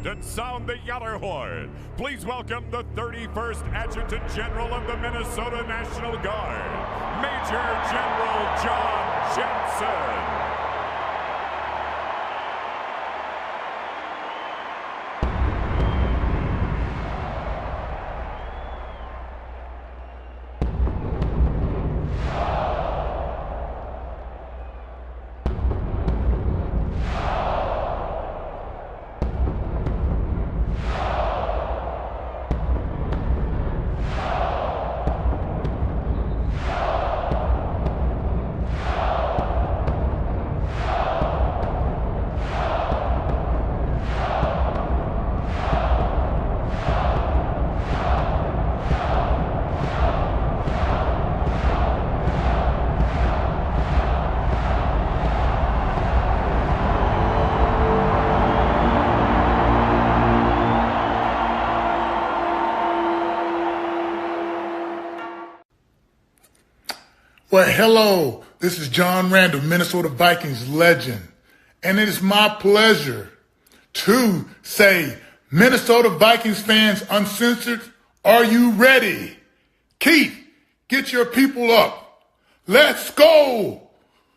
and sound the yaller horn. Please welcome the 31st Adjutant General of the Minnesota National Guard, Major General John Jefferson. Well, hello, this is John Randall, Minnesota Vikings legend, and it is my pleasure to say, Minnesota Vikings fans uncensored, are you ready? Keith, get your people up. Let's go.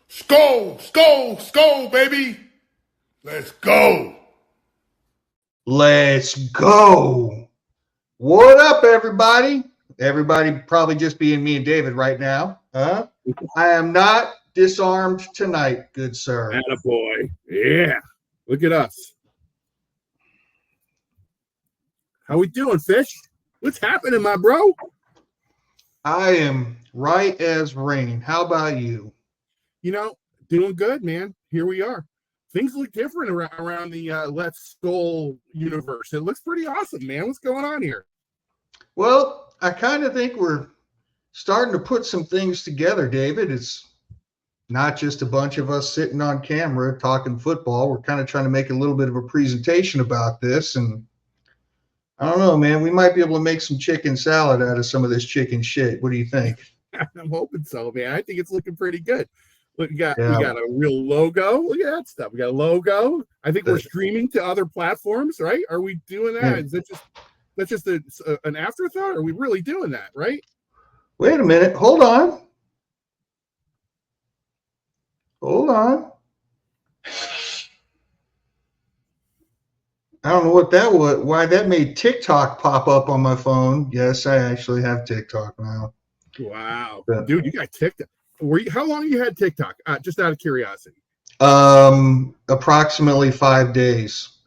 Skol, skol, skol, baby. Let's go. Let's go. What up, everybody? Everybody probably just being me and David right now. Huh? I am not disarmed tonight, good sir. Attaboy. Yeah. Look at us. How we doing, Fish? What's happening, my bro? I am right as rain. How about you? You know, doing good, man. Here we are. Things look different around the Let's Skol universe. It looks pretty awesome, man. What's going on here? Well, I kind of think we're starting to put some things together, David. It's not just a bunch of us sitting on camera talking football. We're kind of trying to make a little bit of a presentation about this. And I don't know, man, we might be able to make some chicken salad out of some of this chicken shit. What do you think? I'm hoping so, man. I think it's looking pretty good. Look, we got a real logo. Look at that stuff. We got a logo. I think we're streaming to other platforms, right? Are we doing that? Is that just an afterthought? Are we really doing that, right? Wait a minute. Hold on. I don't know what that was. Why that made TikTok pop up on my phone. Yes, I actually have TikTok now. Wow, dude, you got TikTok. How long you had TikTok? Just out of curiosity. Approximately 5 days.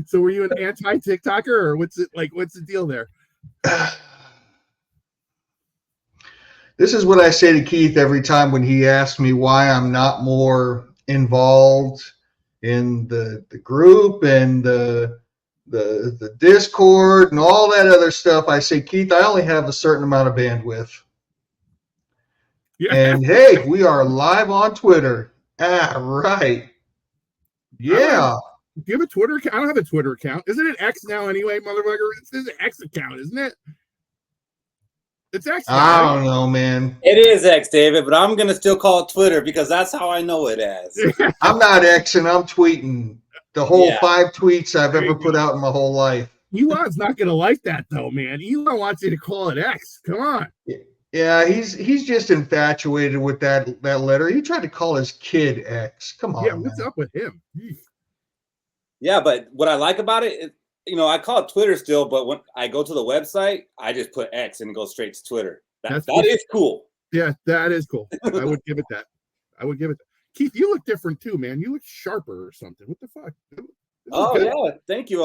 So were you an anti-TikToker, or what's it like? What's the deal there? This is what I say to Keith every time when he asks me why I'm not more involved in the group and the Discord and all that other stuff. I say, Keith, I only have a certain amount of bandwidth. Yeah. And hey, we are live on Twitter. Right. Yeah. Do you have a Twitter account? I don't have a Twitter account. Isn't it X now anyway, motherfucker? It's an X account, isn't it? It's X. I don't know, man. It is X, David, but I'm going to still call it Twitter because that's how I know it as. I'm not Xing. I'm tweeting the whole 5 tweets I've ever put out in my whole life. Elon's not going to like that, though, man. Elon wants you to call it X. Come on. Yeah, he's just infatuated with that letter. He tried to call his kid X. Come on. Yeah, what's up with him? Yeah, but what I like about it, I call it Twitter still, but when I go to the website, I just put X and it goes straight to Twitter. That is cool. Yeah, that is cool. I would give it that. Keith, you look different too, man. You look sharper or something. What the fuck? Yeah, thank you.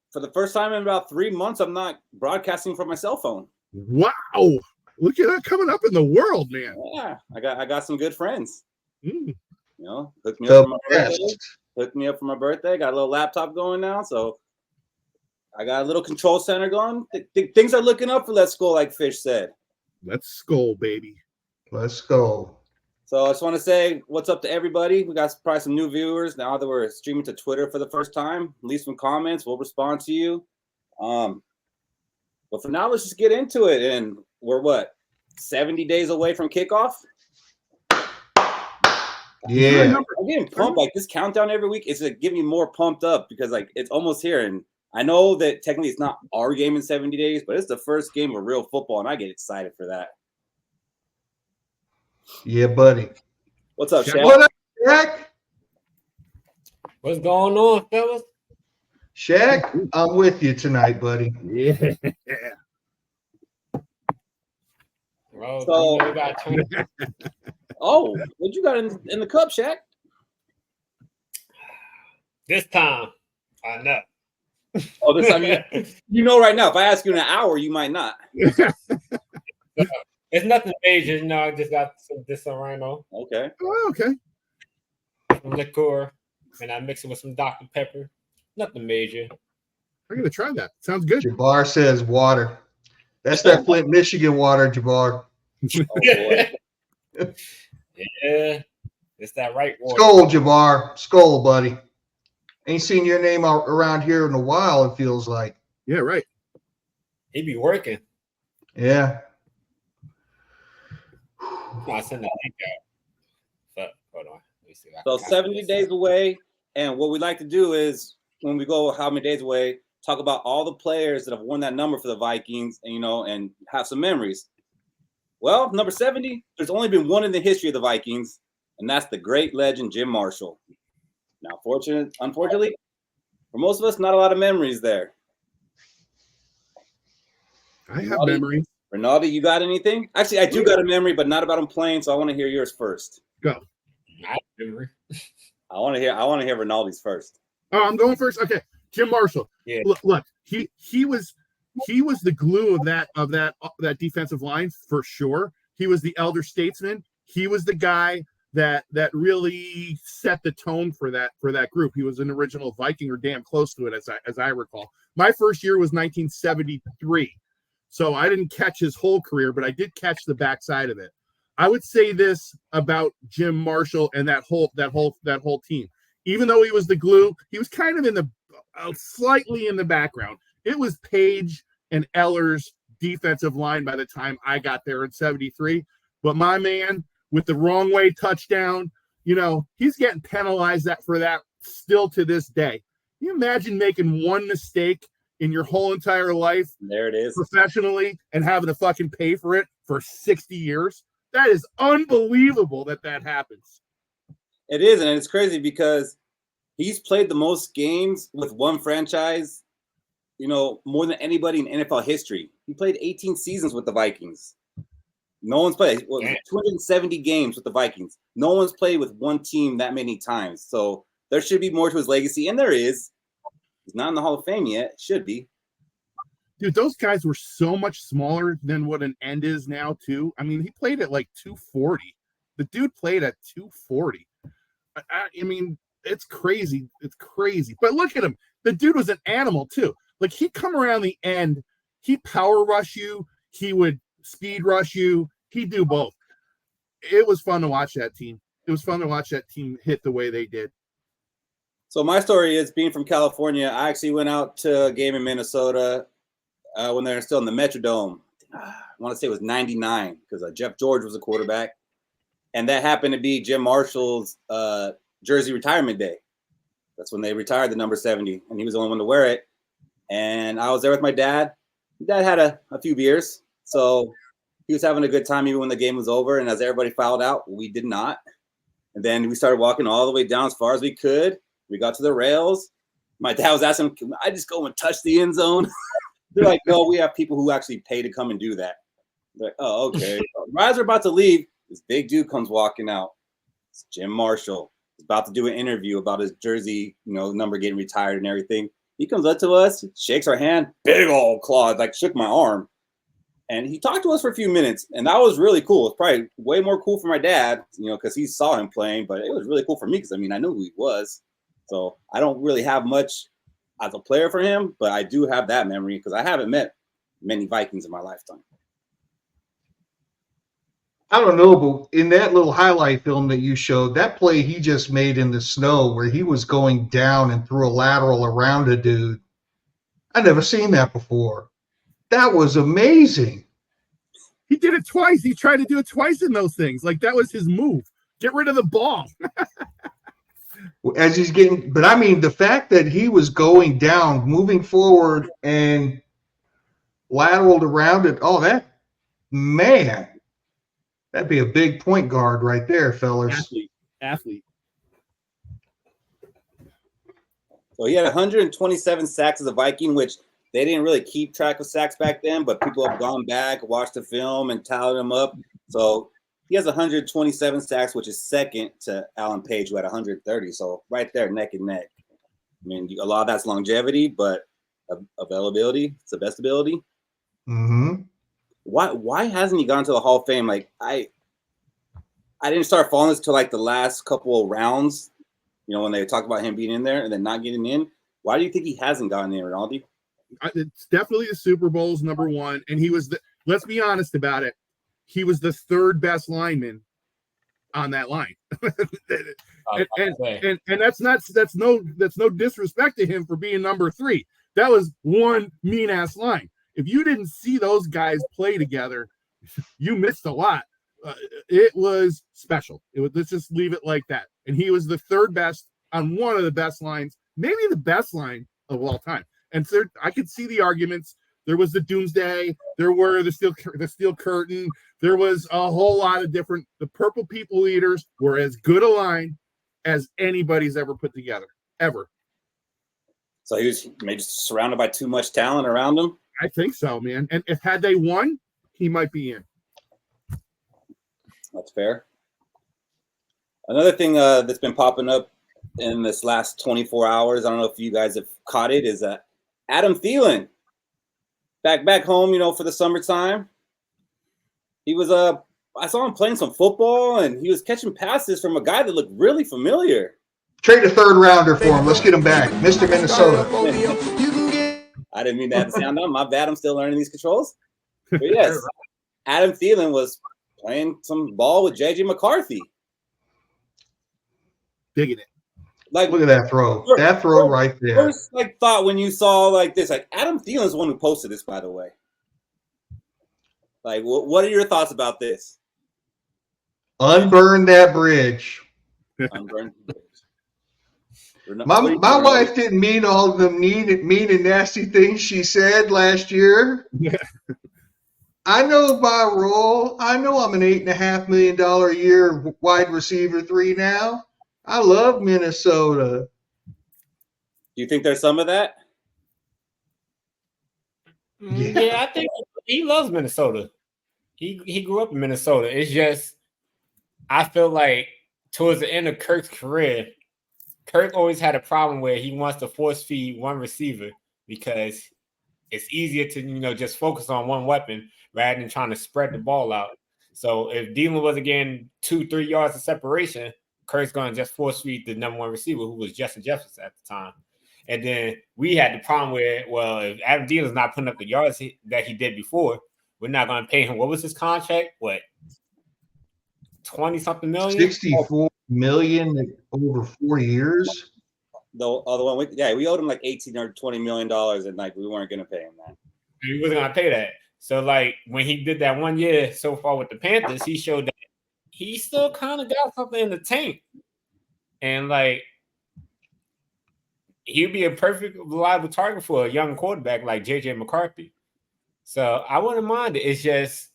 For the first time in about 3 months, I'm not broadcasting from my cell phone. Wow. Look at that coming up in the world, man. Yeah, I got some good friends. Hooked me up for my birthday. Got a little laptop going now, so I got a little control center going. Things are looking up for Let's Skol, like Fish said. Let's Skol, baby. Let's go. So I just want to say what's up to everybody. We got probably some new viewers now that we're streaming to Twitter for the first time. Leave some comments. We'll respond to you. But for now, let's just get into it. And we're 70 days away from kickoff? Yeah. I'm getting pumped. Like this countdown every week is like getting me more pumped up because like it's almost here. And I know that technically it's not our game in 70 days, but it's the first game of real football, and I get excited for that. Yeah, buddy. What's up, Shaq? What up, Shaq? What's going on, fellas? Shaq, I'm with you tonight, buddy. Yeah. Bro, So- you got Oh, what you got in the cup, Shaq? this time. I know. Oh, this time you know right now. If I ask you in an hour, you might not. It's nothing major, you know. I just got some Disaronno, Okay. Oh, okay. some liqueur, and I mix it with some Dr. Pepper. Nothing major. I'm gonna try that. Sounds good. Jabbar says water. That's that Flint, Michigan water, Jabbar. Oh, boy. Yeah, it's that right water. Skol, Jabbar. Skol, buddy. Ain't seen your name out around here in a while, it feels like. Yeah, right. He be working. Yeah. I send that link out. But hold on. Let me see. So 70 days away, and what we like to do is when we go how many days away, talk about all the players that have won that number for the Vikings, and and have some memories. Well, number 70, there's only been one in the history of the Vikings, and that's the great legend Jim Marshall. Now, unfortunately, for most of us, not a lot of memories there. I have memories. Ronaldo, you got anything? Actually, I do got a memory, but not about him playing, so I want to hear yours first. Go. I remember. I want to hear Ronaldo's first. Oh, I'm going first. Okay, Jim Marshall. Yeah. Look, he was the glue of that defensive line for sure. He was the elder statesman. He was the guy that really set the tone for that group. He was an original Viking or damn close to it, as I recall. My first year was 1973, so I didn't catch his whole career, but I did catch the backside of it. I would say this about Jim Marshall and that whole team. Even though he was the glue, he was kind of slightly in the background. It was Page and Eller's defensive line by the time I got there in 73. But my man, with the wrong way touchdown, he's getting penalized for that still to this day. Can you imagine making one mistake in your whole entire life? There it is. Professionally, and having to fucking pay for it for 60 years? That is unbelievable that happens. It is, and it's crazy because he's played the most games with one franchise, more than anybody in NFL history. He played 18 seasons with the Vikings. No one's played 270 games with the Vikings. No one's played with one team that many times. So there should be more to his legacy, and there is. He's not in the Hall of Fame yet. Should be. Dude, those guys were so much smaller than what an end is now, too. I mean, he played at like 240. The dude played at 240. I mean, it's crazy. It's crazy. But look at him. The dude was an animal, too. Like, he'd come around the end. He'd power rush you. He would speed rush you. He'd do both. It was fun to watch that team. It was fun to watch that team hit the way they did. So my story is, being from California, I actually went out to a game in Minnesota when they were still in the Metrodome. I want to say it was 99 because Jeff George was a quarterback. And that happened to be Jim Marshall's jersey retirement day. That's when they retired the number 70, and he was the only one to wear it. And I was there with my dad. My dad had a few beers, so he was having a good time even when the game was over. And as everybody filed out, we did not. And then we started walking all the way down as far as we could. We got to the rails. My dad was asking, can I just go and touch the end zone? They're like, no, we have people who actually pay to come and do that. They're like, oh, okay. Right as we're about to leave, this big dude comes walking out. It's Jim Marshall. He's about to do an interview about his jersey, number getting retired and everything. He comes up to us, shakes our hand, big old claw, like shook my arm. And he talked to us for a few minutes, and that was really cool. It's probably way more cool for my dad, because he saw him playing, but it was really cool for me because, I knew who he was. So I don't really have much as a player for him, but I do have that memory because I haven't met many Vikings in my lifetime. I don't know, but in that little highlight film that you showed, that play he just made in the snow where he was going down and threw a lateral around a dude, I never seen that before. That was amazing. He did it twice. He tried to do it twice in those things. Like, that was his move. Get rid of the ball. As he's getting, but I mean, the fact that he was going down, moving forward, and lateraled around it, that'd be a big point guard right there, fellas. Athlete. So he had 127 sacks as a Viking, which they didn't really keep track of sacks back then, but people have gone back, watched the film, and tallied them up. So he has 127 sacks, which is second to Alan Page, who had 130. So right there, neck and neck. I mean, a lot of that's longevity, but availability, it's the best ability. Mm-hmm. Why hasn't he gone to the Hall of Fame? Like I didn't start following this till like the last couple of rounds, when they talked about him being in there and then not getting in. Why do you think he hasn't gotten in, Ronaldo? It's definitely the Super Bowl's number one, and he was let's be honest about it. He was the third best lineman on that line. and that's no disrespect to him for being number 3. That was one mean ass line. If you didn't see those guys play together, you missed a lot. It was special. Let's just leave it like that. And he was the third best on one of the best lines, maybe the best line of all time. And so I could see the arguments. There was the Doomsday. There were the Steel Curtain. There was a whole lot of different. The Purple People Eaters were as good a line as anybody's ever put together, ever. So he was maybe surrounded by too much talent around him. I think so, man. And had they won, he might be in. That's fair. Another thing that's been popping up in this last 24 hours, I don't know if you guys have caught it, is Adam Thielen back home, for the summertime. He was I saw him playing some football, and he was catching passes from a guy that looked really familiar. Trade a third rounder for him. Let's get him back, Mr. Minnesota. I didn't mean that to sound dumb. My bad. I'm still learning these controls. But yes, Adam Thielen was playing some ball with JJ McCarthy. Digging it. Like, look at that throw. That throw right there. First, thought when you saw this, Adam Thielen's the one who posted this, by the way. What are your thoughts about this? Unburn that bridge. Unburn the bridge. My wife didn't mean all the mean and nasty things she said last year. Yeah. I know my role. I know I'm an $8.5 million a year wide receiver 3 now. I love Minnesota. Do you think there's some of that? Yeah, I think he loves Minnesota. He grew up in Minnesota. It's just I feel like towards the end of Kirk's career, Kirk always had a problem where he wants to force feed one receiver because it's easier to just focus on one weapon rather than trying to spread the ball out. So if Thielen wasn't getting 2-3 yards of separation, Kirk's going to just force feed the number 1 receiver, who was Justin Jefferson at the time. And then we had the problem where, if Adam Thielen's not putting up the yards that he did before, we're not going to pay him. What was his contract? 20-something million? $64 million over 4 years. The other one, we owed him $18 or $20 million, and we weren't going to pay him that. He wasn't going to pay that. So when he did that 1 year so far with the Panthers, he showed that he still kind of got something in the tank, and he'd be a perfect reliable target for a young quarterback like JJ McCarthy. So I wouldn't mind it. It's just,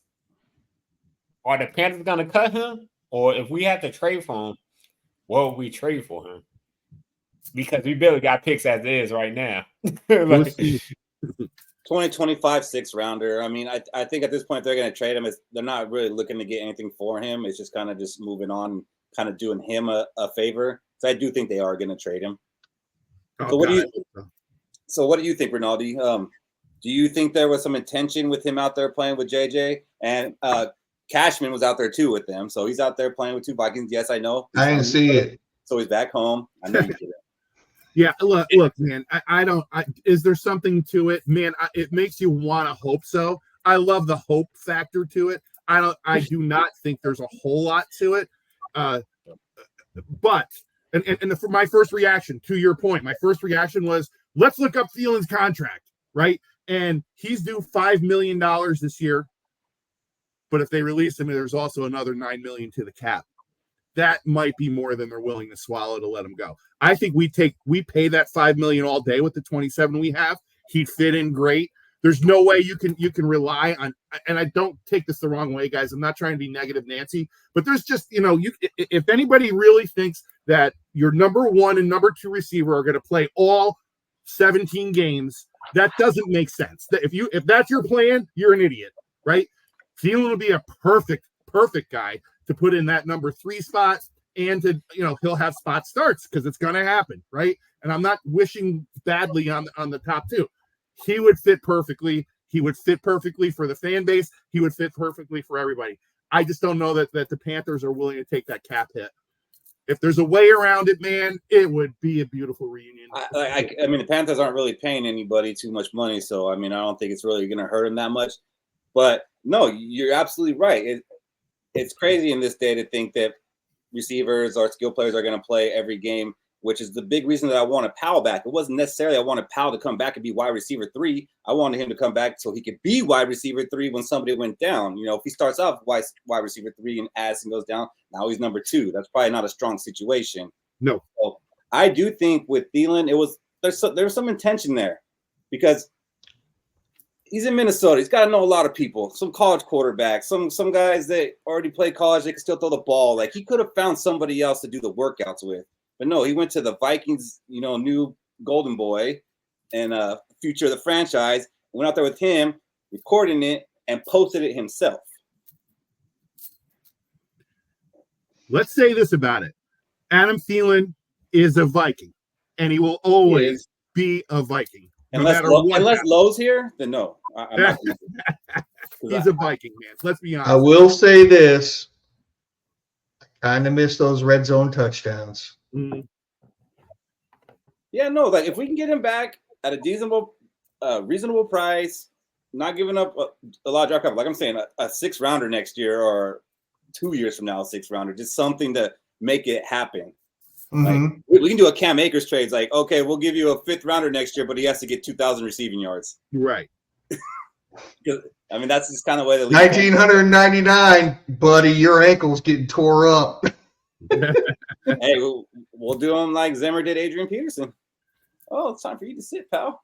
are the Panthers going to cut him? Or if we have to trade for him, what would we trade for him? Because we barely got picks as it is right now. 2025 6th rounder. I mean, I think at this point they're going to trade him. They're not really looking to get anything for him. It's just kind of just moving on, kind of doing him a favor. So I do think they are going to trade him. So what do you think, Rinaldi? Do you think there was some intention with him out there playing with JJ? And Cashman was out there too with them. So he's out there playing with 2 Vikings. Yes, I know. I didn't see it. So he's back home. I know you did it. Yeah, look, man. I don't. Is there something to it, man? It makes you want to hope so. I love the hope factor to it. I do not think there's a whole lot to it. But my first reaction, to your point, was let's look up Thielen's contract, right? And he's due $5 million this year. But if they release him, there's also another $9 million to the cap. that might be more than they're willing to swallow to let him go. I think we pay that $5 million all day with the 27 we have. He'd fit in great. There's no way you can rely on, and I don't take this the wrong way, guys. I'm not trying to be negative Nancy, but there's just, if anybody really thinks that your number 1 and number 2 receiver are going to play all 17 games, that doesn't make sense. If that's your plan, you're an idiot, right? Thielen will be a perfect guy to put in that number 3 spot, and to, he'll have spot starts because it's going to happen, right? And I'm not wishing badly on the top 2. He would fit perfectly. He would fit perfectly for the fan base. He would fit perfectly for everybody. I just don't know that the Panthers are willing to take that cap hit. If there's a way around it, man, it would be a beautiful reunion. I mean, the Panthers aren't really paying anybody too much money, so I mean, I don't think it's really going to hurt them that much. But no, you're absolutely right. It's crazy in this day to think that receivers or skill players are going to play every game, which is the big reason that I wanted Powell back. It wasn't necessarily I wanted Powell to come back and be wide receiver 3. I wanted him to come back so he could be wide receiver 3 when somebody went down. If he starts off wide receiver 3 and Addison goes down, now he's number 2. That's probably not a strong situation. No. So I do think with Thielen, there was some intention there because he's in Minnesota. He's got to know a lot of people, some college quarterbacks, some guys that already played college. They can still throw the ball. Like, he could have found somebody else to do the workouts with. But no, he went to the Vikings, new golden boy and future of the franchise, went out there with him, recording it, and posted it himself. Let's say this about it. Adam Thielen is a Viking, and he will always be a Viking. Unless Lowe's here, then no. I'm not He's a Viking, man. Let's be honest. I will say this. I kind of miss those red zone touchdowns. Mm-hmm. Yeah, no, like if we can get him back at a reasonable price, not giving up a lot of draft capital, like I'm saying, a 6th rounder next year or 2 years from now, a 6th rounder, just something to make it happen. Mm-hmm. Like, we can do a Cam Akers trade. Like, okay, we'll give you a 5th rounder next year, but he has to get 2,000 receiving yards. Right. I mean, that's just kind of the way the 1999, buddy, your ankle's getting tore up. Hey, we'll do him like Zimmer did Adrian Peterson. Oh, it's time for you to sit, pal.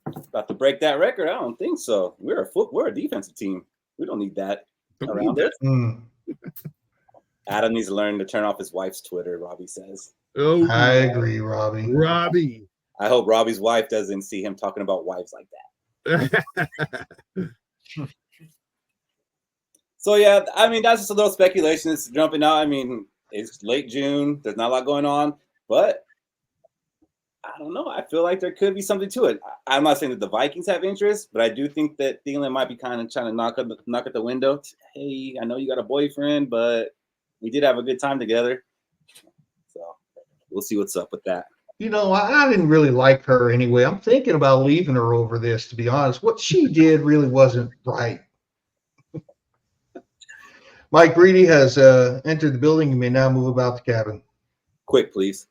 About to break that record? I don't think so. We're a defensive team. We don't need that around us. Adam needs to learn to turn off his wife's Twitter, Robbie says. Oh, I agree, Robbie. Robbie. I hope Robbie's wife doesn't see him talking about wives like that. So, yeah, I mean, that's just a little speculation. It's jumping out. I mean, it's late June. There's not a lot going on. But I don't know. I feel like there could be something to it. I'm not saying that the Vikings have interest, but I do think that Thielen might be kind of trying to knock at the window. Hey, I know you got a boyfriend, but we did have a good time together. So we'll see what's up with that. I didn't really like her anyway. I'm thinking about leaving her over this, to be honest. What she did really wasn't right. Mike Reedy has entered the building. You may now move about the cabin. Quick, please.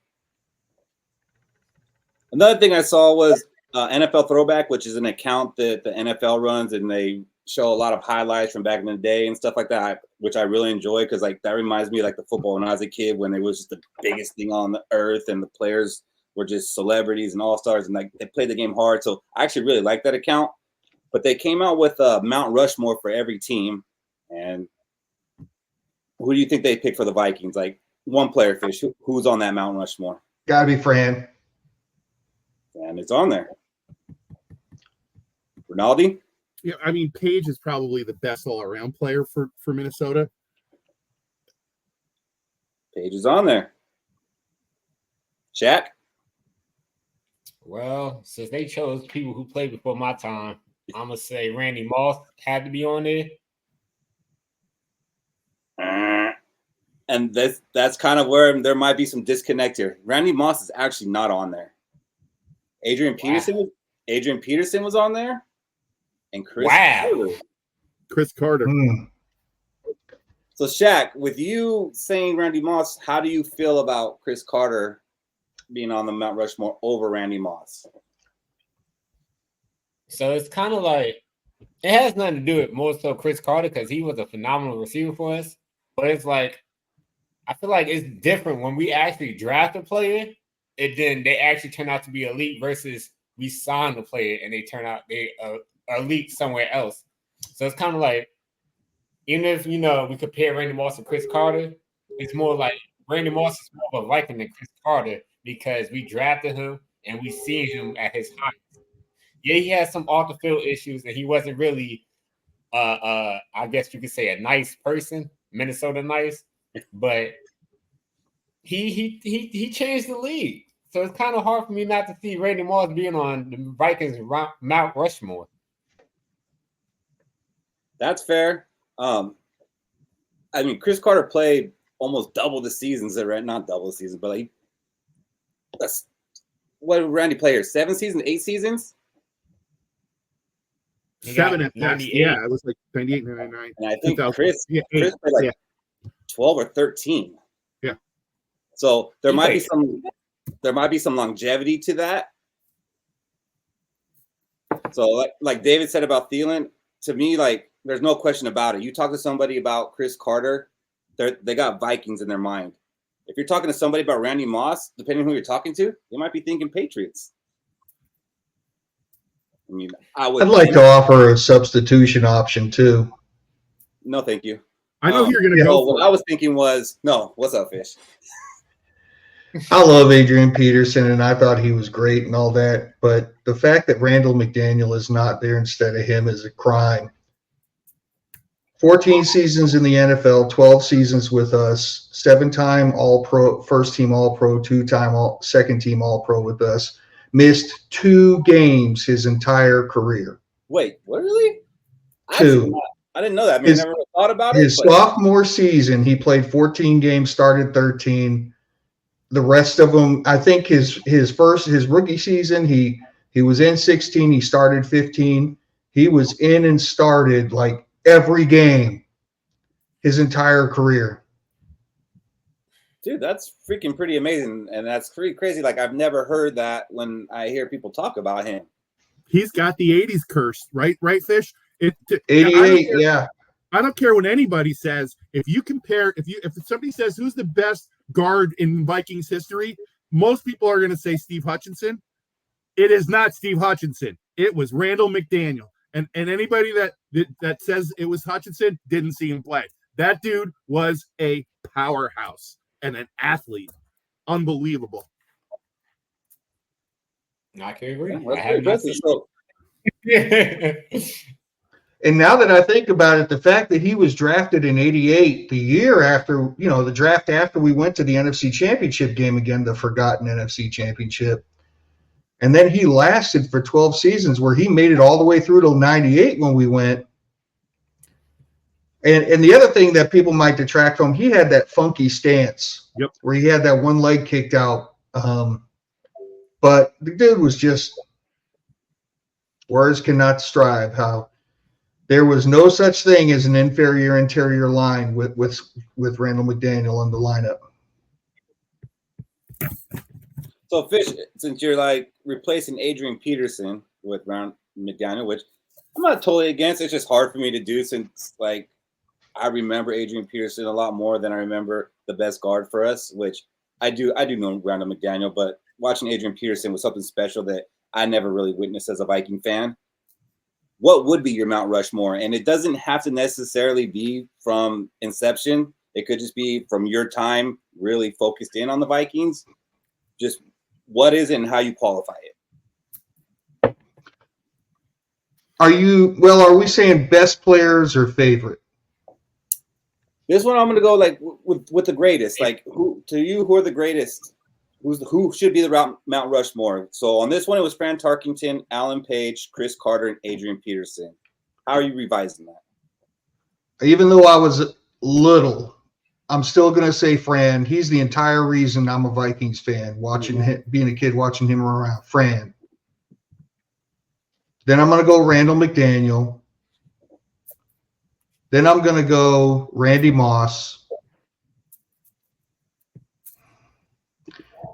Another thing I saw was NFL Throwback, which is an account that the NFL runs, and they show a lot of highlights from back in the day and stuff like that, which I really enjoy because like that reminds me of like the football when I was a kid when it was just the biggest thing on the earth and the players were just celebrities and all-stars and like they played the game hard. So I actually really like that account. But they came out with Mount Rushmore for every team. And who do you think they picked for the Vikings? Like one player, Fish. Who's on that Mount Rushmore? Gotta be Fran. And it's on there. Ronaldo? Yeah, I mean, Page is probably the best all-around player for Minnesota. Page is on there. Shaq? Well, since they chose people who played before my time, I'm going to say Randy Moss had to be on there. And that's kind of where there might be some disconnect here. Randy Moss is actually not on there. Adrian Peterson was on there. And Chris Carter. So, Shaq, with you saying Randy Moss, how do you feel about Chris Carter being on the Mount Rushmore over Randy Moss? So it's kind of like it has nothing to do with more so Chris Carter because he was a phenomenal receiver for us. But it's like, I feel like it's different when we actually draft a player and then they actually turn out to be elite versus we sign the player and they turn out they are elite somewhere else. So it's kind of like, even if, we compare Randy Moss and Chris Carter, it's more like Randy Moss is more of a Viking than Chris Carter because we drafted him and we see him at his height. Yeah, he has some off the field issues and he wasn't really, I guess you could say, a nice person, Minnesota nice, but he changed the league. So it's kind of hard for me not to see Randy Moss being on the Vikings Mount Rushmore. That's fair. I mean, Chris Carter played almost double the seasons, not double the seasons, but that's what did Randy play here? 7 seasons, 8 seasons? 7 at 98. Yeah, it was like 98, 99. And I think Chris played like 12 or 13. Yeah. So there might be some longevity to that. So like David said about Thielen, to me, like, there's no question about it. You talk to somebody about Chris Carter, they got Vikings in their mind. If you're talking to somebody about Randy Moss, depending on who you're talking to, they might be thinking Patriots. I mean, I'd like to offer a substitution option too. No, thank you. I know who you're going to go. What I was thinking was, no, what's up, Fish? I love Adrian Peterson, and I thought he was great and all that. But the fact that Randall McDaniel is not there instead of him is a crime. 14 seasons in the NFL, 12 seasons with us, 7-time All-Pro, first-team All-Pro, 2-time second-team All-Pro with us. Missed 2 games his entire career. Wait, what, really? 2. I didn't know that. I mean, I never thought about it. His sophomore season, he played 14 games, started 13. The rest of them, I think his rookie season, he was in 16. He started 15. He was in and started like every game his entire career. Dude, that's freaking pretty amazing. And that's pretty crazy. Like, I've never heard that when I hear people talk about him. He's got the 80s curse, right, Fish? 88, yeah. I don't care what anybody says. If somebody says who's the best guard in Vikings history, most people are going to say Steve Hutchinson. It is not Steve Hutchinson. It was Randall McDaniel. And anybody that says it was Hutchinson didn't see him play. That dude was a powerhouse and an athlete. Unbelievable. I can agree. And now that I think about it, the fact that he was drafted in 88, the year after, the draft after we went to the NFC Championship game again, the forgotten NFC Championship. And then he lasted for 12 seasons where he made it all the way through till 98 when we went. And the other thing that people might detract from, he had that funky stance. Yep. Where he had that one leg kicked out. But the dude was just, words cannot describe how there was no such thing as an inferior interior line with Randall McDaniel in the lineup. So, Fish, since you're like replacing Adrian Peterson with Randall McDaniel, which I'm not totally against, it's just hard for me to do since like I remember Adrian Peterson a lot more than I remember the best guard for us, which I do know Randall McDaniel, but watching Adrian Peterson was something special that I never really witnessed as a Viking fan. What would be your Mount Rushmore? And it doesn't have to necessarily be from inception. It could just be from your time really focused in on the Vikings. Just what is it and how you qualify it? Are we saying best players or favorite? This one I'm going to go like with the greatest. Like who are the greatest? Who should be the Mount Rushmore? So on this one, it was Fran Tarkenton, Alan Page, Chris Carter, and Adrian Peterson. How are you revising that? Even though I was little, I'm still going to say Fran. He's the entire reason I'm a Vikings fan, watching him, being a kid, watching him around. Fran. Then I'm going to go Randall McDaniel. Then I'm going to go Randy Moss.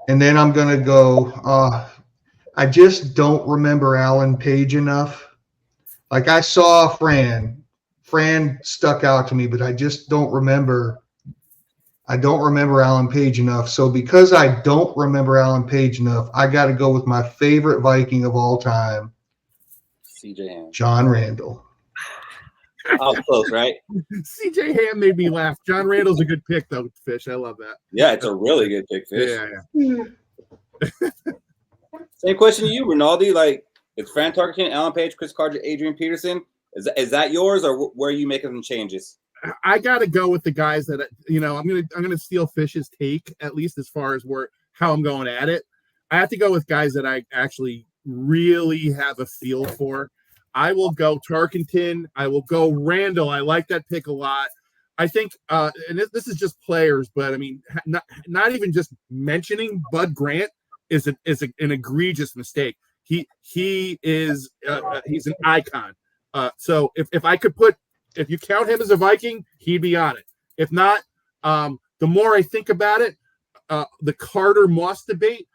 And then I'm going to go, I just don't remember Alan Page enough. Like I saw Fran stuck out to me, but I just don't remember. I don't remember Alan Page enough. So because I don't remember Alan Page enough, I got to go with my favorite Viking of all time, CJ Ham. John Randall. Oh, close, right? CJ Ham made me laugh. John Randall's a good pick, though, Fish. I love that. Yeah, it's a really good pick, Fish. Yeah. Same question to you, Rinaldi. Like, it's Fran Tarkenton, Alan Page, Chris Carter, Adrian Peterson. Is that yours, or where are you making some changes? I got to go with the guys that I'm gonna steal Fish's take, at least as far as how I'm going at it. I have to go with guys that I actually really have a feel for. I will go Tarkenton. I will go Randall. I like that pick a lot. I think, and this is just players, but I mean, not even just mentioning Bud Grant is an egregious mistake. He is he's an icon. So if you count him as a Viking, he'd be on it. If not, the more I think about it, the Carter Moss debate,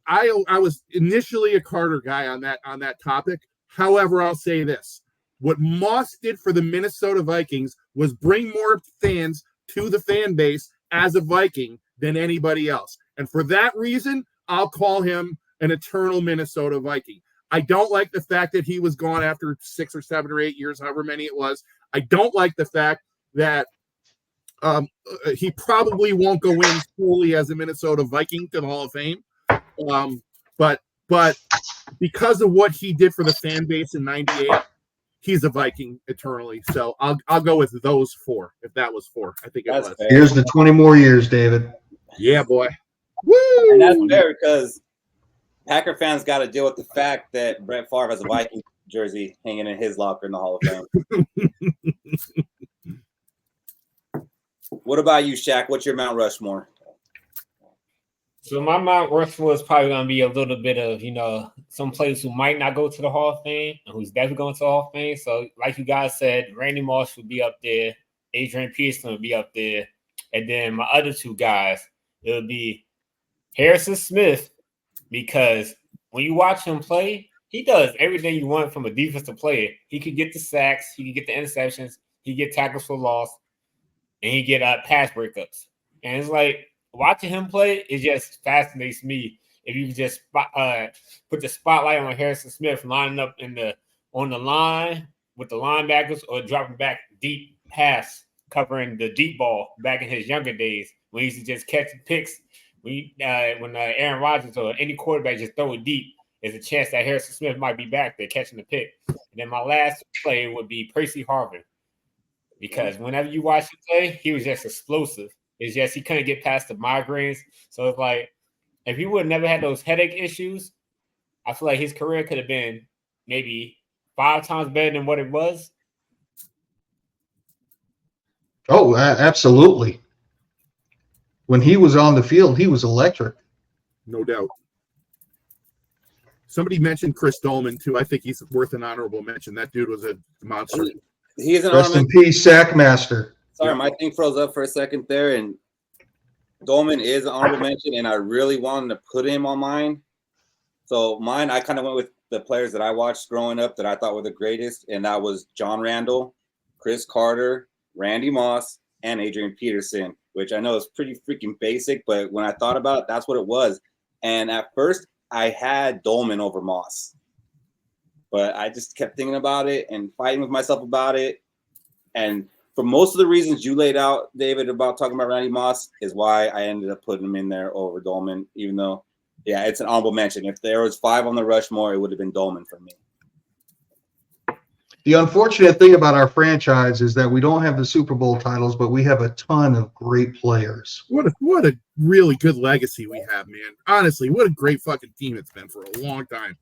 I was initially a Carter guy on that topic. However, I'll say this. What Moss did for the Minnesota Vikings was bring more fans to the fan base as a Viking than anybody else. And for that reason, I'll call him an eternal Minnesota Viking. I don't like the fact that he was gone after 6 or 7 or 8 years, however many it was. I don't like the fact that he probably won't go in fully as a Minnesota Viking to the Hall of Fame. But because of what he did for the fan base in '98, he's a Viking eternally. So I'll go with those 4. If that was 4, I think it was. Fair. Here's the 20 more years, David. Yeah, boy. Woo! And that's fair because Packer fans got to deal with the fact that Brett Favre has a Viking jersey hanging in his locker in the Hall of Fame. What about you, Shaq? What's your Mount Rushmore? So my Mount Rushmore is probably going to be a little bit of, some players who might not go to the Hall of Fame and who's definitely going to the Hall of Fame. So like you guys said, Randy Moss would be up there. Adrian Peterson would be up there. And then my other 2 guys, it would be Harrison Smith, because when you watch him play, he does everything you want from a defensive player. He could get the sacks. He could get the interceptions. He get tackles for loss. And he get pass breakups. And it's like, watching him play, it just fascinates me. If you just put the spotlight on Harrison Smith lining up on the line with the linebackers or dropping back deep pass, covering the deep ball back in his younger days when he used to just catch picks. When Aaron Rodgers or any quarterback just throw it deep, there's a chance that Harrison Smith might be back there catching the pick. And then my last player would be Percy Harvin, because whenever you watch him play, he was just explosive. It's just he couldn't get past the migraines. So it's like, if he would have never had those headache issues, I feel like his career could have been maybe 5 times better than what it was. Oh, absolutely. When he was on the field, he was electric. No doubt. Somebody mentioned Chris Dolman, too. I think he's worth an honorable mention. That dude was a monster. He is an Rest in peace, Sackmaster. Sorry, my thing froze up for a second there, and Dolman is an honorable mention, and I really wanted to put him on mine. So mine, I kind of went with the players that I watched growing up that I thought were the greatest, and that was John Randall, Chris Carter, Randy Moss, and Adrian Peterson, which I know is pretty freaking basic, but when I thought about it, that's what it was. And at first, I had Dolman over Moss, but I just kept thinking about it and fighting with myself about it. And for most of the reasons you laid out, David, about talking about Randy Moss is why I ended up putting him in there over Dolman, even though, yeah, it's an honorable mention. If there was 5 on the Rushmore, it would have been Dolman for me. The unfortunate thing about our franchise is that we don't have the Super Bowl titles, but we have a ton of great players. What a really good legacy we have, man. Honestly, what a great fucking team it's been for a long time.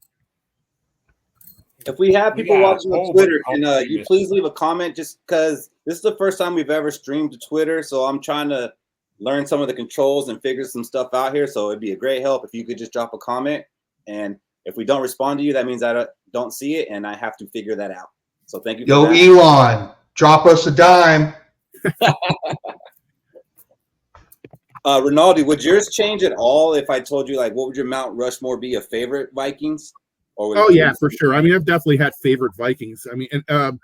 If we have people watching on Twitter, can you please leave a comment, just because this is the first time we've ever streamed to Twitter, so I'm trying to learn some of the controls and figure some stuff out here, so it'd be a great help if you could just drop a comment. And if we don't respond to you, that means I don't see it, and I have to figure that out. So thank you. Yo, Elon, drop us a dime. Rinaldi, would yours change at all if I told you, like, what would your Mount Rushmore be of favorite Vikings? Oh yeah, for sure. I mean, I've definitely had favorite Vikings. I mean, and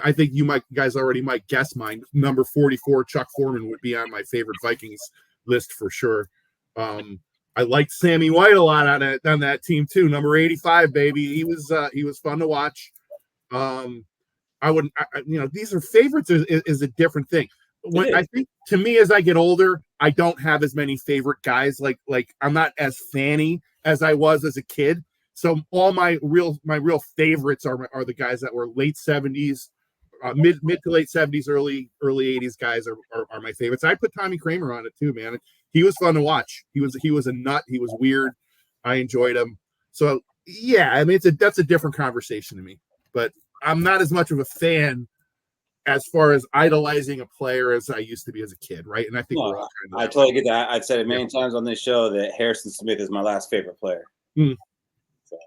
I think you guys already might guess mine. Number 44, Chuck Foreman would be on my favorite Vikings list for sure. I liked Sammy White a lot on that team too. Number 85, baby. He was fun to watch. These are favorites is a different thing. When I think, to me, as I get older, I don't have as many favorite guys. Like I'm not as fanny as I was as a kid. So all my real favorites are the guys that were late 70s, mid to late 70s, early 80s guys are my favorites. I put Tommy Kramer on it too, man. He was fun to watch. He was a nut. He was weird. I enjoyed him. So yeah, I mean that's a different conversation to me. But I'm not as much of a fan as far as idolizing a player as I used to be as a kid, right? And I think we're all kind of. I totally get that. I've said it many times on this show that Harrison Smith is my last favorite player. So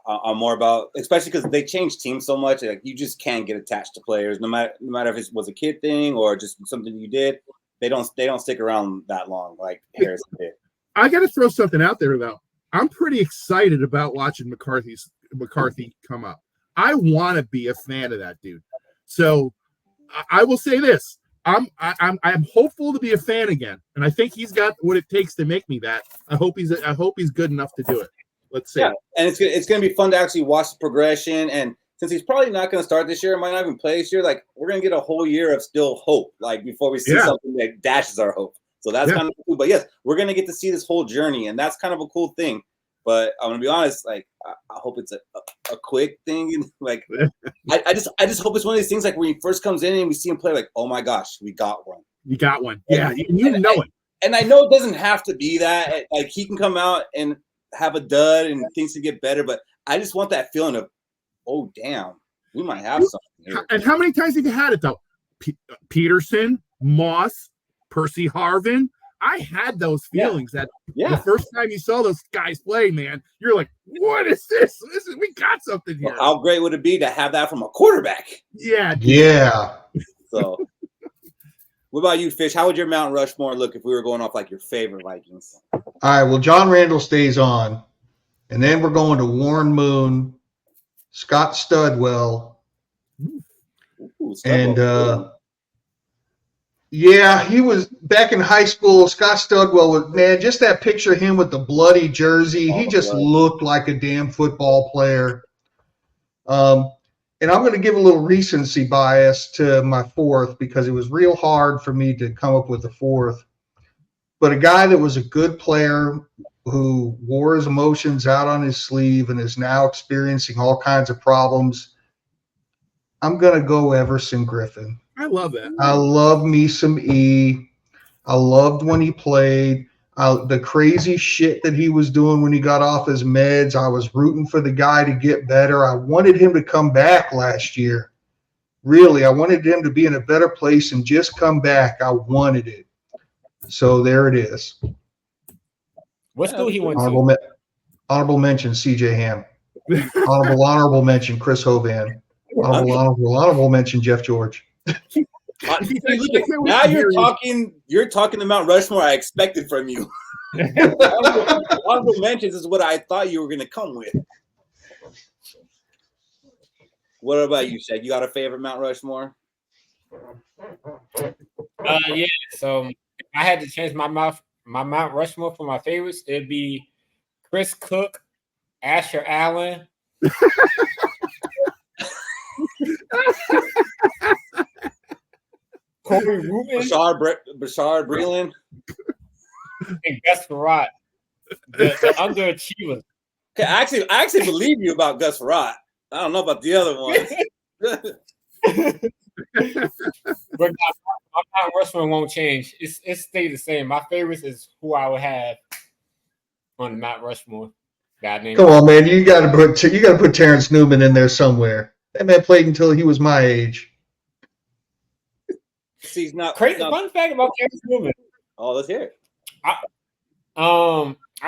I'm more about, especially because they change teams so much. Like you just can't get attached to players, no matter if it was a kid thing or just something you did. They don't stick around that long like Harrison did. I got to throw something out there though. I'm pretty excited about watching McCarthy come up. I want to be a fan of that dude. So I will say this: I'm hopeful to be a fan again, and I think he's got what it takes to make me that. I hope he's good enough to do it. Let's see. Yeah, and it's gonna be fun to actually watch the progression. And since he's probably not gonna start this year, might not even play this year, like we're gonna get a whole year of still hope, like before we see something that dashes our hope. So that's kind of cool. But yes, we're gonna get to see this whole journey, and that's kind of a cool thing. But I'm gonna be honest, like I hope it's a quick thing. Like I just hope it's one of these things like when he first comes in and we see him play, like, oh my gosh, we got one. You got one. Yeah, you know it. And I know it doesn't have to be that. Like he can come out and have a dud and things to get better, but I just want that feeling of, oh damn, we might have something here. And how many times have you had it though? Peterson, Moss, Percy Harvin. I had those feelings that the first time you saw those guys play, man, you're like, what is this? We got something here. Well, how great would it be to have that from a quarterback? Yeah. Yeah. So what about you, Fish? How would your Mount Rushmore look if we were going off like your favorite Vikings? All right. Well, John Randall stays on. And then we're going to Warren Moon, Scott Studwell. Yeah, he was back in high school. Scott Studwell, man, just that picture of him with the bloody jersey. He just looked like a damn football player. And I'm going to give a little recency bias to my fourth because it was real hard for me to come up with a fourth. But a guy that was a good player who wore his emotions out on his sleeve and is now experiencing all kinds of problems, I'm going to go Everson Griffin. I love that. I love me some E. I loved when he played. The crazy shit that he was doing when he got off his meds. I was rooting for the guy to get better. I wanted him to come back last year. Really, I wanted him to be in a better place and just come back. I wanted it. So there it is. What school he went to? Honorable mention, C.J. Ham. Honorable mention, Chris Hovan. Honorable mention, Jeff George. Now you're talking the Mount Rushmore I expected from you. Honorable mentions is what I thought you were going to come with. What about you, Shaq? You got a favorite Mount Rushmore? Yeah. So if I had to change my Mount Rushmore for my favorites, it'd be Chris Cook, Asher Allen. Corey Rubin, Bashard Breeland, and Gus Farrat, the underachievers. Okay, I actually believe you about Gus Farrat. I don't know about the other ones. But my Mount Rushmore won't change. It stays the same. My favorites is who I would have on Mount Rushmore. Come on, man! You got to put Terrence Newman in there somewhere. That man played until he was my age. See, he's not crazy. Fun fact about Terrence Newman. Oh, let's hear it. I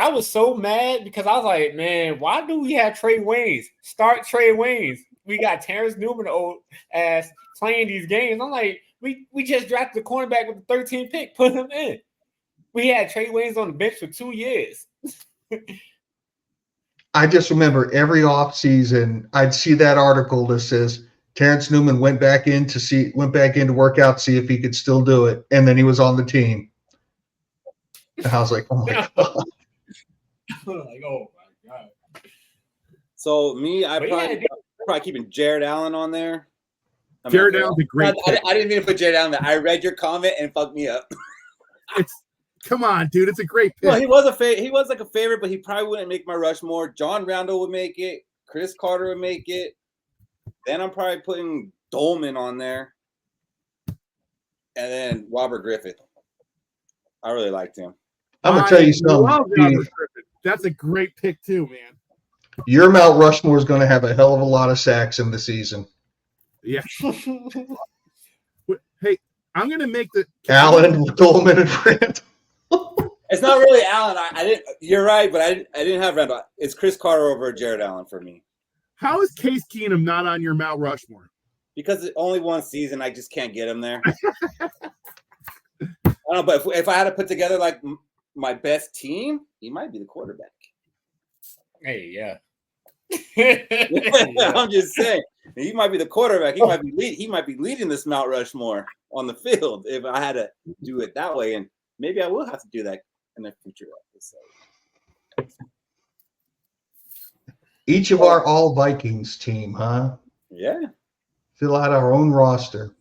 was so mad because I was like, man, why do we have Trey Waynes? Start Trey Waynes. We got Terrence Newman old ass playing these games. I'm like, we just drafted the cornerback with the 13th pick, put him in. We had Trey Waynes on the bench for 2 years. I just remember every offseason I'd see that article that says Terrence Newman went back in to work out, see if he could still do it, and then he was on the team. And I was like, oh my god. Like, oh my god. So me, I probably keeping Jared Allen on there. Jared Allen's a great pick. I didn't mean to put Jared Allen there. I read your comment and fucked me up. Come on, dude. It's a great pick. Well, he was like a favorite, but he probably wouldn't make my Rushmore. John Randall would make it. Chris Carter would make it. Then I'm probably putting Dolman on there. And then Robert Griffith. I really liked him. I'm going to tell you something. That's a great pick too, man. Your Mount Rushmore is going to have a hell of a lot of sacks in the season. Yeah. Hey, I'm going to make the Allen, Dolman, and Randall. It's not really Allen. I didn't. You're right, but I didn't have Randall. It's Chris Carter over Jared Allen for me. How is Case Keenum not on your Mount Rushmore? Because it's only one season, I just can't get him there. I don't know, but if I had to put together like my best team, he might be the quarterback. Hey, yeah. I'm just saying, he might be the quarterback. He might be leading this Mount Rushmore on the field if I had to do it that way, and maybe I will have to do that in the future episode. Each of our all Vikings team, huh? Yeah. Fill out our own roster.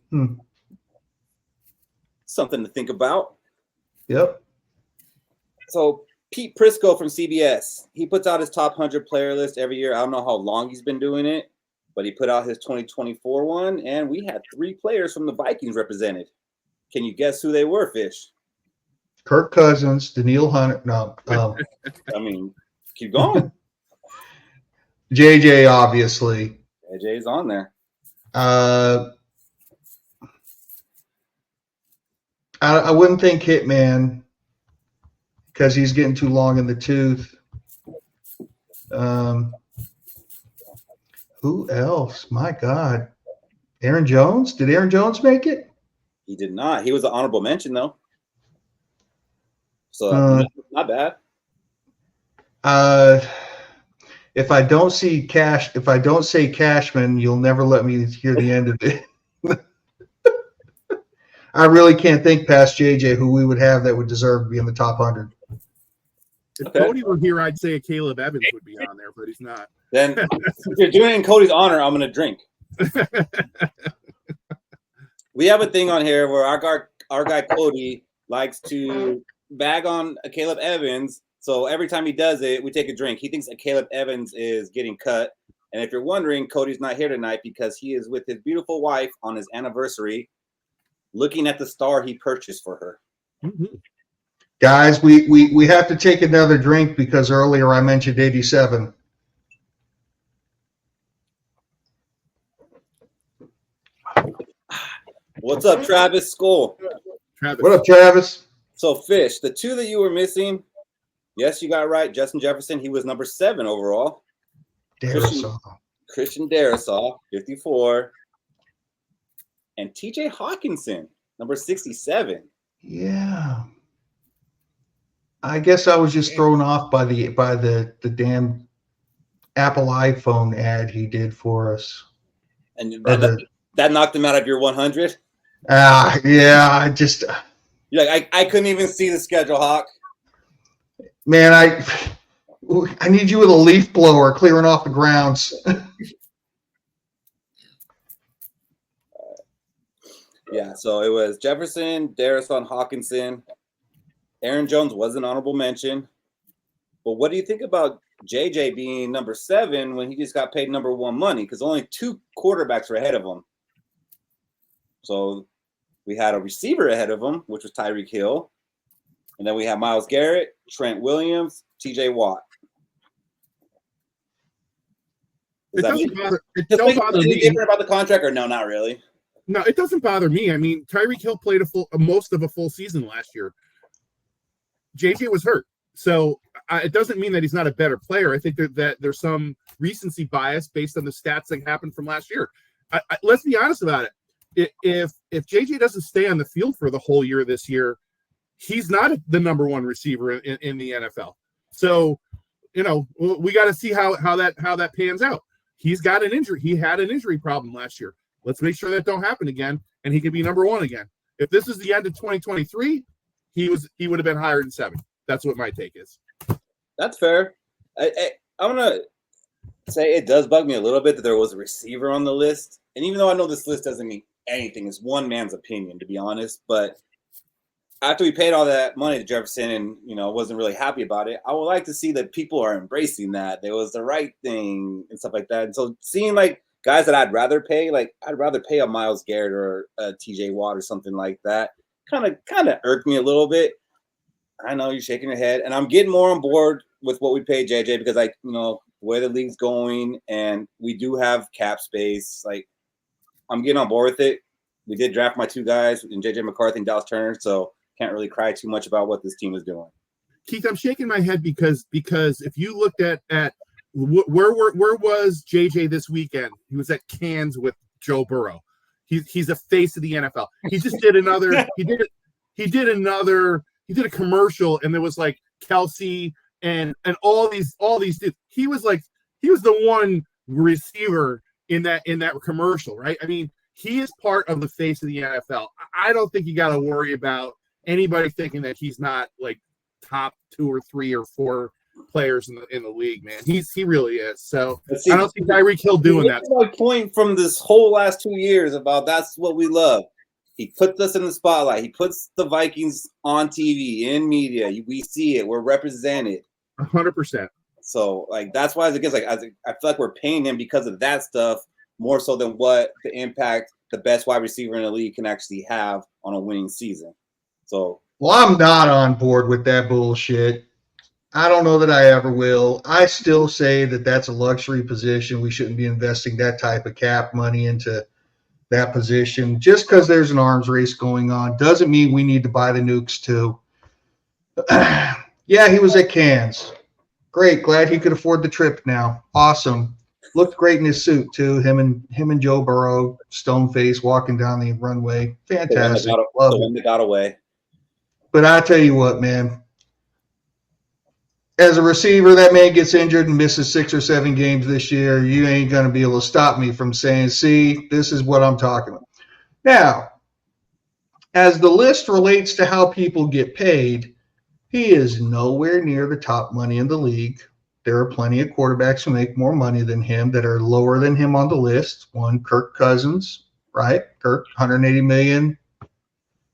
Something to think about. Yep. So Pete Prisco from CBS, he puts out his top 100 player list every year. I don't know how long he's been doing it, but he put out his 2024 one, and we had 3 players from the Vikings represented. Can you guess who they were, Fish? Kirk Cousins, Daniil Hunter. No. I mean, keep going. JJ, obviously. JJ's on there. I wouldn't think Hitman because he's getting too long in the tooth. Who else? My God. Aaron Jones? Did Aaron Jones make it? He did not. He was an honorable mention, though. So not bad. If I don't say Cashman, you'll never let me hear the end of it. I really can't think past JJ who we would have that would deserve to be in the top 100. If Cody were here, I'd say Caleb Evans would be on there, but he's not. Then if you're doing it in Cody's honor, I'm going to drink. We have a thing on here where our guy Cody likes to bag on Caleb Evans. So every time he does it, we take a drink. He thinks that Caleb Evans is getting cut. And if you're wondering, Cody's not here tonight because he is with his beautiful wife on his anniversary, looking at the star he purchased for her. Mm-hmm. Guys, we have to take another drink because earlier I mentioned 87. What's up, Travis Skol? What up, Travis? So, Fish, the 2 that you were missing, yes, you got it right. Justin Jefferson, he was number 7 overall. Christian Darrisaw, 54. And TJ Hawkinson, number 67. Yeah. I guess I was just thrown off by the damn Apple iPhone ad he did for us. And that knocked him out of your 100? Yeah, I just... You're like, I couldn't even see the schedule, Hawk. Man, I need you with a leaf blower clearing off the grounds. Yeah, so it was Jefferson, Darrison, Hawkinson. Aaron Jones was an honorable mention. But what do you think about JJ being number 7 when he just got paid number 1 money? Because only 2 quarterbacks were ahead of him. So we had a receiver ahead of him, which was Tyreek Hill. And then we have Myles Garrett, Trent Williams, TJ Watt. It don't bother me. Different about the contract, or no, not really. No, it doesn't bother me. I mean, Tyreek Hill played most of a full season last year. JJ was hurt, so it doesn't mean that he's not a better player. I think that there's some recency bias based on the stats that happened from last year. Let's be honest about it. If JJ doesn't stay on the field for the whole year this year, he's not the number 1 receiver in the NFL. So we got to see how that pans out. He's got an injury. He had an injury problem last year. Let's make sure that don't happen again, and he can be number one again. If this is the end of 2023, he would have been higher than 7. That's what my take is. That's fair. I'm gonna say it does bug me a little bit that there was a receiver on the list, and even though I know this list doesn't mean anything, it's one man's opinion, to be honest. But after we paid all that money to Jefferson and wasn't really happy about it, I would like to see that people are embracing that it was the right thing and stuff like that. And so seeing like guys that I'd rather pay a Myles Garrett or a TJ Watt or something like that kind of irked me a little bit. I know you're shaking your head, and I'm getting more on board with what we paid JJ because the way the league's going and we do have cap space. Like, I'm getting on board with it. We did draft my 2 guys in JJ McCarthy and Dallas Turner, so can't really cry too much about what this team is doing. Keith, I'm shaking my head because if you looked at where was JJ this weekend? He was at Cairns with Joe Burrow. He's a face of the NFL. He just did another. He did a commercial, and there was like Kelsey and all these dudes. He was the one receiver in that commercial, right? I mean, he is part of the face of the NFL. I don't think you got to worry about anybody thinking that he's not like top 2 or 3 or 4 players in the league, man. He really is. So I don't think Tyreek Hill doing that. My point from this whole last 2 years about that's what we love. He puts us in the spotlight. He puts the Vikings on TV, in media. We see it. We're represented. 100%. So, that's why I feel like we're paying him because of that stuff more so than what the impact the best wide receiver in the league can actually have on a winning season. So, well, I'm not on board with that bullshit. I don't know that I ever will. I still say that that's a luxury position. We shouldn't be investing that type of cap money into that position. Just because there's an arms race going on doesn't mean we need to buy the nukes too. Yeah, he was at Cairns. Great. Glad he could afford the trip now. Awesome. Looked great in his suit too. Him and Joe Burrow, stone face, walking down the runway. Fantastic. The one that got away. But I tell you what, man. As a receiver, that man gets injured and misses 6 or 7 games this year. You ain't going to be able to stop me from saying, see, this is what I'm talking about. Now, as the list relates to how people get paid, he is nowhere near the top money in the league. There are plenty of quarterbacks who make more money than him that are lower than him on the list. One, Kirk Cousins, right? Kirk, $180 million,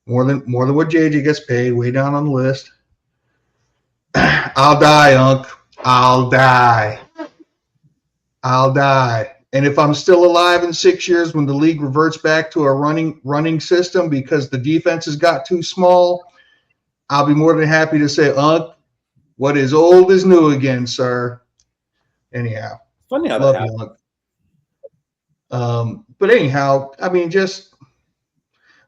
more than what JJ gets paid, way down on the list. I'll die, Unc. I'll die. And if I'm still alive in 6 years when the league reverts back to a running system because the defenses got too small, I'll be more than happy to say, Unc, what is old is new again, sir. Anyhow. Funny how that happened. But anyhow, I mean, just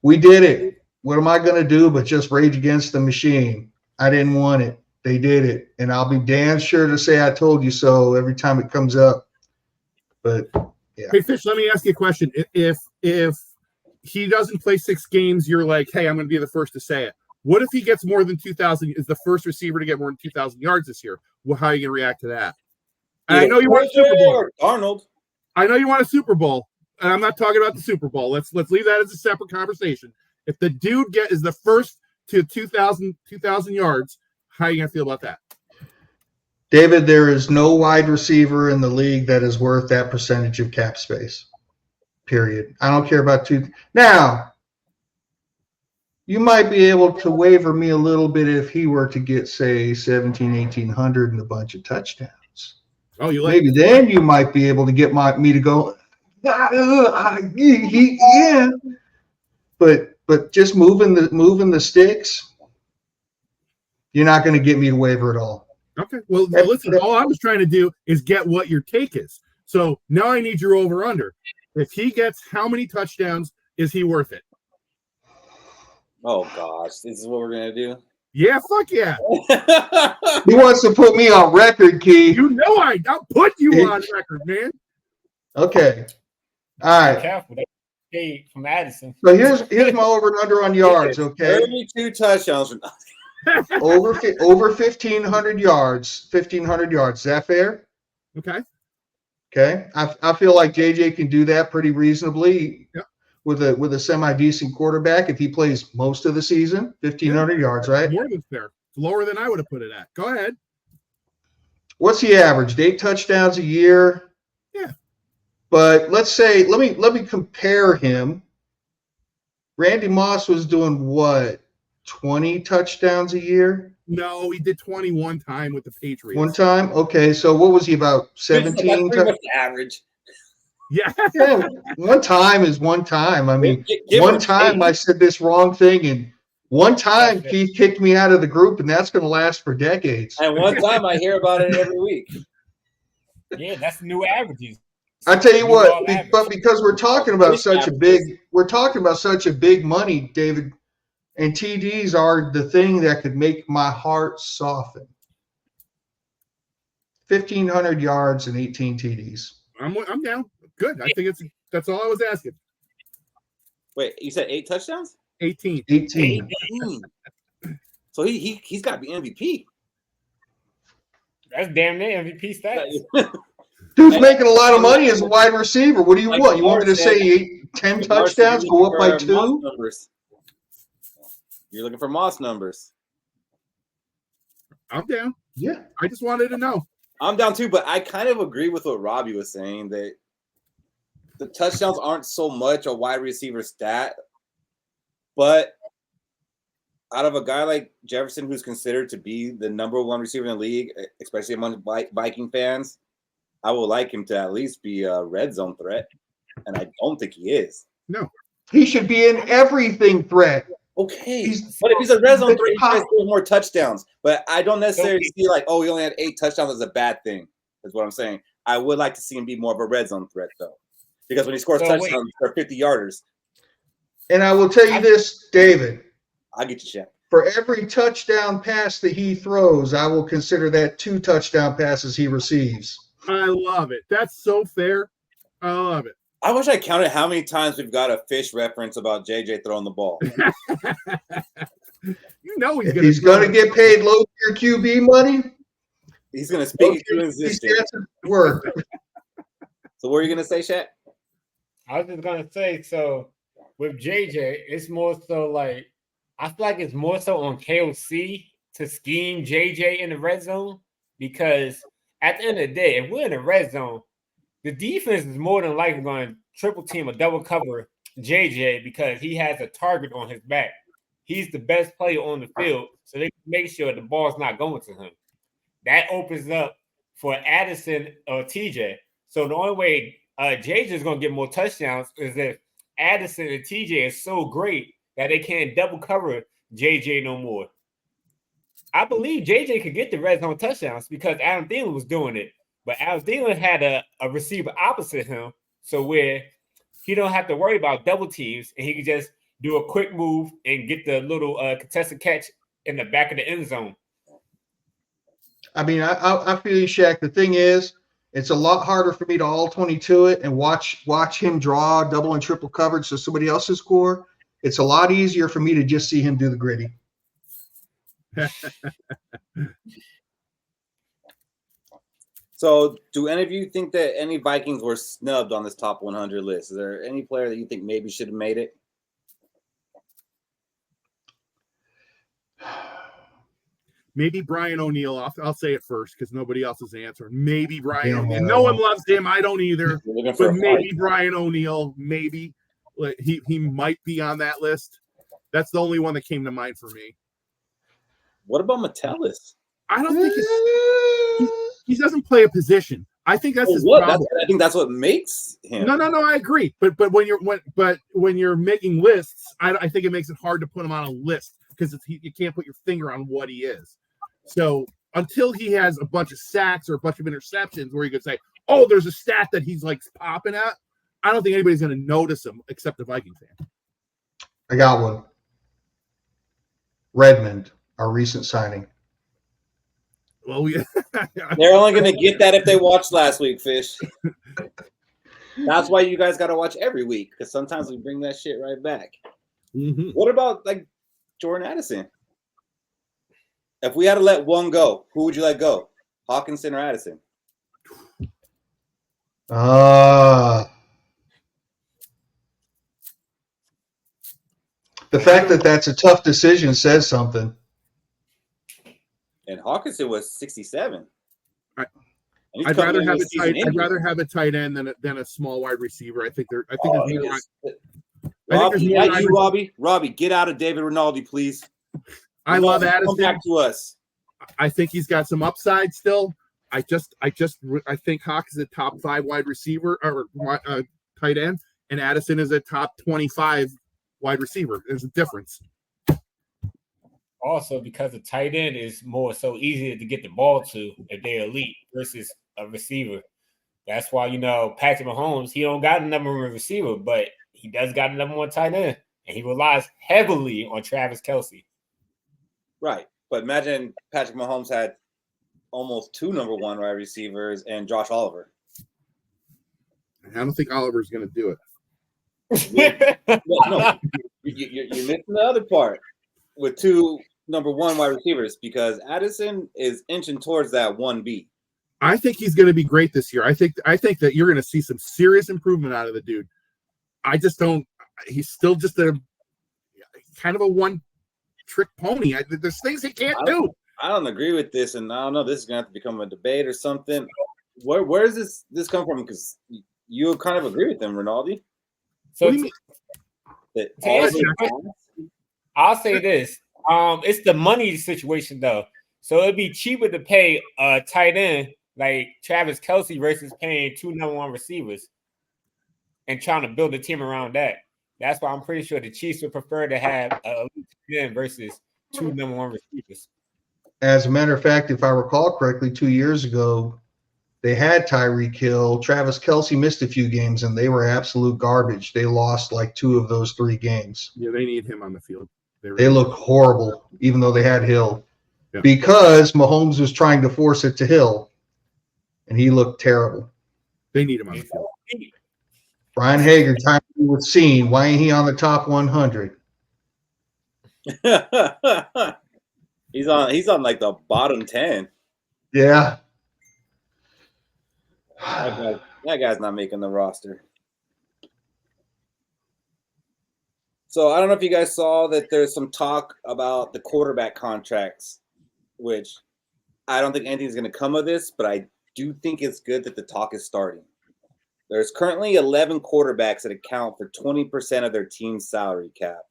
we did it. What am I going to do but just rage against the machine? I didn't want it. They did it, and I'll be damn sure to say I told you so every time it comes up. But yeah. Hey, Fish, let me ask you a question. If he doesn't play 6 games, you're like, hey, I'm going to be the first to say it. What if he gets more than 2,000? Is the first receiver to get more than 2,000 yards this year? Well, how are you going to react to that? And I know you want a Super Bowl, Arnold. I know you want a Super Bowl, and I'm not talking about the Super Bowl. Let's leave that as a separate conversation. If the dude is the first to 2,000 yards. How are you going to feel about that? David, there is no wide receiver in the league that is worth that percentage of cap space, period. I don't care about 2. Now, you might be able to waiver me a little bit if he were to get, say, 1,800 and a bunch of touchdowns. Oh, you like maybe then you might be able to get me to go, yeah. But just moving the sticks, you're not going to get me to waiver at all. Okay. Well, listen, all I was trying to do is get what your take is. So now I need your over-under. If he gets how many touchdowns, is he worth it? Oh, gosh. This is what we're going to do? Yeah, fuck yeah. He wants to put me on record, Keith. You know I'll put you on record, man. Okay. All right. Careful. Hey, from Addison. So here's my over and under on yards, okay? 32 touchdowns. over 1,500 yards. 1,500 yards. Is that fair? Okay. Okay. I feel like JJ can do that pretty reasonably. Yep. With a semi-decent quarterback if he plays most of the season. 1,500 yards, right? More than fair. It's lower than I would have put it at. Go ahead. What's he averaged? 8 touchdowns a year. Yeah. But let's say, let me compare him. Randy Moss was doing what? 20 touchdowns a year? No, he did 21 time with the Patriots. One time? Okay, so what was he, about 17? That's pretty much the average. Yeah. Yeah, one time is one time. I mean, one time I said this wrong thing, and one time Keith kicked me out of the group, and that's going to last for decades. And one time I hear about it every week. Yeah, that's new averages. I tell you what, but because we're talking about such a big money, David, and TDs are the thing that could make my heart soften. 1,500 yards and 18 TDs. I'm down. Good. I think that's all I was asking. Wait, you said 8 touchdowns? 18. 18. So he's got to be MVP. That's damn near MVP stats. Dude's making a lot of money as a wide receiver. What do you want? You want me to say 10 touchdowns, go up by 2? You're looking for Moss numbers. I'm down. Yeah. I just wanted to know. I'm down too, but I kind of agree with what Robbie was saying that the touchdowns aren't so much a wide receiver stat, but out of a guy like Jefferson, who's considered to be the number 1 receiver in the league, especially among Viking fans, I would like him to at least be a red zone threat, and I don't think he is. No. He should be an everything threat. Okay, but if he's a red zone threat, he has more touchdowns. But I don't necessarily see like, oh, he only had 8 touchdowns as a bad thing. Is what I'm saying. I would like to see him be more of a red zone threat, though, because when he scores touchdowns, they're 50-yarders. And I will tell you this, David. I'll get you, Shaq. For every touchdown pass that he throws, I will consider that 2 touchdown passes he receives. I love it. That's so fair. I love it. I wish I counted how many times we've got a fish reference about JJ throwing the ball. You know he's going to get paid low-tier QB money. He's going to speak to existence. Work. So what are you going to say, Shaq? I was just going to say, so with JJ, it's more so like, I feel like it's more so on KOC to scheme JJ in the red zone, because at the end of the day, if we're in the red zone, the defense is more than likely going to triple team or double cover JJ because he has a target on his back. He's the best player on the field, so they make sure the ball's not going to him. That opens up for Addison or TJ. So the only way JJ is going to get more touchdowns is if Addison and TJ is so great that they can't double cover JJ no more. I believe JJ could get the red zone touchdowns because Adam Thielen was doing it. But Adam Thielen had a receiver opposite him, so where he don't have to worry about double teams, and he can just do a quick move and get the little contested catch in the back of the end zone. I mean, I feel you, Shaq. The thing is, it's a lot harder for me to all 22 it and watch him draw double and triple coverage so somebody else can score. It's a lot easier for me to just see him do the gritty. So, do any of you think that any Vikings were snubbed on this top 100 list? Is there any player that you think maybe should have made it? Maybe Brian O'Neill. I'll say it first because nobody else is answering. Maybe Brian O'Neill. No one loves him. I don't either. But maybe Brian O'Neill. Maybe he might be on that list. That's the only one that came to mind for me. What about Metellus? I don't think he doesn't play a position. I think that's his problem. I think that's what makes him. No. I agree. But when you're making lists, I think it makes it hard to put him on a list because you can't put your finger on what he is. So until he has a bunch of sacks or a bunch of interceptions where you could say, oh, there's a stat that he's like popping at, I don't think anybody's going to notice him except the Viking fan. I got one. Redmond, our recent signing. Well, they're only going to get that if they watched last week, Fish. That's why you guys got to watch every week, because sometimes we bring that shit right back. Mm-hmm. What about like Jordan Addison? If we had to let one go, who would you let go? Hawkinson or Addison? The fact that that's a tough decision says something. And Hawkinson was 67. I'd rather have a tight end than a small wide receiver. I think there's more. Robbie, get out of David Rinaldi, please. I love Addison. Come back to us. I think he's got some upside still. I think Hawk is a top 5 wide receiver or tight end, and Addison is a top 25 wide receiver. There's a difference. Also, because the tight end is more so easier to get the ball to if they're elite versus a receiver. That's why, Patrick Mahomes, he don't got a number 1 receiver, but he does got a number 1 tight end, and he relies heavily on Travis Kelce. Right. But imagine Patrick Mahomes had almost 2 number 1 wide receivers and Josh Oliver. I don't think Oliver's going to do it. No, you're missing the other part with 2 number 1 wide receivers because Addison is inching towards that 1B. I think he's going to be great this year. I think that you're going to see some serious improvement out of the dude. I just don't. He's still just a kind of a one-trick pony. There's things he can't do. I don't agree with this, and I don't know. This is going to have to become a debate or something. Where does this come from? Because you kind of agree with them, Rinaldi. So I'll say this. It's the money situation, though. So it'd be cheaper to pay a tight end like Travis Kelce versus paying 2 number 1 receivers and trying to build a team around that. That's why I'm pretty sure the Chiefs would prefer to have a elite tight end versus 2 number 1 receivers. As a matter of fact, if I recall correctly, 2 years ago, they had Tyreek Hill. Travis Kelce missed a few games, and they were absolute garbage. They lost like 2 of those 3 games. Yeah, they need him on the field. They looked horrible, even though they had Hill, because Mahomes was trying to force it to Hill, and he looked terrible. They need him on the field. Brian Hager, time with scene. Why ain't he on the top 100? He's on like the bottom 10. Yeah. That guy's not making the roster. So I don't know if you guys saw that there's some talk about the quarterback contracts, which I don't think anything's going to come of this, but I do think it's good that the talk is starting. There's currently 11 quarterbacks that account for 20% of their team's salary cap,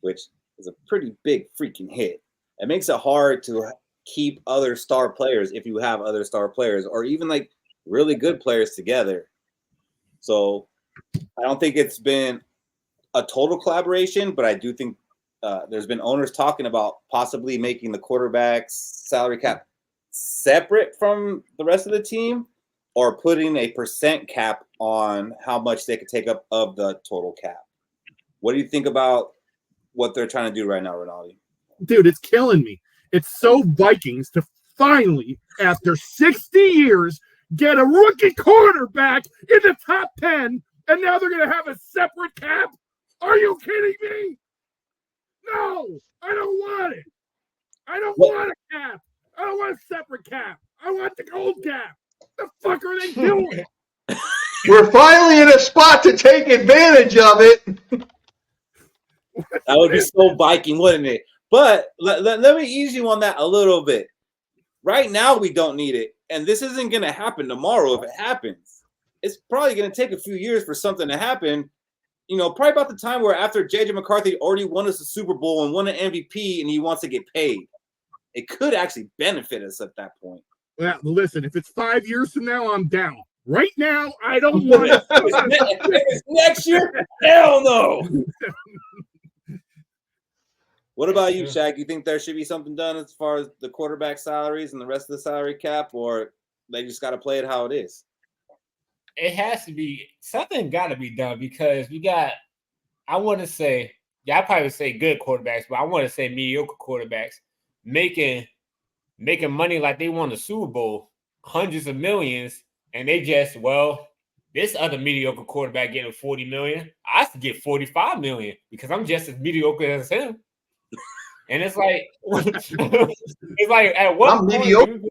which is a pretty big freaking hit. It makes it hard to keep other star players if you have other star players or even like really good players together. So I don't think it's been a total collaboration, but I do think there's been owners talking about possibly making the quarterback's salary cap separate from the rest of the team or putting a percent cap on how much they could take up of the total cap. What do you think about what they're trying to do right now, Rinaldi? Dude, it's killing me. It's so Vikings to finally, after 60 years, get a rookie quarterback in the top 10, and now they're going to have a separate cap? Are you kidding me? No, I don't want it. I don't want a cap. I don't want a separate cap. I want the gold cap. The fuck are they doing? We're finally in a spot to take advantage of it. That would be so Viking, wouldn't it? But let me ease you on that a little bit. Right now, we don't need it. And this isn't going to happen tomorrow if it happens. It's probably going to take a few years for something to happen. Probably about the time where after J.J. McCarthy already won us a Super Bowl and won an MVP and he wants to get paid. It could actually benefit us at that point. Well, listen, if it's 5 years from now, I'm down. Right now, I don't want it. If it's next year, hell no. What about you, Shaq? You think there should be something done as far as the quarterback salaries and the rest of the salary cap, or they just got to play it how it is? It has to be something. Got to be done because we got. I want to say, I probably say good quarterbacks, but I want to say mediocre quarterbacks making money like they won the Super Bowl, hundreds of millions, and they just this other mediocre quarterback getting $40 million. I should get $45 million because I'm just as mediocre as him. And it's like, it's like at what point?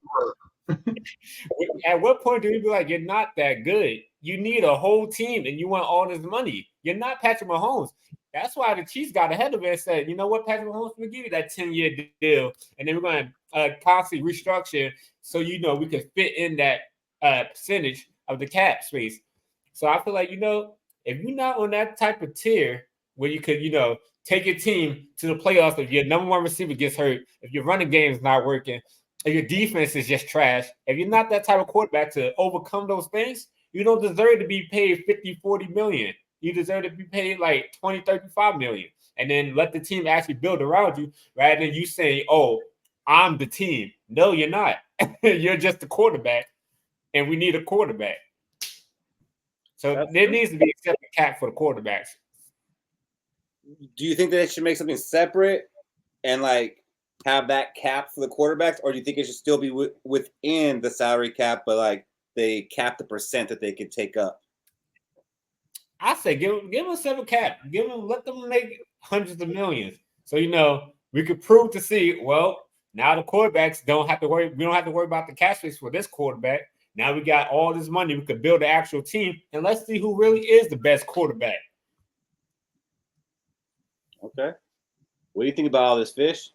At what point do you be like, you're not that good? You need a whole team, and you want all this money. You're not Patrick Mahomes. That's why the Chiefs got ahead of it and said, you know what, Patrick Mahomes, we'll give you that 10-year deal, and then we're going to constantly restructure so we can fit in that percentage of the cap space. So I feel like, if you're not on that type of tier where you could, take your team to the playoffs, if your number one receiver gets hurt, if your running game is not working, if your defense is just trash, if you're not that type of quarterback to overcome those things, you don't deserve to be paid 50, 40 million. You deserve to be paid like 20, 35 million. And then let the team actually build around you rather than you saying, oh, I'm the team. No, you're not. You're just the quarterback, and we need a quarterback. So there needs to be a separate cap for the quarterbacks. Do you think that they should make something separate and like have that cap for the quarterbacks, or do you think it should still be within the salary cap, but like they cap the percent that they could take up? I say give them a separate cap. Let them make hundreds of millions. So we could prove to see. Well, now the quarterbacks don't have to worry. We don't have to worry about the cap space for this quarterback. Now we got all this money. We could build an actual team, and let's see who really is the best quarterback. Okay. What do you think about all this, Fish?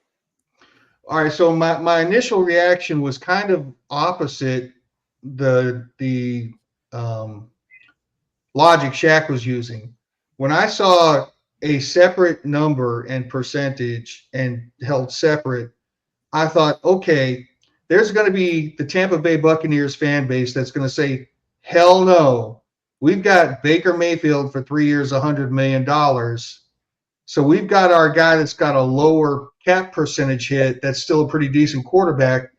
All right. So my initial reaction was kind of opposite the logic Shaq was using. When I saw a separate number and percentage and held separate, I thought, okay, there's going to be the Tampa Bay Buccaneers fan base that's going to say, hell no. We've got Baker Mayfield for 3 years, $100 million. So we've got our guy that's got a lower cap percentage hit that's still a pretty decent quarterback,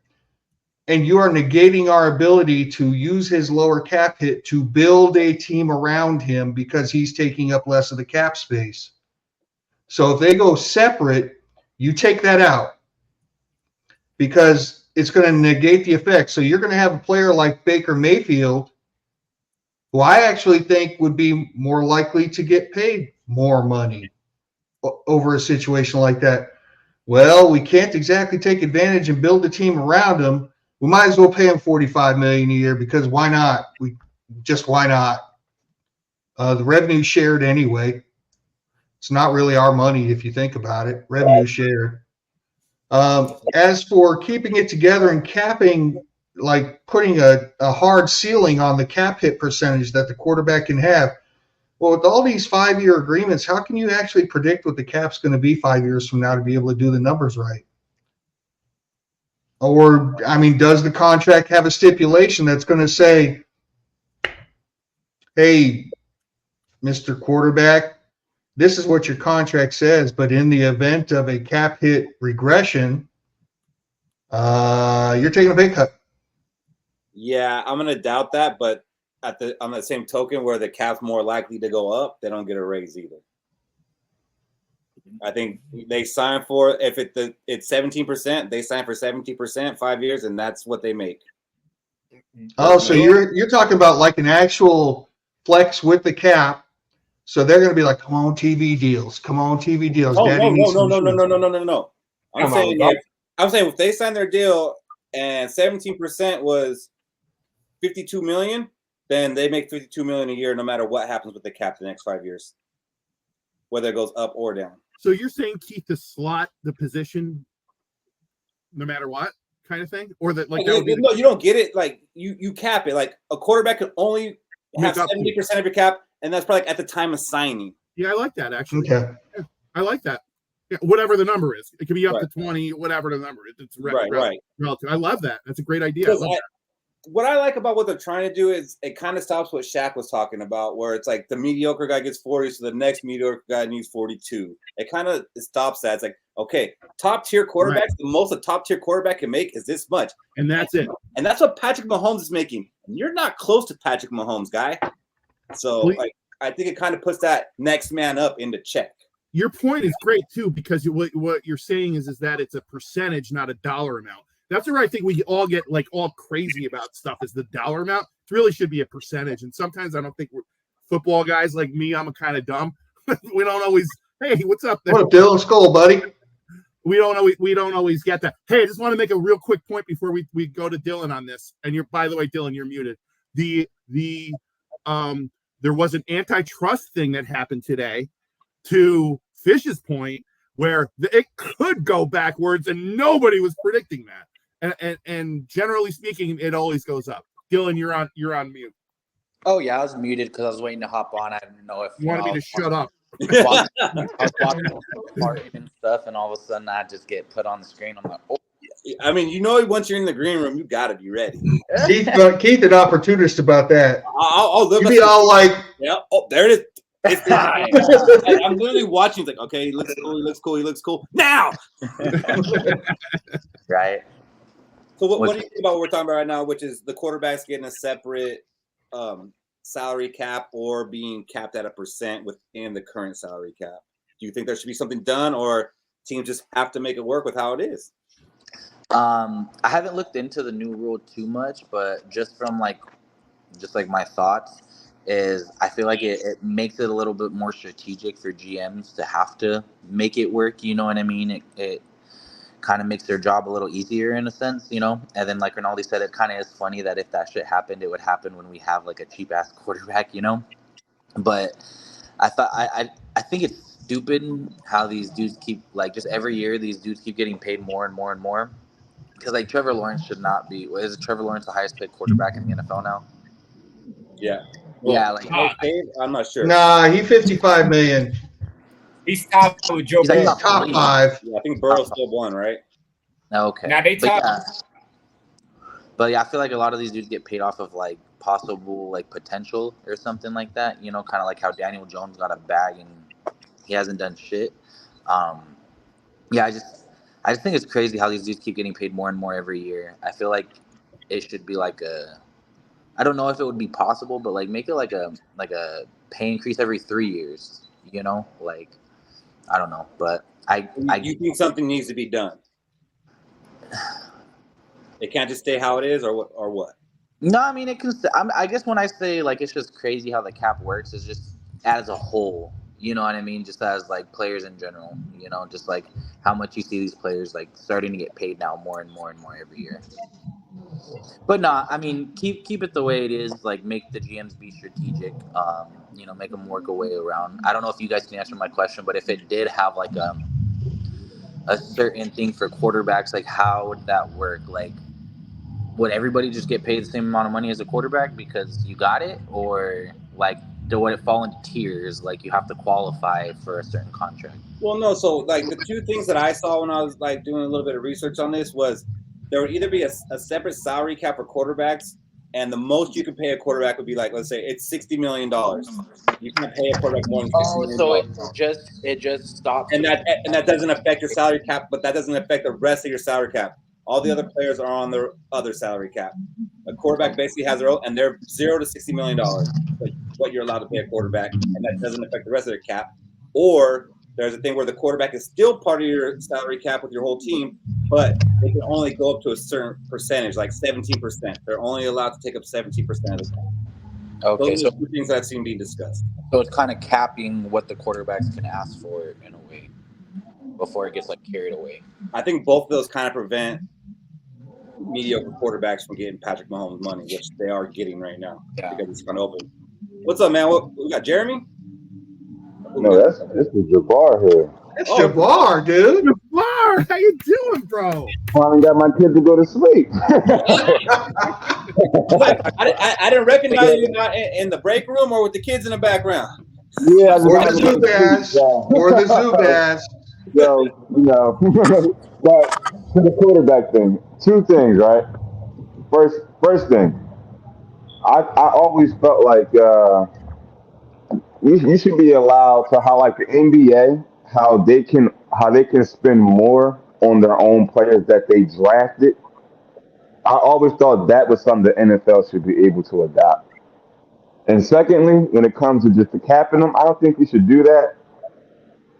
and you are negating our ability to use his lower cap hit to build a team around him because he's taking up less of the cap space. So if they go separate, you take that out because it's going to negate the effect. So you're going to have a player like Baker Mayfield, who I actually think would be more likely to get paid more money over a situation like that. Well, we can't exactly take advantage and build a team around him. We might as well pay him $45 million a year because why not? Why not? The revenue shared anyway. It's not really our money if you think about it. Revenue shared. As for keeping it together and capping, like putting a hard ceiling on the cap hit percentage that the quarterback can have, well, with all these 5-year agreements, how can you actually predict what the cap's going to be 5 years from now to be able to do the numbers right? Or, does the contract have a stipulation that's going to say, hey, Mr. Quarterback, this is what your contract says, but in the event of a cap hit regression, you're taking a pay cut. Yeah, I'm going to doubt that, but on the same token where the cap's more likely to go up, they don't get a raise either. I think they sign for, if it's 17%, they sign for 17%, 5 years, and that's what they make. Oh, so you're talking about like an actual flex with the cap. So they're going to be like, come on, TV deals. Come on, TV deals. Oh, no. I'm saying if they sign their deal and 17% was $52 million, then they make $52 million a year no matter what happens with the cap the next 5 years, whether it goes up or down. So you're saying keep the slot, the position, no matter what kind of thing? Or that like that no, you don't get it. Like you cap it. Like a quarterback can only have 70% of your cap, and that's probably at the time of signing. Yeah, I like that actually. Okay. Yeah, I like that. Yeah, whatever the number is. It could be up to 20, whatever the number is. It's relative. I love that. That's a great idea. What I like about what they're trying to do is it kind of stops what Shaq was talking about, where it's like the mediocre guy gets 40, so the next mediocre guy needs 42. It kind of stops that. It's like, okay, top tier quarterbacks, right. The most a top tier quarterback can make is this much. And that's it. And that's what Patrick Mahomes is making. And you're not close to Patrick Mahomes, guy. So I think it kind of puts that next man up into check. Your point is great, too, because what you're saying is that it's a percentage, not a dollar amount. That's where I think we all get like all crazy about stuff is the dollar amount. It really should be a percentage. And sometimes I don't think we're football guys like me. I'm kind of dumb. We don't always, hey, what's up there? What up, Dylan? Skol, buddy. we don't always get that. Hey, I just want to make a real quick point before we go to Dylan on this. And by the way, Dylan, you're muted. There was an antitrust thing that happened today, to Fish's point, where it could go backwards, and nobody was predicting that. And generally speaking, it always goes up. Dylan, you're on mute. Oh yeah, I was muted because I was waiting to hop on. I didn't know if you wanted me to shut up. I was walking and stuff, and all of a sudden I just get put on the screen. I'm like, oh. I mean, once you're in the green room, you got to be ready. Keith, an opportunist about that. I'll look. Be all like, yeah. Oh, there it is. I'm literally watching. It's like, okay, he looks cool. He looks cool. Now. Right. So what do you think about what we're talking about right now, which is the quarterbacks getting a separate salary cap or being capped at a % within the current salary cap? Do you think there should be something done, or teams just have to make it work with how it is? I haven't looked into the new rule too much, but just from my thoughts is I feel like it makes it a little bit more strategic for GMs to have to make it work. You know what I mean? It kind of makes their job a little easier in a sense, you know? And then like Rinaldi said, it kind of is funny that if that shit happened, it would happen when we have like a cheap ass quarterback, you know? But I think it's stupid how these dudes keep, like, just every year these dudes keep getting paid more and more and more. Because like Trevor Lawrence should not be. Is Trevor Lawrence the highest paid quarterback in the NFL now? Yeah. Well, yeah, like I'm not sure. Nah, he $55 million. He's top with Joe Burrow. He's top 5. Yeah, I think Burrow's still one, right? Okay. Now they top. But yeah, I feel like a lot of these dudes get paid off of like possible like potential or something like that. You know, kind of like how Daniel Jones got a bag and he hasn't done shit. Yeah, I just think it's crazy how these dudes keep getting paid more and more every year. I feel like it should be like I don't know if it would be possible, but like make it like a pay increase every 3 years. You know, like I don't know, but you think something needs to be done? It can't just stay how it is, or what? No, I mean it can. I guess when I say like it's just crazy how the cap works, is just as a whole. You know what I mean? Just as like players in general, you know, just like how much you see these players like starting to get paid now more and more and more every year. But no, I mean, keep it the way it is. Like make the GMs be strategic. You know, make them work a way around. I don't know if you guys can answer my question, but if it did have like a certain thing for quarterbacks, like how would that work? Like, would everybody just get paid the same amount of money as a quarterback because you got it, or like? Would it fall into tiers? Like you have to qualify for a certain contract? Well, no. So like the two things that I saw when I was like doing a little bit of research on this was there would either be a separate salary cap for quarterbacks, and the most you could pay a quarterback would be like, let's say it's $60 million. You can't pay a quarterback more than $60 million. So it just stops. And that doesn't affect your salary cap, but that doesn't affect the rest of your salary cap. All the other players are on their other salary cap. A quarterback basically has their own, and they're $0 to $60 million. What you're allowed to pay a quarterback, and that doesn't affect the rest of their cap. Or there's a thing where the quarterback is still part of your salary cap with your whole team, but they can only go up to a certain percentage, like 17%. They're only allowed to take up 17% of the cap. Okay, those are the two things I've seen being discussed. So it's kind of capping what the quarterbacks can ask for in a way before it gets like carried away. I think both of those kind of prevent mediocre quarterbacks from getting Patrick Mahomes money, which they are getting right now because it's kind of open. What's up, man? We got Jeremy? No, this is Jabbar here. It's Jabbar, dude. Jabbar, how you doing, bro? Finally got my kid to go to sleep. I didn't recognize you in the break room or with the kids in the background. Yeah, or the Zubaz. Or the Zubaz. So, you know, but to the quarterback thing, two things, right? First thing, I always felt like you should be allowed to, how like the NBA, how they can spend more on their own players that they drafted. I always thought that was something the NFL should be able to adopt. And secondly, when it comes to just the capping them, I don't think we should do that.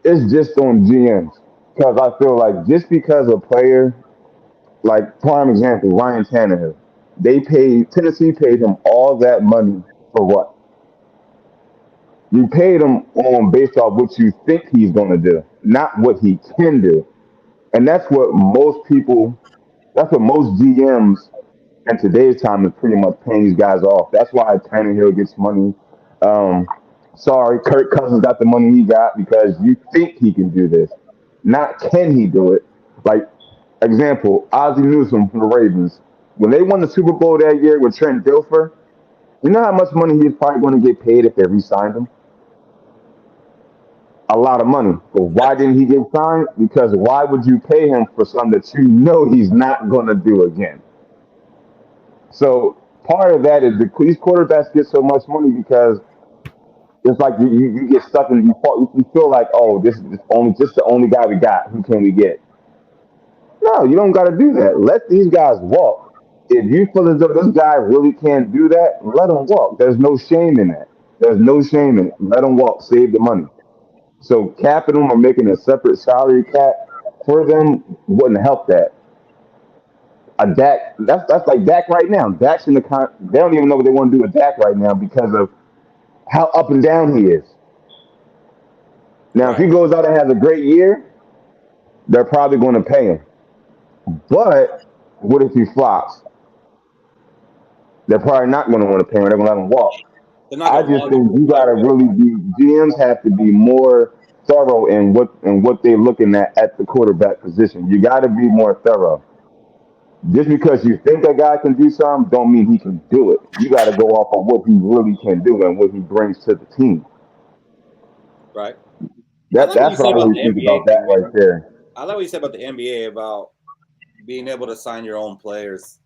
It's just on GMs. Because I feel like just because a player, like prime example, Ryan Tannehill, Tennessee paid him all that money for what? You paid him on based off what you think he's going to do, not what he can do. And that's what most GMs in today's time is pretty much paying these guys off. That's why Tannehill gets money. Sorry, Kirk Cousins got the money he got because you think he can do this. Not can he do it. Like, example, Ozzie Newsome from the Ravens. When they won the Super Bowl that year with Trent Dilfer, you know how much money he's probably going to get paid if they re-signed him? A lot of money. But why didn't he get signed? Because why would you pay him for something that you know he's not going to do again? So part of that is these quarterbacks get so much money because it's like you get stuck in you feel like, oh, this is the only guy we got. Who can we get? No, you don't got to do that. Let these guys walk. If you feel as though this guy really can't do that, let him walk. There's no shame in that. There's no shame in it. Let him walk. Save the money. So capping them or making a separate salary cap for them wouldn't help that. A Dak, that's like Dak right now. Dak's in the they don't even know what they want to do with Dak right now because of how up and down he is. Now, if he goes out and has a great year, they're probably going to pay him. But what if he flops? They're probably not going to want to pay him. They're going to let him walk. I just think you got to really GMs have to be more thorough in what they're looking at the quarterback position. You got to be more thorough. Just because you think a guy can do something, don't mean he can do it. You got to go off of what he really can do and what he brings to the team. Right. That's what I really think about that right there. I like what you said about the NBA about being able to sign your own players.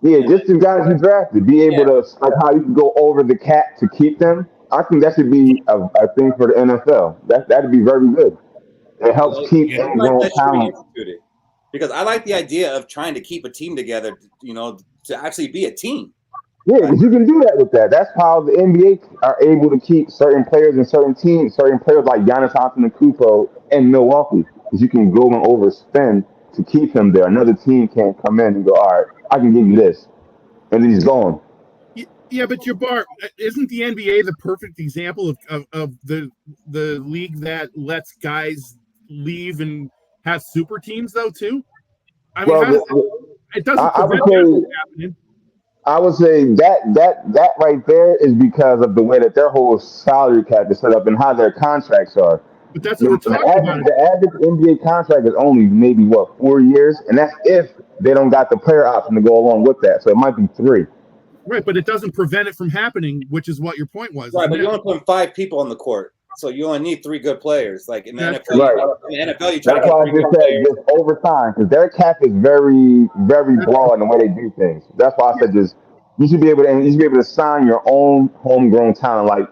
Yeah, just the guys you drafted, be able to, like how you can go over the cap to keep them. I think that should be a thing for the NFL. That'd be very good. It helps keep ingrown talent. Because I like the idea of trying to keep a team together, to actually be a team. Yeah, because you can do that with that. That's how the NBA are able to keep certain players in certain teams, certain players like Giannis Antetokounmpo in Milwaukee, because you can go and overspend to keep him there. Another team can't come in and go, all right, I can give you this, and then he's gone. Yeah, but Jabbar, isn't the NBA the perfect example of the league that lets guys leave and have super teams though too? I mean, it doesn't prevent that from happening. I would say that right there is because of the way that their whole salary cap is set up and how their contracts are. But that's what we're talking about. The average NBA contract is only maybe 4 years, and that's if they don't got the player option to go along with that. So it might be 3. Right, but it doesn't prevent it from happening, which is what your point was. Right, but you only put 5 people on the court, so you only need 3 good players. Like in the NFL, you try to get 3 good players. Just over time, because their cap is very, very broad in the way they do things. That's why I said you should be able to sign your own homegrown talent. Like,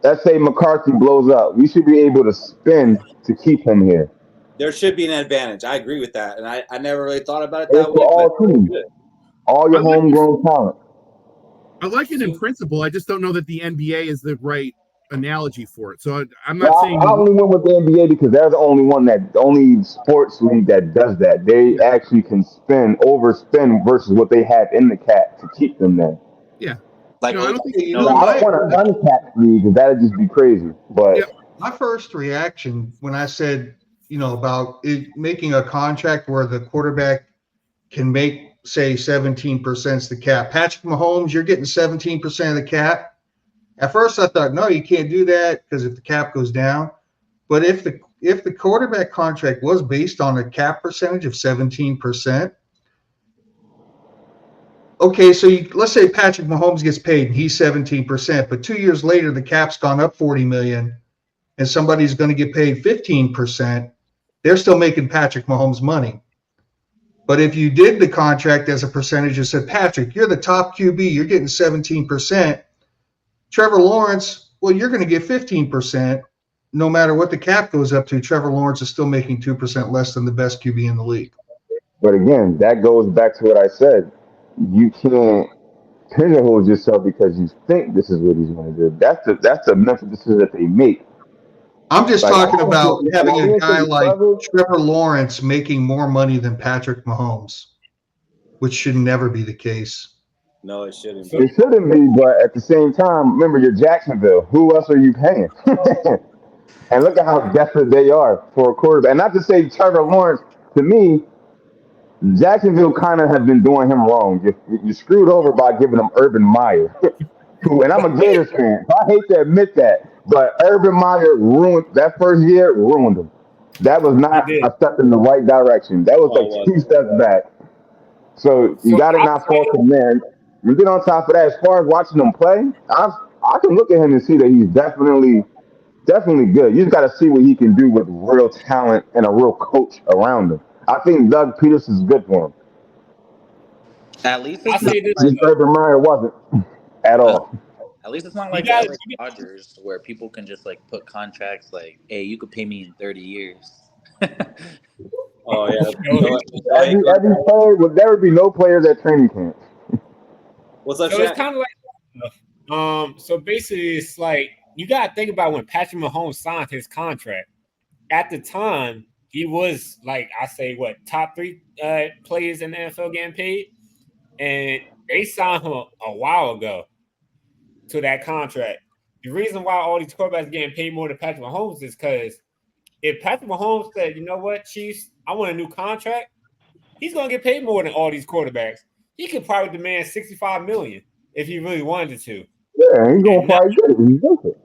let's say McCarthy blows up, we should be able to spend to keep him here. There should be an advantage. I agree with that, and I never really thought about it that way. All teams, all your homegrown talent. I like it in principle. I just don't know that the NBA is the right analogy for it. So I'm not saying I only went with the NBA because they're the only sports league that does that. They actually can overspend versus what they have in the cap to keep them there. Yeah. Like, I don't want an uncapped league because that'd just be crazy. But my first reaction when I said, about it, making a contract where the quarterback can make, say, 17% is the cap. Patrick Mahomes, you're getting 17% of the cap. At first, I thought, no, you can't do that because if the cap goes down. But if the quarterback contract was based on a cap percentage of 17%, okay, so let's say Patrick Mahomes gets paid and he's 17%, but 2 years later the cap's gone up $40 million, and somebody's going to get paid 15%. They're still making Patrick Mahomes money. But if you did the contract as a percentage and said, Patrick, you're the top QB, you're getting 17%. Trevor Lawrence, well, you're going to get 15%. No matter what the cap goes up to, Trevor Lawrence is still making 2% less than the best QB in the league. But again, that goes back to what I said. You can't pigeonhole yourself because you think this is what he's going to do. That's the mental decision that they make. I'm just talking about having a guy like Trevor Lawrence making more money than Patrick Mahomes, which should never be the case. No, it shouldn't be. It shouldn't be, but at the same time, remember, you're Jacksonville. Who else are you paying? And look at how desperate they are for a quarterback. And not to say Trevor Lawrence to me, Jacksonville kind of have been doing him wrong. You screwed over by giving him Urban Meyer. And I'm a Gators fan, so I hate to admit that. But Urban Meyer ruined that first year, ruined him. That was not a step in the right direction. That was like 2 steps back. So you got to not fault him there. And then on top of that, as far as watching him play, I can look at him and see that he's definitely good. You just got to see what he can do with real talent and a real coach around him. I think Doug Peterson's good for him. At least it's not like Urban Meyer wasn't at all. At least it's not like LA Dodgers where people can just like put contracts like, "Hey, you could pay me in 30 years." Oh yeah. Every player would there would be no players at training camp. What's up, So Shaq? it's kind of like, so basically, it's like you got to think about when Patrick Mahomes signed his contract. At the time, he was like top 3 players in the NFL getting paid, and they signed him a while ago to that contract. The reason why all these quarterbacks are getting paid more than Patrick Mahomes is because if Patrick Mahomes said, "You know what, Chiefs, I want a new contract," he's going to get paid more than all these quarterbacks. He could probably demand $65 million if he really wanted to. Yeah, he's gonna probably get it. He's worth it.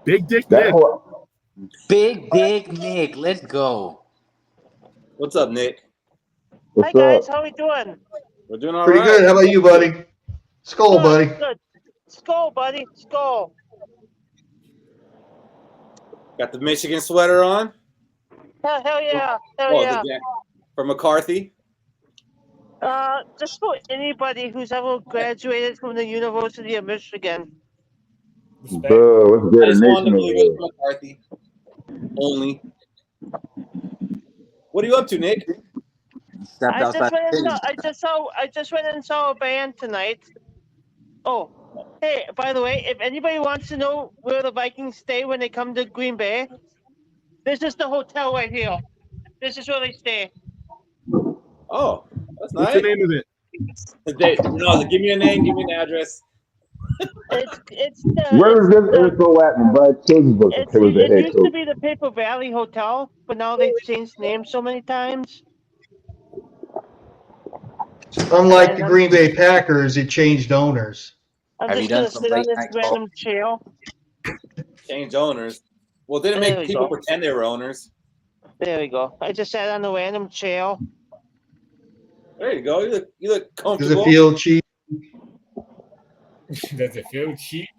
Big Dick Nick. Big Dick Nick. Let's go. What's up, Nick? Hi guys, how we doing? We're doing all Pretty right. good. How about you, buddy? Skol, buddy. Good. Skol, buddy. Skol. Got the Michigan sweater on. Hell yeah. Hell yeah. From McCarthy. Just for anybody who's ever graduated from the University of Michigan. Let's get a I just wanted to nation believe it was McCarthy. Only. What are you up to, Nick? I just went and saw a band tonight. Oh, hey, by the way, if anybody wants to know where the Vikings stay when they come to Green Bay, this is the hotel right here. This is where they stay. Oh, that's nice. What's the name of it? No, give me a name, give me an address. Where is this info at? It used to be the Paper Valley Hotel, but now they've changed names so many times. Unlike the Green Bay Packers, it changed owners. I'm just going to sit on this random chair. Change owners. Well, didn't make people pretend they were owners. There we go. I just sat on a random chair. There you go. You look comfortable. Does it feel cheap? Does it feel cheap?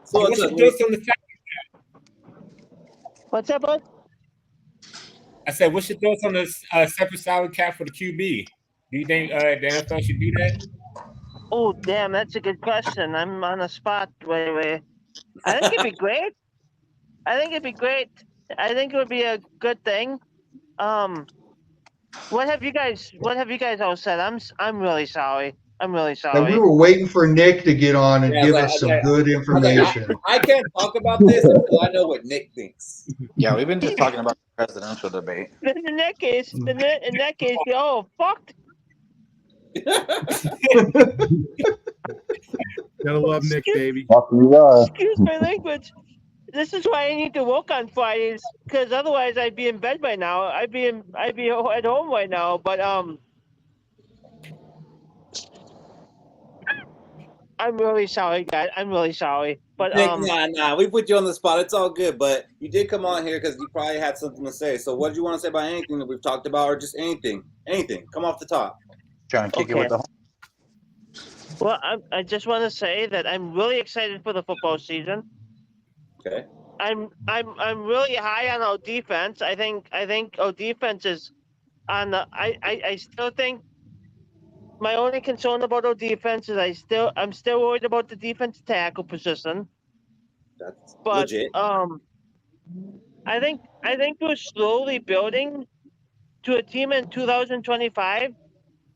So what's your thoughts on the What's up, bud? I said, what's your thoughts on the separate salary cap for the QB? Do you think the NFL should do that? Oh, damn, that's a good question. I'm on the spot right away. I think it'd be great. I think it would be a good thing. What have you guys all said? I'm really sorry. I'm really sorry. And we were waiting for Nick to get on and give us some good information. I can't talk about this until I know what Nick thinks. Yeah, we've been just talking about the presidential debate. In that case, oh, fuck. Gotta love Nick, baby. Excuse my language. This is why I need to work on Fridays, because otherwise I'd be in bed by now. I'd be at home right now. But I'm really sorry, guys. I'm really sorry. But Nick, nah. We put you on the spot. It's all good. But you did come on here because you probably had something to say. So what did you want to say about anything that we've talked about, or just anything? Anything. Come off the top. Trying to kick it with the. Well, I just want to say that I'm really excited for the football season. Okay. I'm really high on our defense. I think our defense is on the. I still think my only concern about our defense is I'm still worried about the defense tackle position. That's but legit. I think we're slowly building to a team in 2025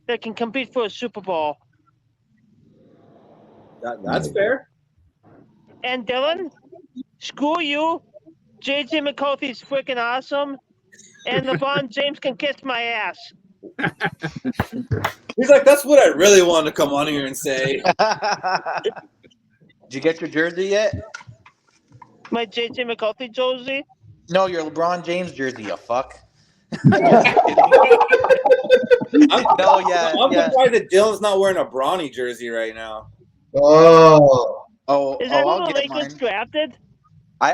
that can compete for a Super Bowl. That's fair. And Dylan, screw you. JJ McCarthy's freaking awesome, and LeBron James can kiss my ass. He's like, that's what I really wanted to come on here and say. Did you get your jersey yet? My JJ McCarthy jersey? No, your LeBron James jersey, you fuck. I'm Yeah. surprised that Dylan's not wearing a Bronny jersey right now. Oh. Is that who I'll the get Lakers mine. drafted? I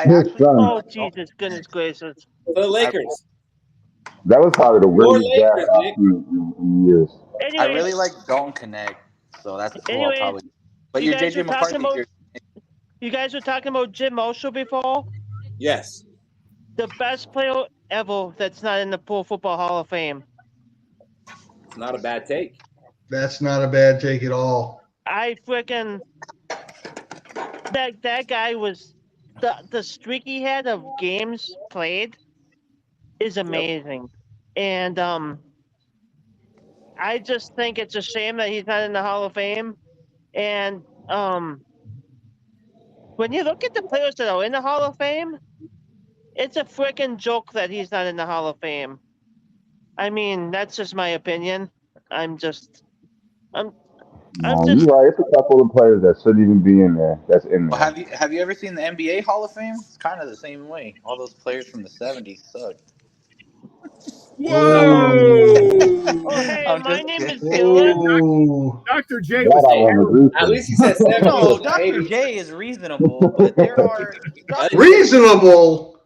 His actually. son. Oh, Jesus, goodness gracious. For the Lakers. That was probably the More greatest draft Lakers, I've Nick. seen in years. I Anyways, really like Dalton Connect, so that's who I'll anyways, probably. But you your guys JJ were talking McCarthy about jersey. you guys were talking about Jim Marshall before. Yes. The best player ever that's not in the Pro Football Hall of Fame. It's not a bad take. That's not a bad take at all. I freaking that guy was the streak he had of games played is amazing. And I just think it's a shame that he's not in the Hall of Fame. And when you look at the players that are in the Hall of Fame, it's a freaking joke that he's not in the Hall of Fame. I mean, that's just my opinion. I'm just No, you're right. It's a couple of players that shouldn't even be in there. That's in Well, there. have you ever seen the NBA Hall of Fame? It's kind of the same way. All those players from the '70s sucked. Whoa! Oh, hey, I'm my just name is kidding. Dylan. Ooh. Dr. J That was I won't terrible. agree At to. least he said 70s No, and Dr. 80s. J is reasonable, but there are Reasonable.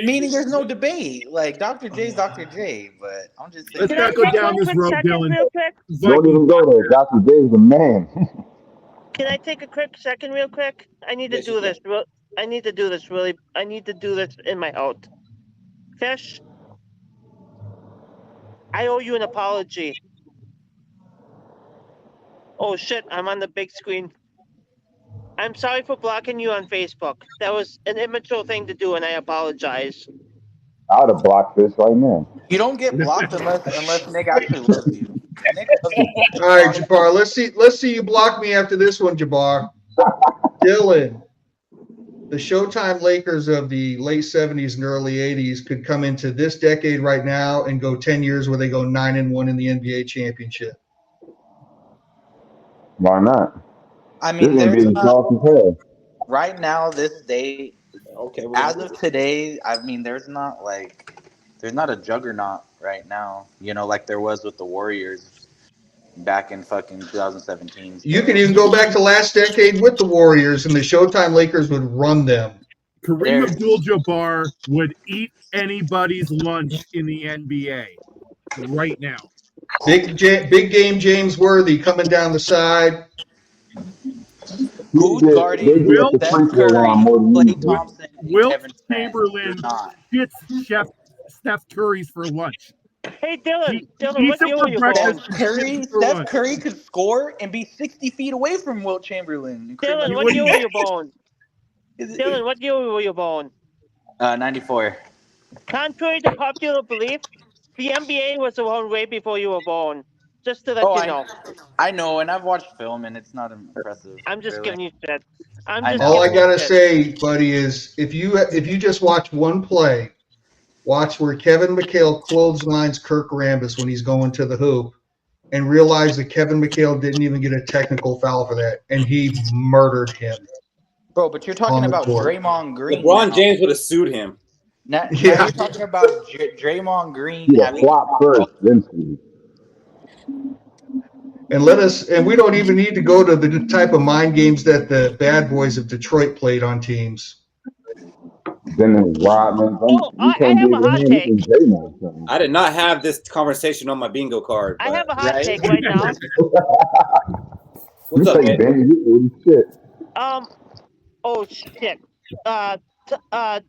meaning there's no debate. Like Dr. J's Dr. J, but I'm just saying. Let's Can I not go take down one this quick road, second, Dylan. real quick? Don't even go there. Dr. J is the man. Can I take a quick second, real quick? I need to Yes, you do this. I need to do this really. I need to do this in my house. Fish, I owe you an apology. Oh shit! I'm on the big screen. I'm sorry for blocking you on Facebook. That was an immature thing to do, and I apologize. I would have blocked this right now. You don't get blocked unless Nick actually loves you. Nick loves you. All right, Jabbar. Let's see you block me after this one, Jabbar. Dylan, the Showtime Lakers of the late 70s and early 80s could come into this decade right now and go 10 years where they go 9-1 in the NBA championship. Why not? I mean, This there's NBA not, soft as hell. right now, this day, Okay. as of today, I mean, there's not a juggernaut right now, like there was with the Warriors back in fucking 2017. You can even go back to last decade with the Warriors, and the Showtime Lakers would run them. Kareem Abdul-Jabbar would eat anybody's lunch in the NBA right now. Big game James Worthy coming down the side. Who's guarding Will Steph Curry, Klay Thompson, and Wilt Kevin Durant? Chamberlain gets Steph Curry's for lunch. Hey Dylan, He what eats him year for were you breakfast. born? Steph Curry could score and be 60 feet away from Wilt Chamberlain. Dylan, what year were you born? Dylan, what year were you born? 94. Contrary to popular belief, the NBA was around way before you were born. Just to let you know. I know, and I've watched film, and it's not impressive. I'm just giving you shit. All I gotta say, buddy, is if you just watch one play, watch where Kevin McHale clotheslines Kirk Rambis when he's going to the hoop, and realize that Kevin McHale didn't even get a technical foul for that, and he murdered him. Bro, but you're talking about Draymond Green. LeBron James would have sued him. Now you're talking about Draymond Green having flop first, then see. And we don't even need to go to the type of mind games that the bad boys of Detroit played on teams. Dennis Rodman. I have a hot take. I did not have this conversation on my bingo card. I have a hot take right now. What's up, man? Shit. Oh shit.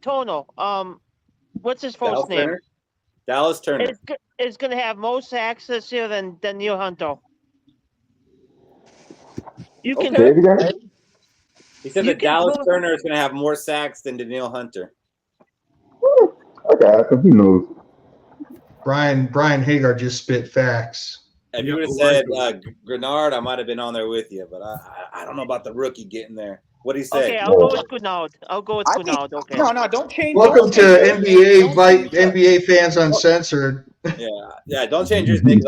Tono. What's his first name? Turner? Dallas Turner. Is going to have more sacks this year than Neil Hunter. You can. He said that Dallas Turner is going to have more sacks than Daniil Hunter. Okay, who knows? Brian Hagar just spit facts. If you would have said Grenard, I might have been on there with you, but I don't know about the rookie getting there. What do you say? Okay, I'll go with Kunal. Okay. No, don't change. Welcome don't to change yours. NBA Fans Uncensored. Yeah. Don't change yours, Nick.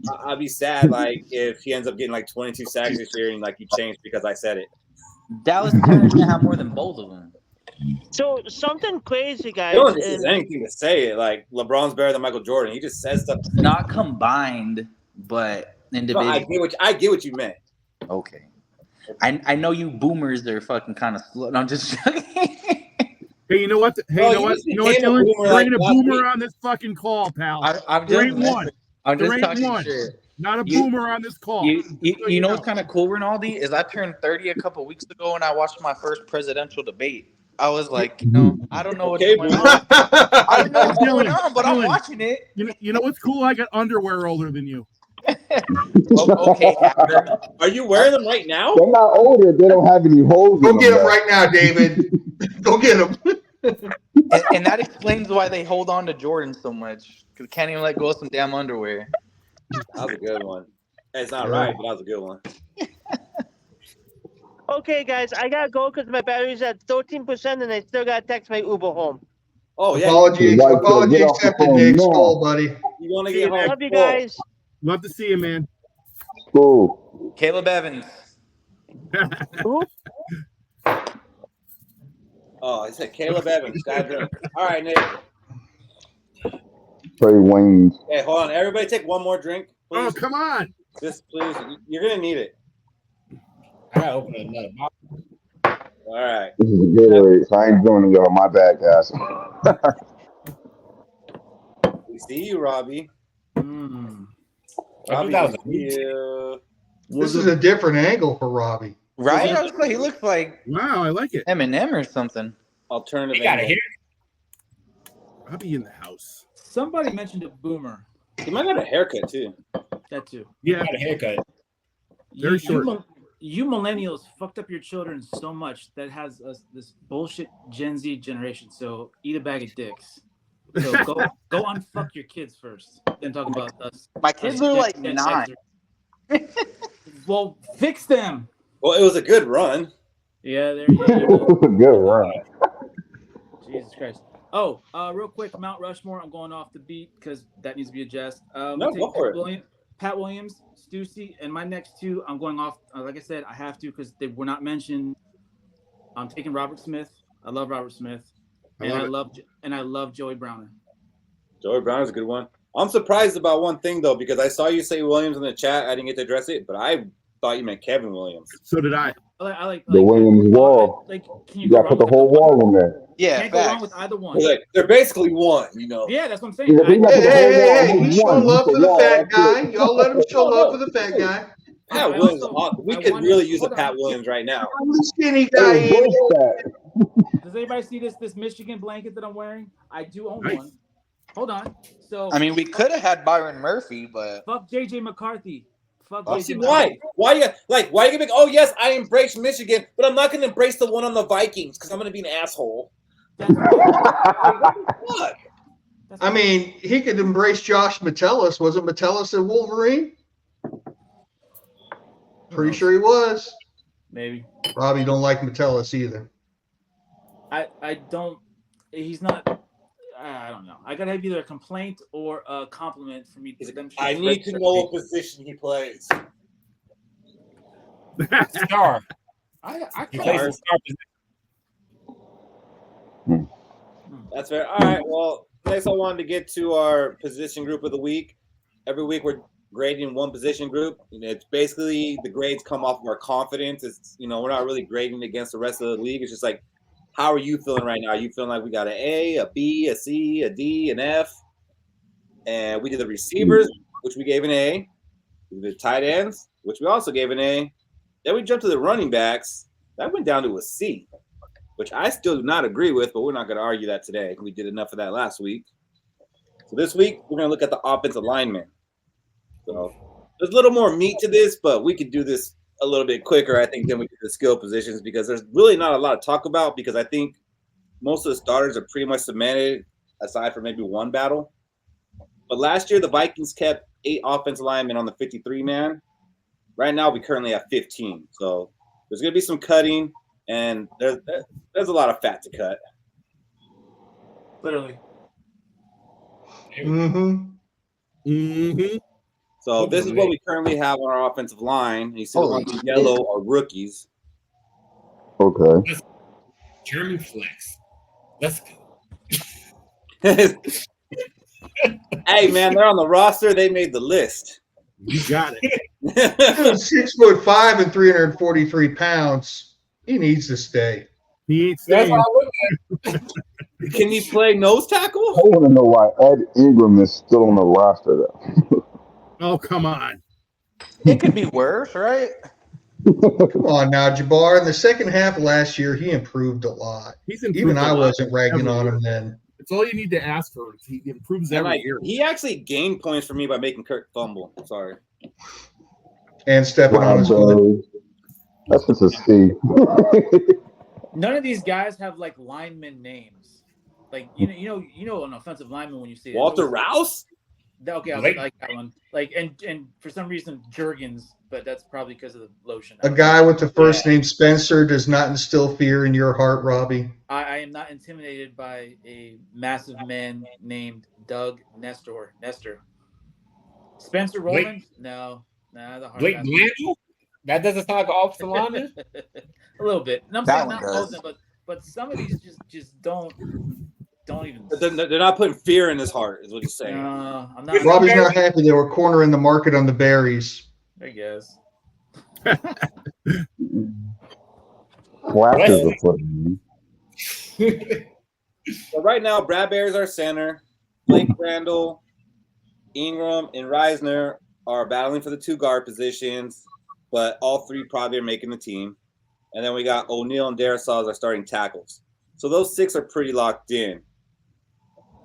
I'll be sad like if he ends up getting like 22 sacks this year and like you changed because I said it. Dallas Turner's gonna have more than both of them. So something crazy, guys. No one just says anything to say it. Like LeBron's better than Michael Jordan. He just says stuff. Not combined, but individually. No, I get what you meant. Okay. I know you boomers are fucking kind of slow. No, I'm just joking. Hey, you know what? Dylan? Bringing a boomer on this fucking call, pal. I'm just talking shit. Not a boomer on this call. You know what's kind of cool, Rinaldi, is I turned 30 a couple weeks ago and I watched my first presidential debate. I was like, I don't know what's going on. I don't know what's going on, but I'm watching it. You know what's cool? I got underwear older than you. Okay. Are you wearing them right now? They're not older. They don't have any holes. Go get them right now, David. Go get them. And that explains why they hold on to Jordan so much. Because can't even let go of some damn underwear. That was a good one. It's not right, but that was a good one. Okay, guys, I gotta go because my battery's at 13% and I still gotta text my Uber home. Oh yeah. Apology accepted, Nick. Skol, buddy. You want to get home? Love you guys. Love to see you, man. Cool. Caleb Evans. Oh, I said Caleb Evans. All right, Nick. Trey Waynes. Hey, hold on. Everybody take one more drink, please. Oh, come on. Just please. You're going to need it. I gotta open another box. All right. This is a Gatorade, so I ain't doing y'all. My bad, guys. We see you, Robbie. Robbie, This is a different angle for Robbie. Right? He looks like wow, I like it. Eminem or something. Alternative. You got it here. Robbie in the house. Somebody mentioned a boomer. He might have a haircut too. That too. Yeah, got a haircut. Very short. You millennials fucked up your children so much that has us this bullshit Gen Z generation. So eat a bag of dicks. So go unfuck your kids first, then talk about us. My kids are like 9. Well, fix them. Well, it was a good run. Yeah, there you go. It was a good run. Jesus Christ. Oh, real quick, Mount Rushmore. I'm going off the beat because that needs to be addressed. No, go for it. Pat Williams, Stussy, and my next two, I'm going off. Like I said, I have to because they were not mentioned. I'm taking Robert Smith. I love Robert Smith, and I love Joey Browner. Joey Browner's a good one. I'm surprised about one thing though because I saw you say Williams in the chat. I didn't get to address it, but I thought you meant Kevin Williams. So did I. I like the Williams wall. Can you gotta put the whole wall in there. Yeah, can't go wrong with either one. They're basically one, you know. Yeah, that's what I'm saying. Hey, you show love for the fat guy. Y'all let him show love for the fat guy. Pat Williams, we could really use a Pat Williams right now. Skinny guy. Does anybody see this Michigan blanket that I'm wearing? I do own one. Hold on. So I mean, we could have had Byron Murphy, but fuck JJ McCarthy. Fuck JJ McCarthy. Why you gonna be? Oh yes, I embrace Michigan, but I'm not gonna embrace the one on the Vikings because I'm gonna be an asshole. What? I mean, he could embrace Josh Metellus. Wasn't Metellus a Wolverine? Pretty sure he was. Maybe. Robbie don't like Metellus either. I don't. He's not. I don't know. I gotta have either a complaint or a compliment for me to them. I need to know what position he plays. Star. I He plays the star position. That's fair. All right. Well, next I wanted to get to our position group of the week. Every week we're grading one position group. It's basically the grades come off of our confidence. It's we're not really grading against the rest of the league. It's just like, how are you feeling right now? Are you feeling like we got an A, a B, a C, a D, an F? And we did the receivers, which we gave an A. We did the tight ends, which we also gave an A. Then we jumped to the running backs. That went down to a C, which I still do not agree with, but we're not going to argue that today. We did enough of that last week. So this week, we're going to look at the offensive linemen. So there's a little more meat to this, but we could do this a little bit quicker, I think, than we did the skill positions because there's really not a lot to talk about because I think most of the starters are pretty much cemented aside from maybe one battle. But last year, the Vikings kept 8 offensive linemen on the 53-man. Right now, we currently have 15. So there's going to be some cutting. and there's a lot of fat to cut. Literally. So this is what we currently have on our offensive line. You see the ones in yellow are rookies. Okay. German flex. Let's go. Hey man, they're on the roster. They made the list. You got it. 6'5" and 343 pounds. He needs to stay. He ain't That's staying. how I look at. Can he play nose tackle? I want to know why Ed Ingram is still on the roster, though. Oh, come on. It could be worse, right? Come on now, Jabbar. In the second half of last year, he improved a lot. He's improved Even a I lot wasn't ragging every on year. him then. It's all you need to ask for. He improves And, every like, year. he actually gained points for me by making Kirk fumble. Sorry. And stepping on his foot. That's just a C. None of these guys have like lineman names. Like you know an offensive lineman when you see it. Walter Rouse? Okay, I like that one. Like and for some reason Juergens, but that's probably because of the lotion. A guy with the first name Spencer does not instill fear in your heart, Robbie. I am not intimidated by a massive man named Doug Nestor. Spencer Roman? No. Nah, the hard Blake Blandel? That doesn't sound like an offensive lineman? A little bit. And I'm That saying one not does. most of them, but some of these just don't even. They're not putting fear in his heart, is what he's saying. I'm not. Robbie's not happy they were cornering the market on the berries. I guess. Flashes are putting. So right now, Bradbury is our center. Blake Randall, Ingram, and Reisner are battling for the 2 guard positions, but all 3 probably are making the team. And then we got O'Neal and Darisaw as our starting tackles. So those 6 are pretty locked in.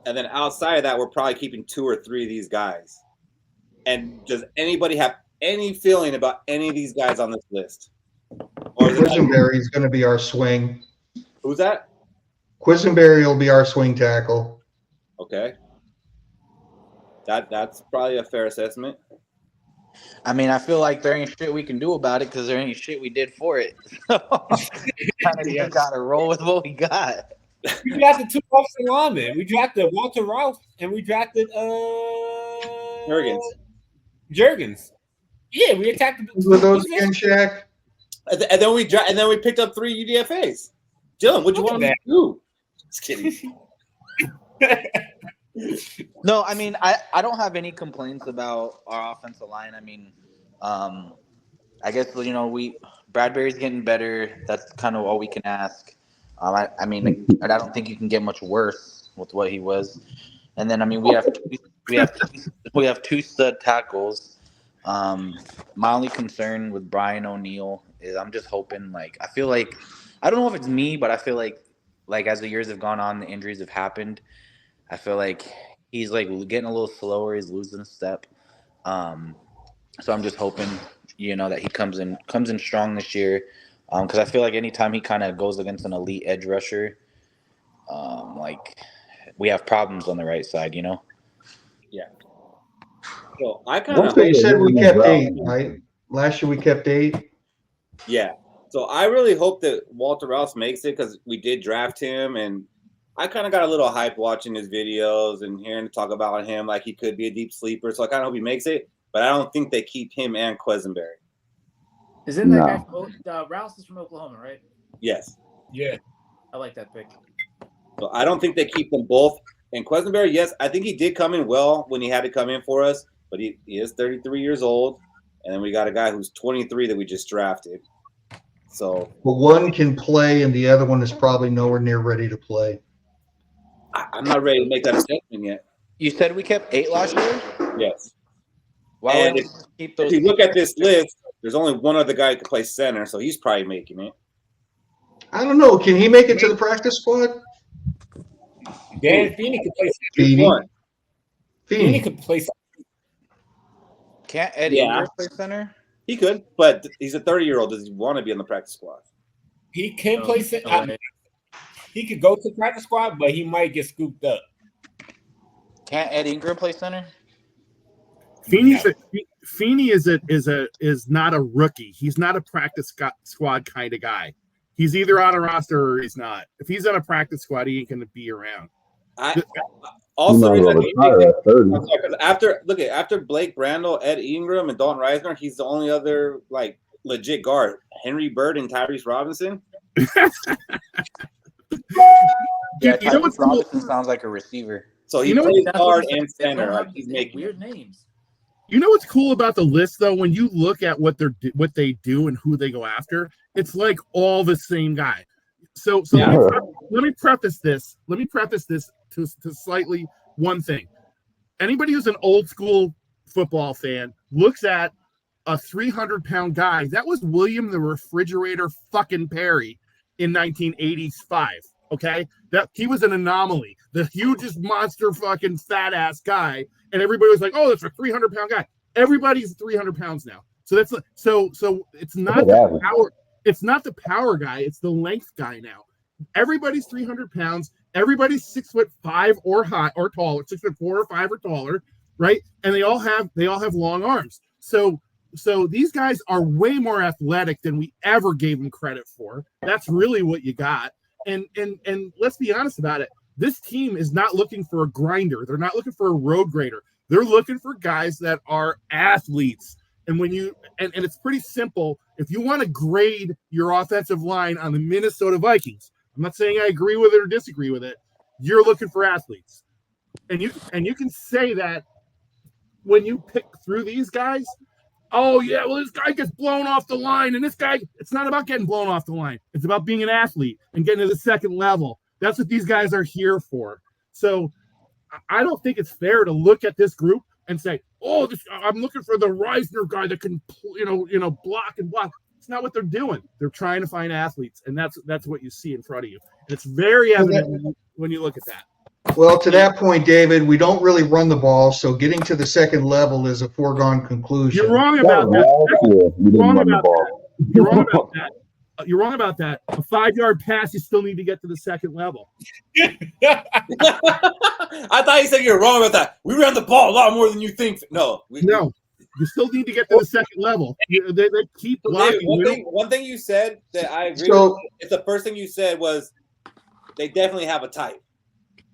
And then outside of that, we're probably keeping 2 or 3 of these guys. And does anybody have any feeling about any of these guys on this list? Or is it Quisenberry is going to be our swing. Who's that? Quisenberry will be our swing tackle. Okay. That's probably a fair assessment. I mean, I feel like there ain't shit we can do about it because there ain't shit we did for it. Kind of just gotta roll with what we got. We drafted 2 offensive linemen. We drafted Walter Rouse and we drafted Juergens. Yeah, we attacked the Who are those again, Shaq? And then we picked up 3 UDFAs. Dylan, what do you want to do? Just kidding. No, I mean, I don't have any complaints about our offensive line. I mean, I guess, Bradbury's getting better. That's kind of all we can ask. I mean, I don't think you can get much worse with what he was. And then, I mean, we have 2 stud tackles. My only concern with Brian O'Neal is I'm just hoping, I feel like, I don't know if it's me, but I feel like as the years have gone on, the injuries have happened. I feel like he's getting a little slower. He's losing a step. So I'm just hoping, that he comes in strong this year. Because I feel like anytime he kind of goes against an elite edge rusher, we have problems on the right side, Yeah. So I kind of. You said we kept 8, right? Last year we kept 8. Yeah. So I really hope that Walter Rouse makes it because we did draft him, and I kind of got a little hype watching his videos and hearing to talk about him like he could be a deep sleeper. So I kind of hope he makes it, but I don't think they keep him and Quisenberry. Isn't that guy Rouse is from Oklahoma, right? Yes. Yeah. I like that pick. So I don't think they keep them both. And Quisenberry, yes, I think he did come in well when he had to come in for us, but he is 33 years old. And then we got a guy who's 23 that we just drafted. So, but one can play and the other one is probably nowhere near ready to play. I'm not ready to make that assessment yet. You said we kept 8 last year? Yes. Why and would we keep those? If you look at this list, there's only one other guy who can play center, so he's probably making it. I don't know. Can he make it to the practice squad? Dan Feeney could play center. Feeney could play center. Can't Ed Ingram play center? He could, but he's a 30-year-old. Does he want to be on the practice squad? He can play center. He could go to the practice squad, but he might get scooped up. Can't Ed Ingram play center? Feeney is not a rookie. He's not a practice squad kind of guy. He's either on a roster or he's not. If he's on a practice squad, he ain't going to be around. Also, after Blake Brandel, Ed Ingram, and Dalton Reisner, he's the only other like legit guard. Henry Bird and Tyrese Robinson. Yeah, Tyrese Robinson sounds like a receiver. So he plays guard and center. Like he's making weird names. You know what's cool about the list, though? When you look at what they do and who they go after, it's like all the same guy. So let me preface this. Let me preface this to slightly one thing. Anybody who's an old school football fan looks at a 300-pound guy. That was William the Refrigerator fucking Perry in 1985. Okay, that he was an anomaly, the hugest monster fucking fat ass guy, and everybody was like, "Oh, that's a 300-pound guy." Everybody's 300 pounds now, so that's so it's not the power. It's not the power guy; it's the length guy now. Everybody's 300 pounds. Everybody's 6'5" or high or taller, 6'4" or 5 or taller, right? And they all have long arms. So these guys are way more athletic than we ever gave them credit for. That's really what you got. And let's be honest about it. This team is not looking for a grinder. They're not looking for a road grader. They're looking for guys that are athletes. And when you and it's pretty simple. If you want to grade your offensive line on the Minnesota Vikings, I'm not saying I agree with it or disagree with it. You're looking for athletes. And you can say that when you pick through these guys. Oh, yeah, well, this guy gets blown off the line, and this guy, it's not about getting blown off the line. It's about being an athlete and getting to the second level. That's what these guys are here for. So I don't think it's fair to look at this group and say, oh, I'm looking for the Reisner guy that can, block and block. It's not what they're doing. They're trying to find athletes, and that's what you see in front of you. And it's very evident when you look at that. Well, to that point, David, we don't really run the ball, so getting to the second level is a foregone conclusion. You're wrong about that. You're wrong about that. A 5-yard pass, you still need to get to the second level. I thought you said you're wrong about that. We ran the ball a lot more than you think. No. You still need to get to the second level. They keep blocking. One thing you said that I agree with is the first thing you said was they definitely have a type.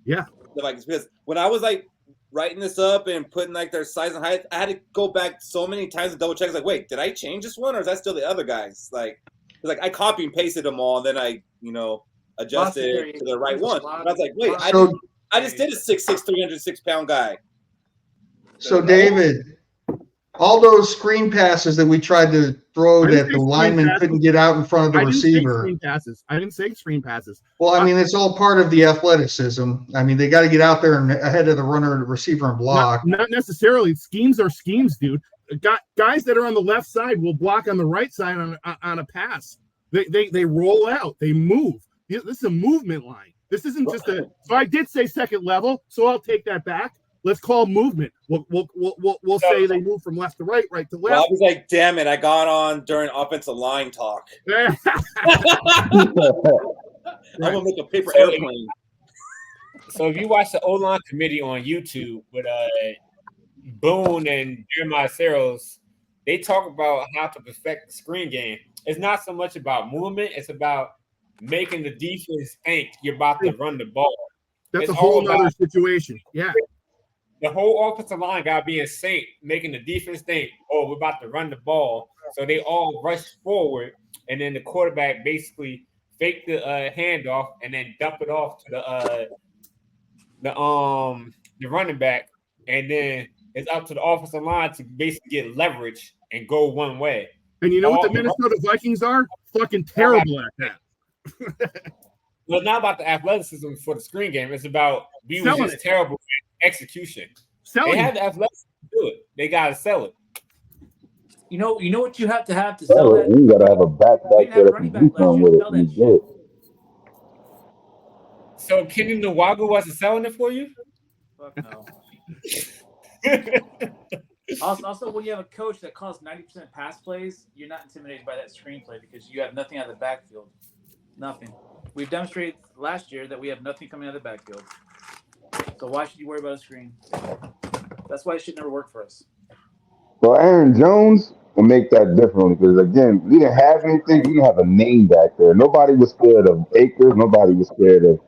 Yeah. Because when I was like writing this up and putting like their size and height, I had to go back so many times to double check. Like, wait, did I change this one or is that still the other guys? Like I copy and pasted them all and then I, adjusted it to the right one. And I was like, wait, I just did a 6'6", 306-pound guy. So David, all those screen passes that we tried to throw that the lineman couldn't get out in front of the receiver. I didn't say screen passes. Well, I mean, it's all part of the athleticism. I mean, they got to get out there and ahead of the runner, the receiver, and block. Not necessarily. Schemes are schemes, dude. Guys that are on the left side will block on the right side on a pass. They roll out. They move. This is a movement line. This isn't just a. So I did say second level, so I'll take that back. Let's call movement. We'll say they move from left to right, right to left. Well, I was like, damn it, I got on during offensive line talk. I'm gonna make a paper airplane. So if you watch the O-line committee on YouTube with Boone and Jeremiah Searles, they talk about how to perfect the screen game. It's not so much about movement; it's about making the defense think you're about to run the ball. That's a whole other situation. Yeah. The whole offensive line got to be in sync, making the defense think, oh, we're about to run the ball. So they all rush forward, and then the quarterback basically fake the handoff and then dump it off to the running back, and then it's up to the offensive line to basically get leverage and go one way. And you know what the Minnesota Vikings are? Fucking terrible at that. Well, it's not about the athleticism for the screen game. It's about we were just terrible at execution. They had the athleticism to do it. They got to sell it. You know what you have to sell that? You got to have a back there that can do something with it. So Kenny Nwagu wasn't selling it for you? Fuck no. Also, when you have a coach that calls 90% pass plays, you're not intimidated by that screenplay because you have nothing out of the backfield. Nothing. We've demonstrated last year that we have nothing coming out of the backfield. So why should you worry about a screen? That's why it should never work for us. Well, Aaron Jones and make that differently. Because again, we didn't have anything. We didn't have a name back there. Nobody was scared of Akers. Nobody was scared of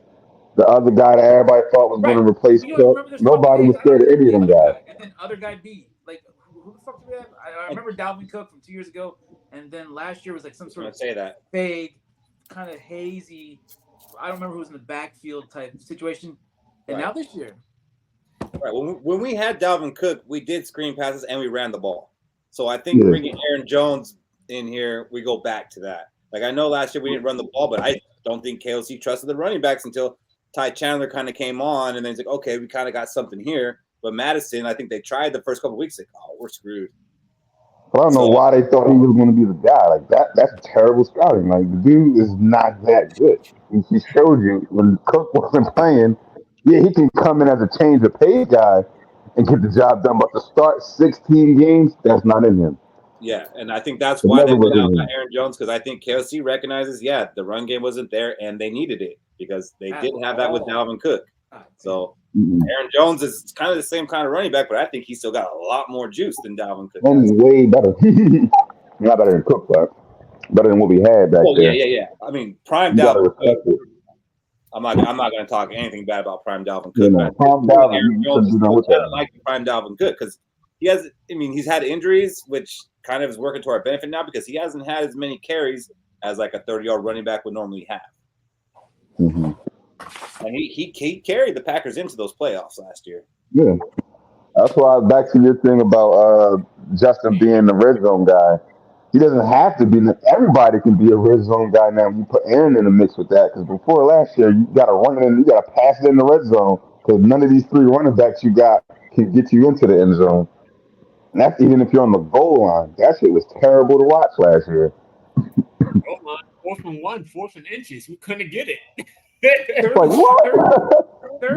the other guy that everybody thought was going Right. to replace You don't Cook. remember this fucking Nobody names. was I don't scared of remember any of the them other guys. guy. And then other guy B. Like, who the fuck do we have? I remember Dalvin Cook from 2 years ago. And then last year was like some sort of vague, kind of hazy, I don't remember who was in the backfield type situation. And now this year. Right. When we had Dalvin Cook, we did screen passes and we ran the ball. So I think bringing Aaron Jones in here, we go back to that. Like, I know last year we didn't run the ball, but I don't think KOC trusted the running backs until Ty Chandler kind of came on, and then he's like, okay, we kind of got something here. But Madison, I think they tried the first couple of weeks, like, oh, we're screwed. I don't know why they thought he was going to be the guy. Like, that's terrible scouting. Like, the dude is not that good. He showed you when Cook wasn't playing, yeah, he can come in as a change of pace guy and get the job done. But to start 16 games, that's not in him. Yeah, and I think that's why they went out on Aaron Jones, because I think KOC recognizes, the run game wasn't there, and they needed it because they didn't have that with Dalvin Cook. So Aaron Jones is kind of the same kind of running back, but I think he's still got a lot more juice than Dalvin Cook. And way better. Not better than Cook, but better than what we had back there. Yeah. I mean, prime Dalvin Cook. I'm not going to talk anything bad about prime Dalvin Cook. Prime Dalvin, Aaron Jones is like prime Dalvin Cook because he's had injuries, which kind of is working to our benefit now because he hasn't had as many carries as like a 30-yard running back would normally have. Mm-hmm. And he carried the Packers into those playoffs last year. Yeah. That's why, back to your thing about Justin being the red zone guy. He doesn't have to be. Everybody can be a red zone guy now. You put Aaron in the mix with that because before last year, you got to run it in, you got to pass it in the red zone because none of these three running backs you got can get you into the end zone. And that's even if you're on the goal line. That shit was terrible to watch last year. Goal line, 4th and 1, 4th and inches. We couldn't get it. It's like, what?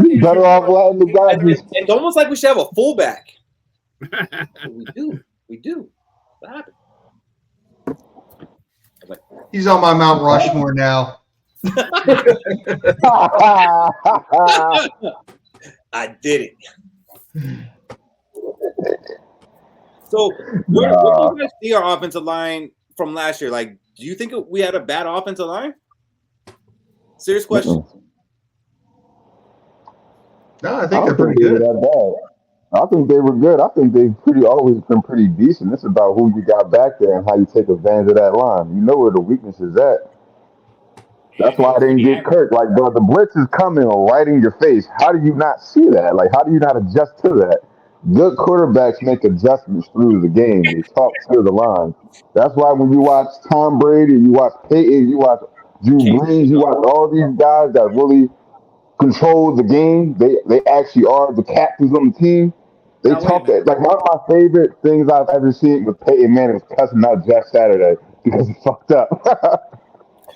You better off letting the guys. It's almost like we should have a fullback. We do. What happened? He's on my Mount Rushmore now. I did it. So, where do you guys see our offensive line from last year? Like, do you think we had a bad offensive line? Serious question. No, I think they're pretty good. I think they were good. I think they've always been pretty decent. It's about who you got back there and how you take advantage of that line. You know where the weakness is at. That's why I didn't get Kirk. Like, bro, the blitz is coming right in your face. How do you not see that? Like, how do you not adjust to that? Good quarterbacks make adjustments through the game. They talk to the line. That's why when you watch Tom Brady, you watch Peyton, you watch Drew Brees, you watch all these guys that really control the game. They actually are the captains on the team. They talk that, like, one of my favorite things I've ever seen with Peyton Manning was cussing out Jeff Saturday because he fucked up.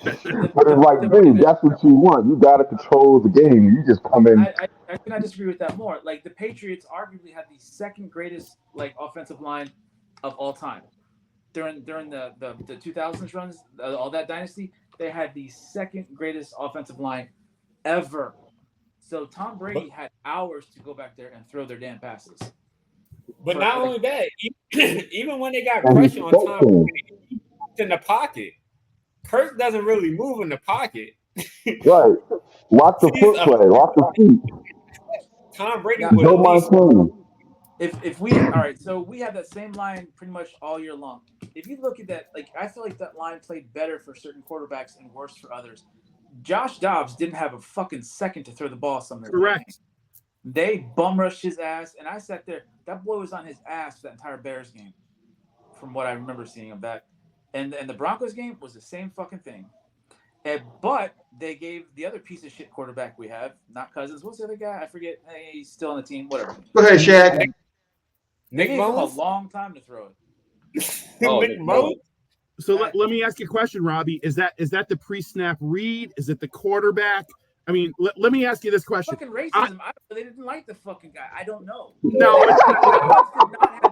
But it's like, dude, that's what you want. You got to control the game. You just come in. I cannot disagree with that more. Like, the Patriots arguably had the second greatest offensive line of all time during the 2000s runs, all that dynasty. They had the second greatest offensive line ever. So Tom Brady had hours to go back there and throw their damn passes. But not only that, even when they got pressure on Tom Brady in the pocket, Kirk doesn't really move in the pocket. Right. Watch the foot play. Watch the feet. Tom Brady would if we all right, so we have that same line pretty much all year long. If you look at that, like, I feel like that line played better for certain quarterbacks and worse for others. Josh Dobbs didn't have a fucking second to throw the ball somewhere. Correct. They bum rushed his ass, and I sat there. That boy was on his ass for that entire Bears game, from what I remember seeing of that. And the Broncos game was the same fucking thing. But they gave the other piece of shit quarterback we have, not Cousins. What's the other guy? I forget. Hey, he's still on the team. Whatever. Go ahead, Shaq. Nick Mullins? A long time to throw it. Nick Mullins? So let me ask you a question, Robbie. Is that the pre-snap read? Is it the quarterback? I mean, let me ask you this question. Fucking racism. They didn't like the fucking guy. I don't know. No.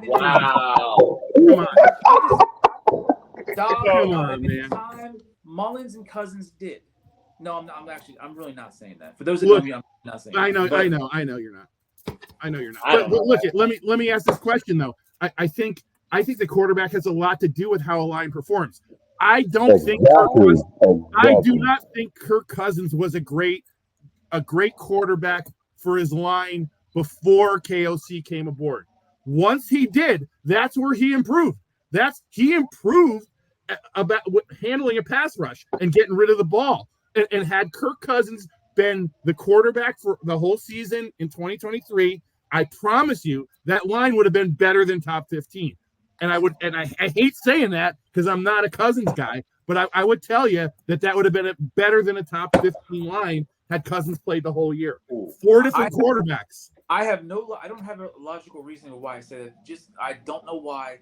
Wow. Come on. Come on, man. Time Mullins and Cousins did. No, I'm really not saying that. For those who know me, I'm not saying I know you're not. But look, let me ask this question though. I think I think the quarterback has a lot to do with how a line performs. I do not think Kirk Cousins was a great quarterback for his line before KOC came aboard. Once he did, that's where he improved. He improved about handling a pass rush and getting rid of the ball. And had Kirk Cousins been the quarterback for the whole season in 2023, I promise you that line would have been better than top 15. And I hate saying that because I'm not a Cousins guy, but I would tell you that would have been better than a top 15 line had Cousins played the whole year. 4 different quarterbacks. I don't have a logical reason why I say that. Just I don't know why.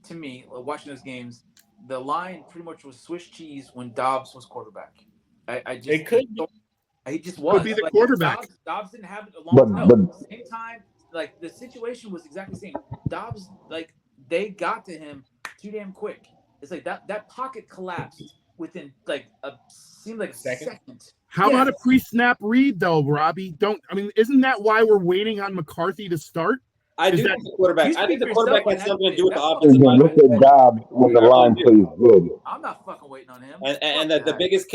To me, watching those games, the line pretty much was Swiss cheese when Dobbs was quarterback. He just was. Could be the quarterback. Dobbs didn't have it a long time. At the same time, like the situation was exactly the same. Dobbs, like they got to him too damn quick. It's like that pocket collapsed within seemed like a second. How about a pre-snap read though, Robbie? Isn't that why we're waiting on McCarthy to start? I think the quarterback has something to do with the offensive line. Look at Dobbs when the line plays good. I'm not fucking waiting on him. And the biggest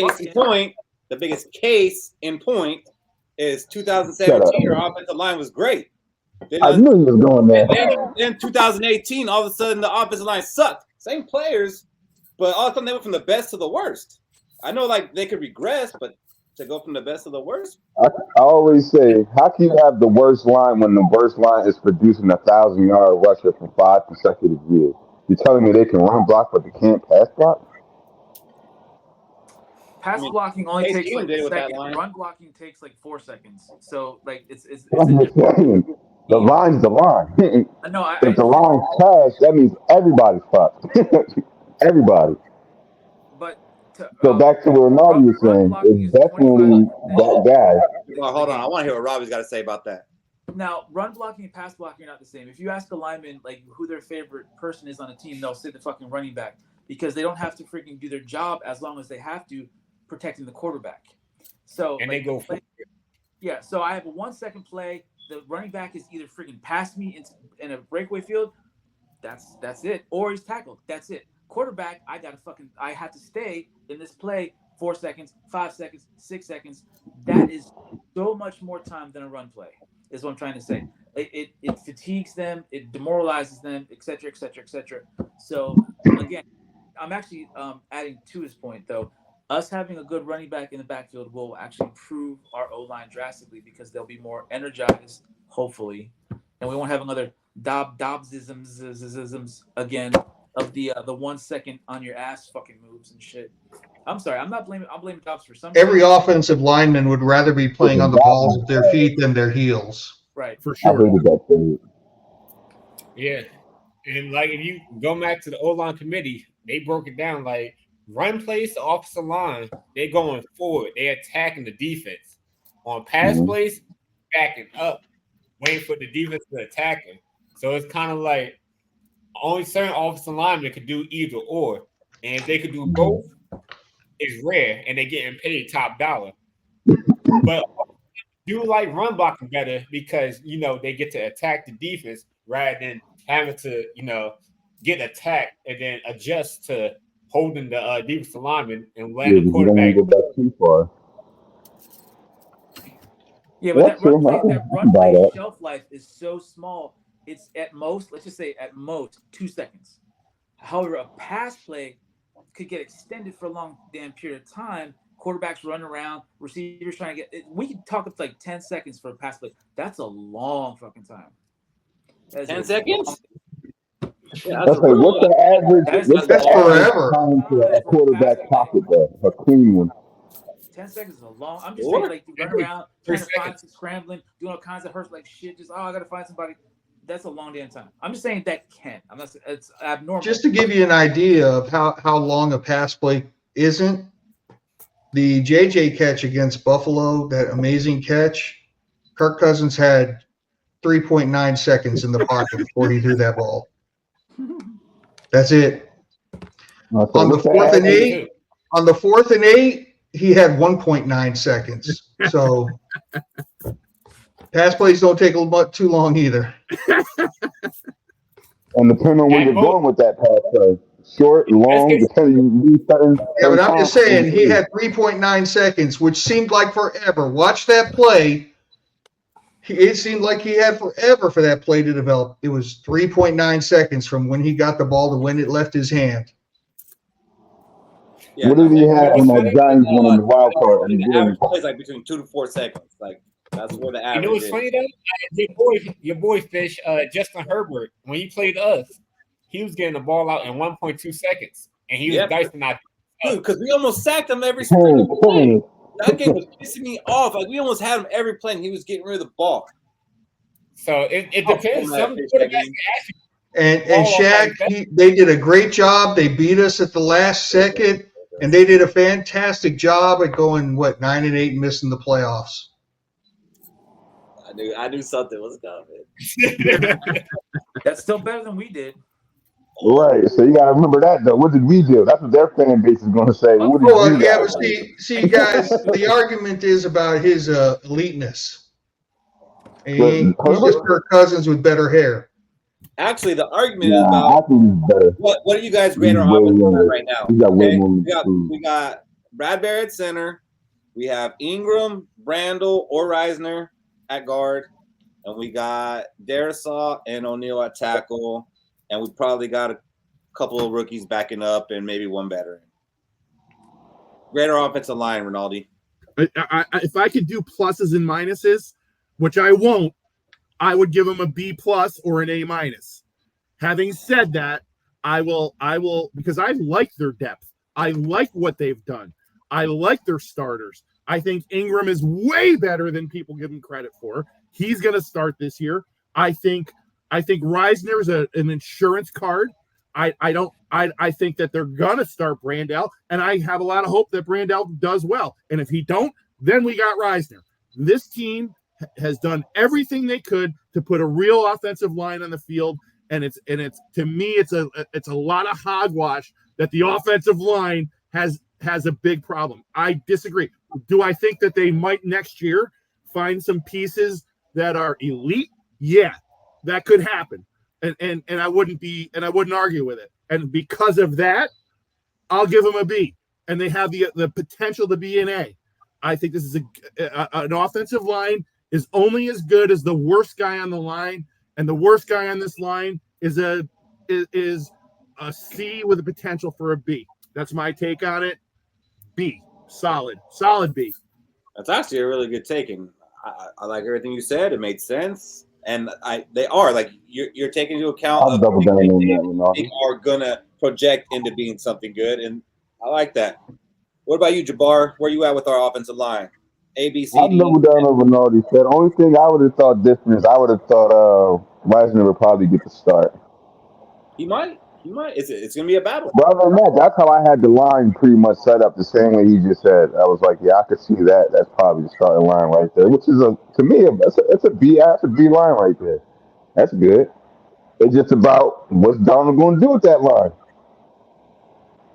case in point is 2017. Our offensive line was great. I knew he was going there. Then 2018, all of a sudden the offensive line sucked. Same players, but all of a sudden they went from the best to the worst. I know they could regress, but to go from the best to the worst. I always say, how can you have the worst line when the worst line is producing 1,000-yard rusher for 5 consecutive years? You're telling me they can run block, but they can't pass block? Pass blocking only takes a second. Run blocking takes 4 seconds. So it's the line's the line. No, if the line's trash, that means everybody's fucked. Everybody. But so back to what Ronaldo was saying, it's definitely that guy. Well, hold on, I want to hear what Robbie's got to say about that. Now, run blocking and pass blocking are not the same. If you ask a lineman who their favorite person is on a team, they'll say the fucking running back because they don't have to freaking do their job as long as they have to protecting the quarterback. So they go for yeah. So I have a 1 second play. The running back is either freaking past me in a breakaway field. That's it, or he's tackled. That's it. Quarterback, I have to stay in this play 4 seconds, 5 seconds, 6 seconds. That is so much more time than a run play, is what I'm trying to say. It fatigues them, it demoralizes them, et cetera, et cetera, et cetera. So again, I'm actually adding to his point though. Us having a good running back in the backfield will actually improve our O-line drastically because they'll be more energized, hopefully, and we won't have another Dobbsisms again of the 1 second on your ass fucking moves and shit. I'm sorry, I'm blaming Dobbs for something. Every offensive lineman would rather be playing on the balls of their feet than their heels. Right, for sure. Yeah, and if you go back to the O-line committee, they broke it down run plays to offensive line, they're going forward. They're attacking the defense. On pass plays, backing up, waiting for the defense to attack them. So it's kind of only certain offensive linemen could do either or. And if they could do both, it's rare, and they're getting paid top dollar. But do run blocking better because, they get to attack the defense rather than having to, get attacked and then adjust to holding the defensive lineman and letting the quarterback go too far. Yeah, but that run play shelf life is so small. It's at most, let's just say at most 2 seconds. However, a pass play could get extended for a long damn period of time. Quarterbacks run around, receivers trying to get it. We can talk up to 10 seconds for a pass play. That's a long fucking time. 10 seconds? Yeah, what's the average? That's forever. Time to a quarterback pocket though, a clean one. 10 seconds is a long. I'm just saying, you run around, trying to find some scrambling, doing all kinds of hurts shit. Just I gotta find somebody. That's a long damn time. I'm just saying that can. I'm not. It's abnormal. Just to give you an idea of how long a pass play isn't, the JJ catch against Buffalo, that amazing catch, Kirk Cousins had 3.9 seconds in the pocket before he threw that ball. That's it. On the 4th and 8, he had 1.9 seconds. So pass plays don't take too long either. And depending on where you're going with that pass play, short, long, depending you certain Yeah, but I'm just times. saying he had 3.9 seconds, which seemed like forever. Watch that play. It seemed like he had forever for that play to develop. It was 3.9 seconds from when he got the ball to when it left his hand. Yeah, what did he have in that Giants one in the wild card? The average play is like between 2 to 4 seconds. Like that's where the average. You know what's funny though? Your boy Fish, Justin Herbert, when he played us, he was getting the ball out in 1.2 seconds, and he was dicing out. Dude, because we almost sacked him every single play. That game was pissing me off. Like we almost had him every play, and he was getting rid of the ball. So it depends. Some quarterbacks And Shaq, they did a great job. They beat us at the last second, and they did a fantastic job at going 9-8 and missing the playoffs. I knew something was coming. That's still better than we did. Right, so you got to remember that though. What did we do? That's what their fan base is going to say. What did you guys do? See, guys, the argument is about his eliteness. And he's just Kirk Cousins with better hair. Actually, the argument is about what are you guys grade our offense right now? We got Bradbury at center. We have Ingram, Brandel, or Reisner at guard, and we got Darisaw and O'Neal at tackle. And we probably got a couple of rookies backing up and maybe one veteran. Greater offensive line, Rinaldi. If I could do pluses and minuses, which I won't, I would give them a B+ or an A-. Having said that, I will because I like their depth. I like what they've done. I like their starters. I think Ingram is way better than people give him credit for. He's going to start this year. I think Reisner is an insurance card. I think that they're gonna start Brandel, and I have a lot of hope that Brandel does well. And if he don't, then we got Reisner. This team has done everything they could to put a real offensive line on the field, and it's to me it's a lot of hogwash that the offensive line has a big problem. I disagree. Do I think that they might next year find some pieces that are elite? Yeah. That could happen, and I wouldn't argue with it. And because of that, I'll give them a B. And they have the potential to be an A. I think this is an offensive line is only as good as the worst guy on the line, and the worst guy on this line is a C with a potential for a B. That's my take on it. B, solid B. That's actually a really good take, and I like everything you said. It made sense. And they are like you're taking into account they are gonna project into being something good, and I like that. What about you, Jabbar? Where you at with our offensive line? A, B, C, D. I've doubled down on Rinaldi. The only thing I would have thought different is I would have thought Reisner would probably get the start. He might. It's gonna be a battle. But other than that, that's how I had the line pretty much set up the same way he just said. I was like, yeah, I could see that. That's probably the starting line right there, which is to me, it's a B. That's a B line right there. That's good. It's just about what's Donald going to do with that line.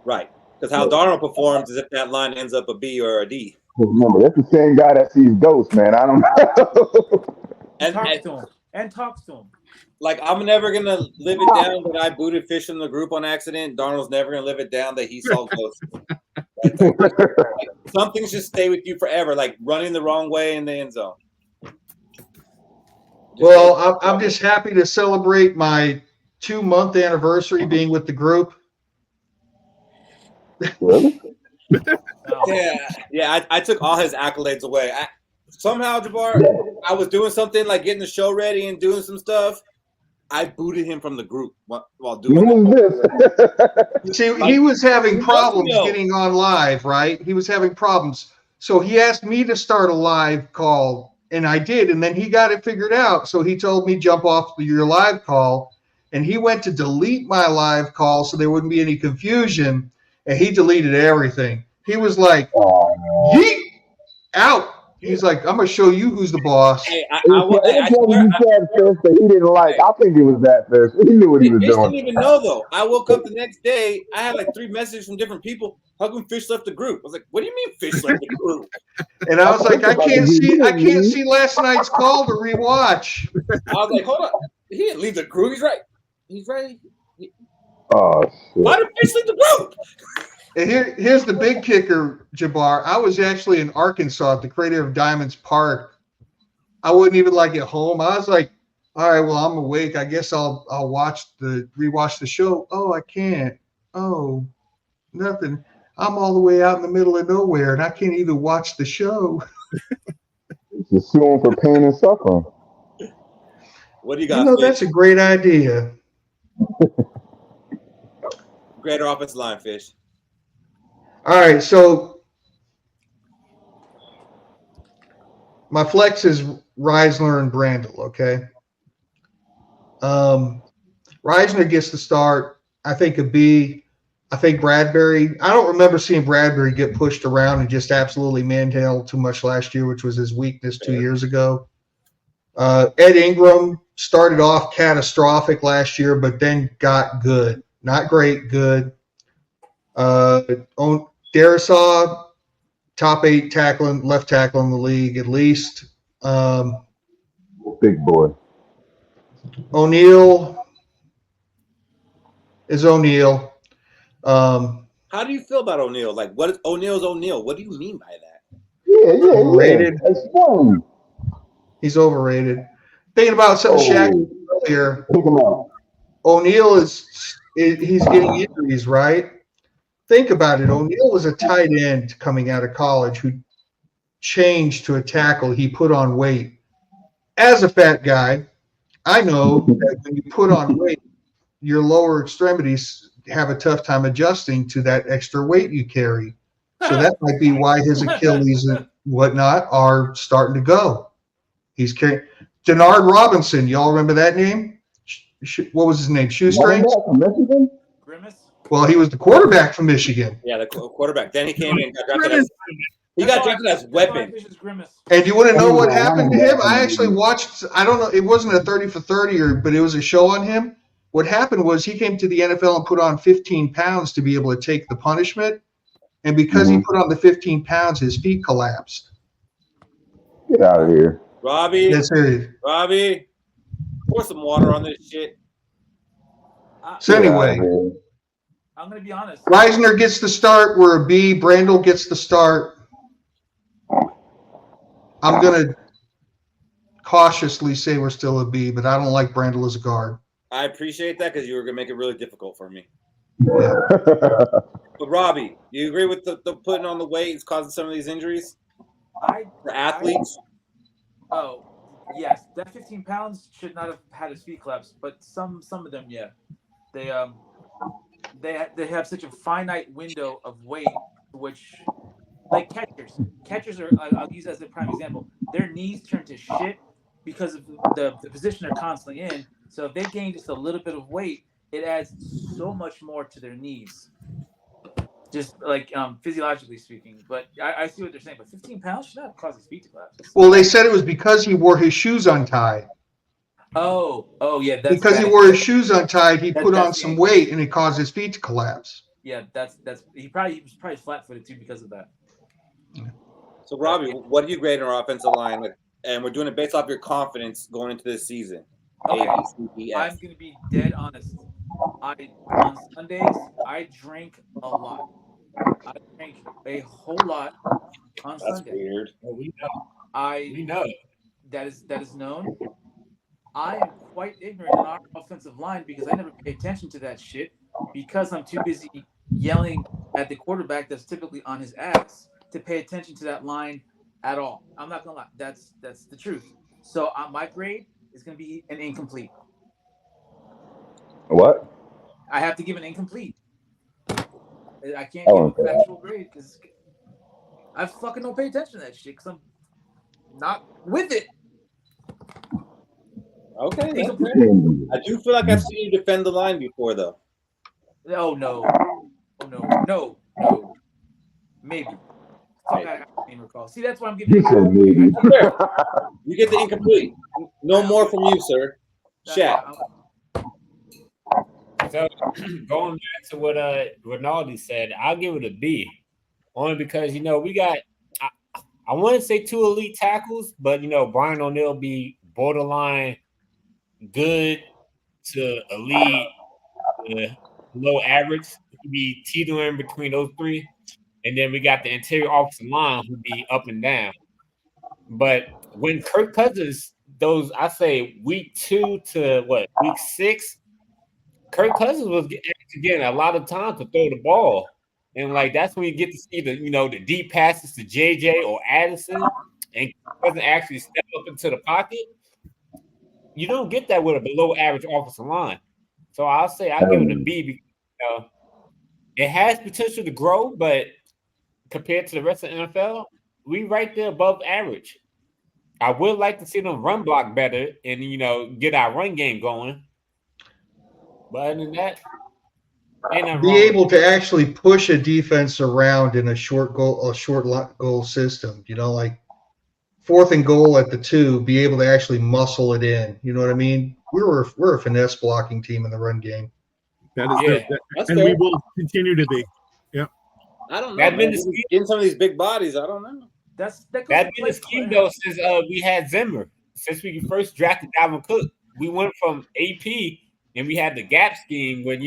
Right. Because how Donald performs is if that line ends up a B or a D. Remember, that's the same guy that sees ghosts, man. I don't know. and talks to him. Like, I'm never going to live it down that I booted Fish in the group on accident. Donald's never going to live it down that he saw ghosts. Like, some things just stay with you forever, like running the wrong way in the end zone. Well, I'm just happy to celebrate my 2-month anniversary being with the group. Really? Yeah. I took all his accolades away. Somehow, Jabbar, I was doing something like getting the show ready and doing some stuff. I booted him from the group while doing this. See, he was having problems getting on live, right? He was having problems. So he asked me to start a live call, and I did. And then he got it figured out. So he told me, jump off your live call. And he went to delete my live call so there wouldn't be any confusion. And he deleted everything. He was like, yeet, out. He's like, I'm going to show you who's the boss. Hey, he didn't like. I think it was that first. He knew what he was doing. I didn't even know, though. I woke up the next day. I had like 3 messages from different people. How come Fish left the group? I was like, what do you mean Fish left the group? And I was like, I can't see last night's call to rewatch. I was like, hold on. He didn't leave the group. He's right. He's ready. Oh, shit. Why did Fish leave the group? And here's the big kicker, Jabbar. I was actually in Arkansas at the creator of Diamonds Park. I wouldn't even like at home. I was like, all right, well, I'm awake. I guess I'll rewatch the show. Oh, I can't. Oh, nothing. I'm all the way out in the middle of nowhere, and I can't even watch the show. You're suing for pain and suffering. What do you got? That's a great idea. Greater offensive line, Fish. All right, so my flex is Reisner and Brandel, okay? Reisner gets the start. I think a B. I think Bradbury. I don't remember seeing Bradbury get pushed around and just absolutely manhandled too much last year, which was his weakness 2 years ago. Ed Ingram started off catastrophic last year, but then got good. Not great, good. Darisaw, top 8 tackling, left tackle in the league at least. Big boy. O'Neal is O'Neal. How do you feel about O'Neal? Like, what is O'Neal's O'Neal? What do you mean by that? Yeah. Overrated. Explain. He's overrated. Thinking about something Shaq earlier. O'Neal he's getting injuries, right? Think about it. O'Neal was a tight end coming out of college who changed to a tackle. He put on weight. As a fat guy, I know that when you put on weight, your lower extremities have a tough time adjusting to that extra weight you carry. So that might be why his Achilles and whatnot are starting to go. He's carrying Denard Robinson. Y'all remember that name? What was his name? Shoestrings? Grimace. Well, he was the quarterback from Michigan. Yeah, the quarterback. Then he came in and got drafted. He got drafted as weapon. And you want to know what happened to him? I actually watched. I don't know. It wasn't a 30 for 30, but it was a show on him. What happened was he came to the NFL and put on 15 pounds to be able to take the punishment. And because he put on the 15 pounds, his feet collapsed. Get out of here. Robbie. That's serious. Robbie, pour some water on this shit. So anyway, I'm going to be honest. Reisner gets the start. We're a B. Brandel gets the start. I'm going to cautiously say we're still a B, but I don't like Brandel as a guard. I appreciate that because you were going to make it really difficult for me. Yeah. But Robbie, do you agree with the putting on the weight is causing some of these injuries? For athletes? Yes. That 15 pounds should not have had his feet collapse, but some of them, yeah. They have such a finite window of weight, which, like catchers are. I'll use as a prime example. Their knees turn to shit because of the position they're constantly in. So if they gain just a little bit of weight, it adds so much more to their knees. Just like physiologically speaking, but I see what they're saying. But 15 pounds should not cause his feet to collapse. Well, they said it was because he wore his shoes untied. Oh yeah. That's because he wore his shoes untied, he put on some weight and it caused his feet to collapse. Yeah, that's he was probably flat-footed too because of that. So Robbie, what do you grade our offensive line? And we're doing it based off your confidence going into this season. Okay. I'm going to be dead honest. On Sundays, I drink a lot. I drink a whole lot on Sunday. That's weird. Well, we know. We know. That is known. I am quite ignorant on our offensive line because I never pay attention to that shit because I'm too busy yelling at the quarterback that's typically on his ass to pay attention to that line at all. I'm not going to lie. That's the truth. So my grade is going to be an incomplete. What? I have to give an incomplete. I can't give a factual grade because I fucking don't pay attention to that shit because I'm not with it. Okay. I do feel like I've seen you defend the line before, though. Oh, no. Maybe. I can't even recall. See, that's why I'm giving you You get the incomplete. No more from you, sir. Shaq. So going back to what Rinaldi said, I'll give it a B. Only because, we got I want to say 2 elite tackles, but Brian O'Neill be borderline good to elite, low average, who be teetering between those three. And then we got the interior offensive line who be up and down. But when Kirk Cousins, those I say week 2 to week 6, Kirk Cousins was getting a lot of time to throw the ball. And like that's when you get to see the deep passes to JJ or Addison and doesn't actually step up into the pocket. You don't get that with a below average offensive line. So I'll say I give it a B because it has potential to grow, but compared to the rest of the NFL, we right there above average. I would like to see them run block better and get our run game going. But other than that, be able to actually push a defense around in a short goal system. Like 4th and goal at the 2, be able to actually muscle it in. You know what I mean? We're a finesse blocking team in the run game. That is and fair. We will continue to be. Yeah. I don't know. Getting some of these big bodies, I don't know. That's been the scheme though since we had Zimmer. Since we first drafted Dalvin Cook, we went from AP and we had the gap scheme when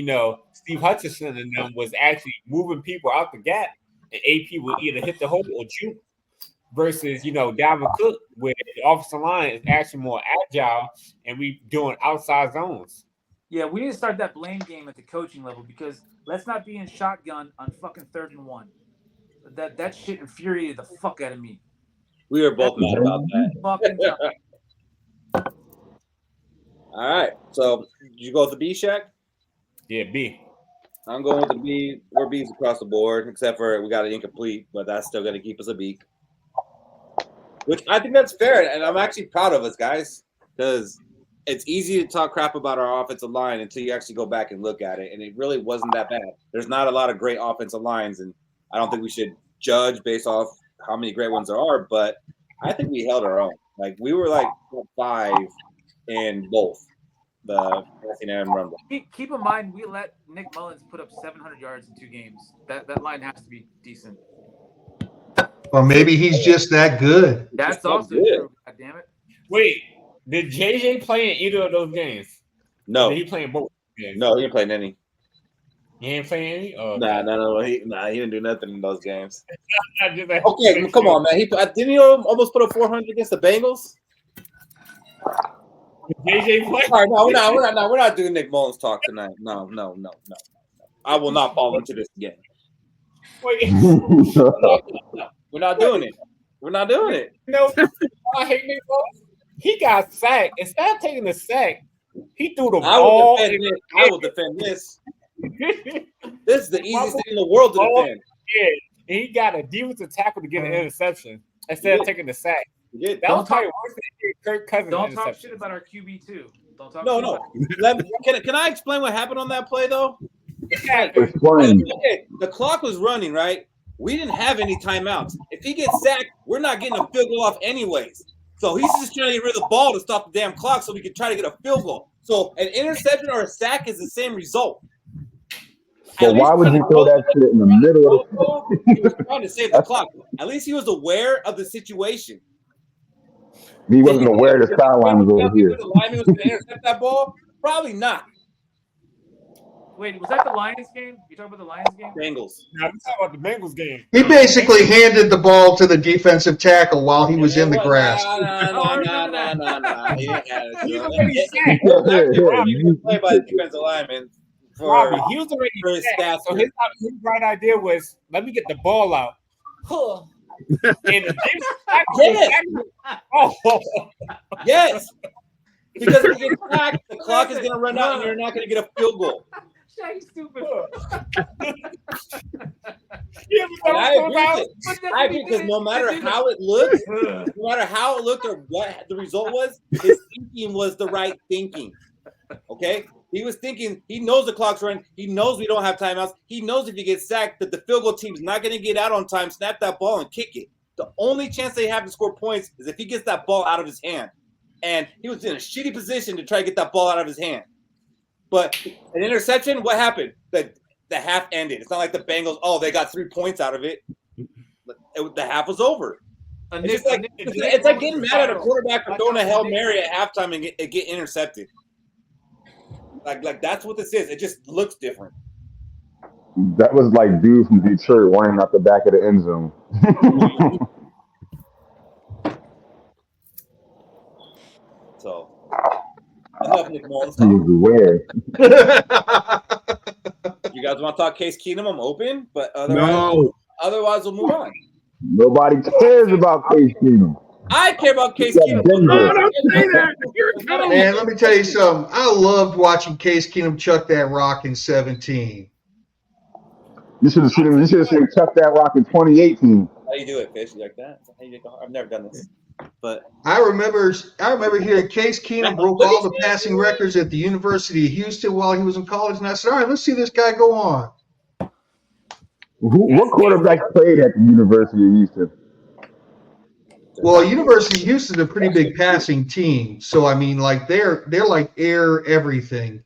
Steve Hutchinson and them was actually moving people out the gap, and AP would either hit the hole or juke. Versus Dalvin Cook, where the offensive line is actually more agile and we doing outside zones. Yeah, we need to start that blame game at the coaching level because let's not be in shotgun on fucking 3rd and 1. That shit infuriated the fuck out of me. We were both mad about that. Fucking All right. So did you go with the B, Shaq? Yeah, B. I'm going with the B. We're B's across the board, except for we got an incomplete, but that's still going to keep us a B. Which I think that's fair, and I'm actually proud of us, guys, because it's easy to talk crap about our offensive line until you actually go back and look at it, and it really wasn't that bad. There's not a lot of great offensive lines, and I don't think we should judge based off how many great ones there are, but I think we held our own. Like, we were like 5 in both the passing and run. Keep in mind, we let Nick Mullins put up 700 yards in 2 games. That line has to be decent. Or maybe he's just that good. That's also true. God damn it. Wait, did JJ play in either of those games? No. Did he play in both games? No, he didn't play in any. He ain't playing any? Oh, no. He didn't do nothing in those games. Okay, come on, man. Didn't he almost put up 400 against the Bengals? Did JJ play? All right, we're not doing Nick Mullins talk tonight. No. I will not fall into this again. Wait. We're not doing it. We're not doing it. I hate Nick Mullins. He got sacked. Instead of taking the sack, he threw the ball. I will defend this. This is the easiest thing in the world to defend. Yeah, and he got a defensive tackle to get an interception instead of taking the sack. That was probably worse than Kirk Cousins. Don't talk shit about our QB too. Don't talk. No. Can I explain what happened on that play though? Yeah. Okay, the clock was running, right? We didn't have any timeouts. If he gets sacked, we're not getting a field goal off anyways. So he's just trying to get rid of the ball to stop the damn clock so we can try to get a field goal. So an interception or a sack is the same result. So why would you throw that shit in the middle of the He was trying to save the clock. At least he was aware of the situation. He wasn't aware the sideline was over here. The lineman was going to intercept that ball? Probably not. Wait, was that the Lions game? You talking about the Lions game? Bengals. No, I'm talking about the Bengals game. He basically handed the ball to the defensive tackle while he was in the grass. No. He didn't have it. He was played by the defensive lineman. He was already sacked. So his right idea was, let me get the ball out. And yes. Because if you get sacked, the clock is going to run out and you're not going to get a field goal. Shaggy's stupid. I agree because no matter how it looked, or what the result was, his thinking was the right thinking. Okay? He was thinking, he knows the clock's running. He knows we don't have timeouts. He knows if he gets sacked that the field goal team's not going to get out on time, snap that ball, and kick it. The only chance they have to score points is if he gets that ball out of his hand. And he was in a shitty position to try to get that ball out of his hand. But an interception, what happened? The half ended. It's not like the Bengals, they got 3 points out of it. The half was over. It's like getting mad at a quarterback for throwing a Hail Mary at halftime and get intercepted. Like that's what this is. It just looks different. That was like dude from Detroit running out the back of the end zone. So enough Nick Mullins He talk. was aware. You guys want to talk Case Keenum? I'm open, but No. otherwise we'll move on. Nobody cares about Case Keenum. I care about Case Yeah, Keenum. Denver. Oh, don't say that. Here it comes. Man, let me tell you something. I loved watching Case Keenum chuck that rock in 17. You should have seen him. You should have seen him chuck that rock in 2018. How do you do it, Fish? You like that? How you go? I've never done this, but I remember hearing Case Keenum broke all the passing records at the University of Houston while he was in college, and I said, all right, let's see this guy go on. What quarterback played at the University of Houston? Well, University of Houston is a pretty big passing team, so I mean, like they're like air everything.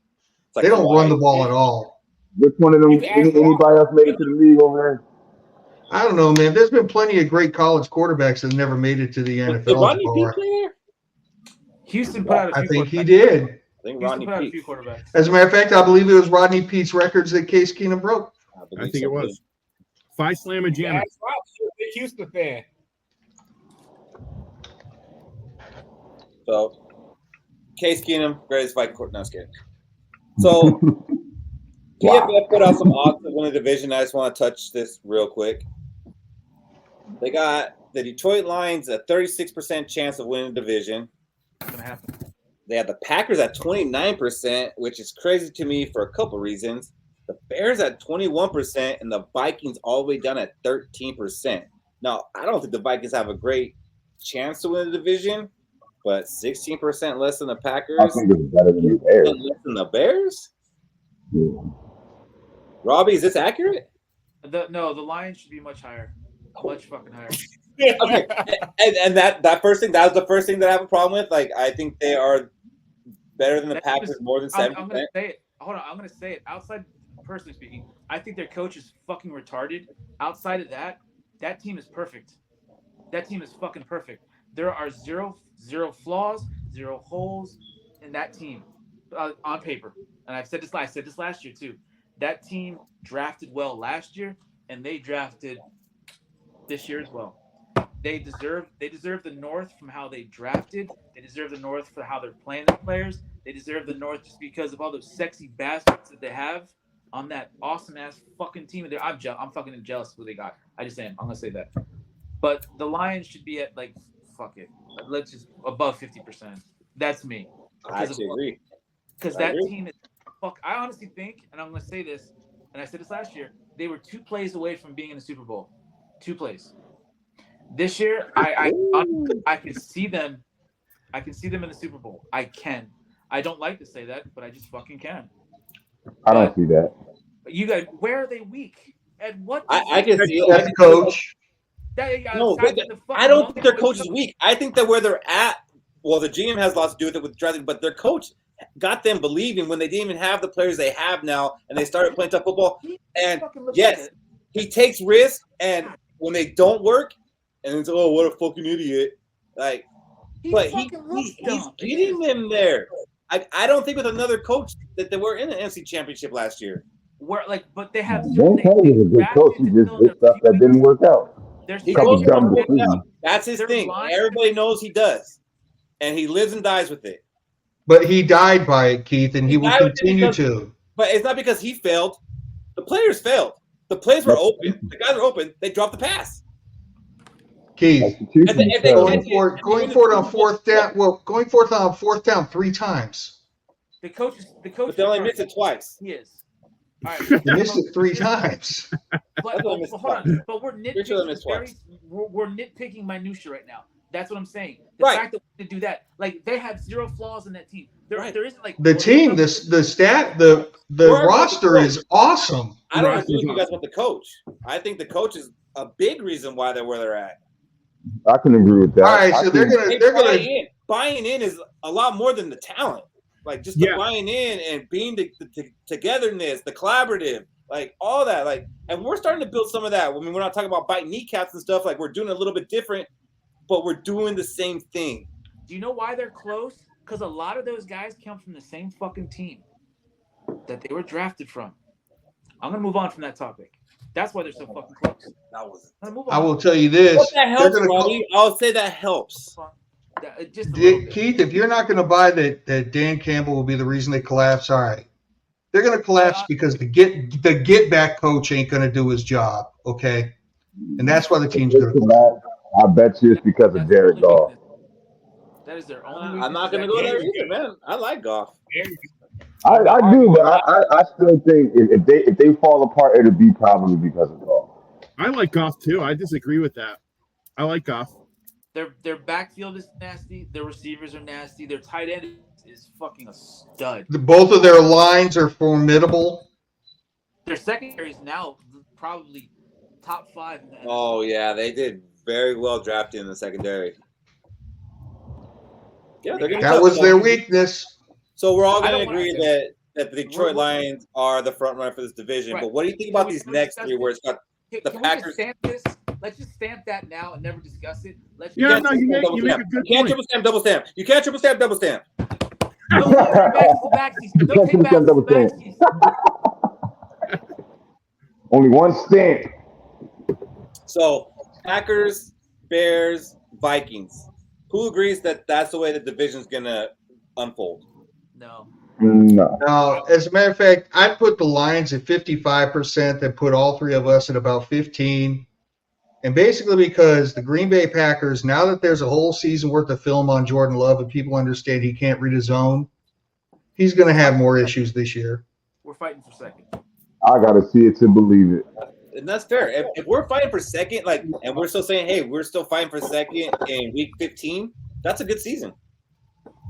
like They don't run the ball at all. Which one of them? Anybody else made it to the league over there? I don't know, man. There's been plenty of great college quarterbacks that never made it to the Did NFL. Rodney Peete play there? Houston put out a few. I think he quarterbacks. did. I think Houston Rodney put out a Peete. few quarterbacks. As a matter of fact, I believe it was Rodney Pete's records that Case Keenum broke. I think it was. Phi Slamma Jamma. That's right. You're a big Houston fan. So, Case Keenum, greatest fight court. No, I'm kidding. So, PFF put out some odds to win the division. I just want to touch this real quick. They got the Detroit Lions a 36% chance of winning the division. What's gonna happen? They have the Packers at 29%, which is crazy to me for a couple reasons. The Bears at 21%, and the Vikings all the way down at 13%. Now, I don't think the Vikings have a great chance to win the division, but 16% less than the Packers. I think it's better than the Bears. Less than the Bears? Yeah. Robbie, is this accurate? The Lions should be much higher, much fucking higher. Okay, and that was the first thing that I have a problem with. Like, I think they are better than the Packers more than 7%. I'm gonna say it. Hold on, I'm gonna say it. Outside, personally speaking, I think their coach is fucking retarded. Outside of that, that team is perfect. That team is fucking perfect. There are zero flaws, zero holes in that team on paper. And I said this last year too. That team drafted well last year, and they drafted this year as well. They deserve the North from how they drafted. They deserve the North for how they're playing their players. They deserve the North just because of all those sexy bastards that they have on that awesome ass fucking team. I'm fucking jealous of who they got. I just am. I'm gonna say that. But the Lions should be at like fuck it. Let's just above 50%. That's me. I actually agree. Because that team is fuck. I honestly think, and I'm gonna say this, and I said this last year, they were 2 plays away from being in the Super Bowl. 2 plays. This year, I can see them. I can see them in the Super Bowl. I can. I don't like to say that, but I just fucking can. I don't see that. But you guys, where are they weak? And what? I can see That's the coach. No, I don't think their coach is weak. I think that where they're at, well, the GM has lots to do with it with drafting, but their coach got them believing when they didn't even have the players they have now, and they started playing tough football. And yes, he takes risks, and when they don't work, and it's what a fucking idiot. Like, but he's getting them there. I don't think with another coach that they were in the NFC Championship last year. Where but they have. John Kelly was a good coach. He just did stuff that didn't work out. That's his thing. Everybody knows he does, and he lives and dies with it. But he died by it, Keith, and he will continue to. But it's not because he failed. The players failed. The plays were open. The guys were open. They dropped the pass. Keith, going forward on fourth down. Well, going forth on 4th down 3 times. The coach. But they only missed it twice. He is. All right. They missed it 3 times. But hold on. But we're nitpicking. We're nitpicking minutia right now. That's what I'm saying. The fact that we do that, like they have 0 flaws in that team. There isn't like the team. The roster is awesome. I don't agree with you guys with the coach. I think the coach is a big reason why they're where they're at. I can agree with that. All right, so they're gonna buying in is a lot more than the talent. Like just the buying in and being the togetherness, the collaborative, like all that. Like, and we're starting to build some of that. I mean, we're not talking about biting kneecaps and stuff. Like we're doing a little bit different, but we're doing the same thing. Do you know why they're close? Because a lot of those guys come from the same fucking team. that they were drafted from. I'm gonna move on from that topic. That's why they're so fucking close. I will tell you this. That helps, Robbie. I'll say that helps. Just a little bit. Keith, if you're not going to buy that Dan Campbell will be the reason they collapse, all right. They're going to collapse because the get back coach ain't going to do his job, okay? And that's why the team's going to collapse. I bet you it's because of Jared Goff. That is their only. I'm not going to go there either, man. I like Goff. I do, but I still think if they fall apart, it'll be probably because of Goff. I like Goff too. I disagree with that. I like Goff. Their backfield is nasty. Their receivers are nasty. Their tight end is fucking a stud. Both of their lines are formidable. Their secondary is now probably top 5 in the NFL. Oh yeah, they did very well drafting in the secondary. Yeah, that was their weakness. So we're all going to agree that the Detroit Lions are the front runner for this division. Right. But what do you think about these next 3 where it's got the Packers? Let's just stamp that now and never discuss it. You make a good point. You can't triple stamp, double stamp. You can't triple stamp, double stamp. Only one stamp. So Packers, Bears, Vikings. Who agrees that that's the way the division's going to unfold? No. As a matter of fact, I put the Lions at 55%. That put all 3 of us at about 15%. And basically because the Green Bay Packers, now that there's a whole season worth of film on Jordan Love and people understand he can't read his own, he's going to have more issues this year. We're fighting for second. I got to see it to believe it. And that's fair. If we're fighting for second, and we're still saying, hey, we're still fighting for second in week 15, that's a good season.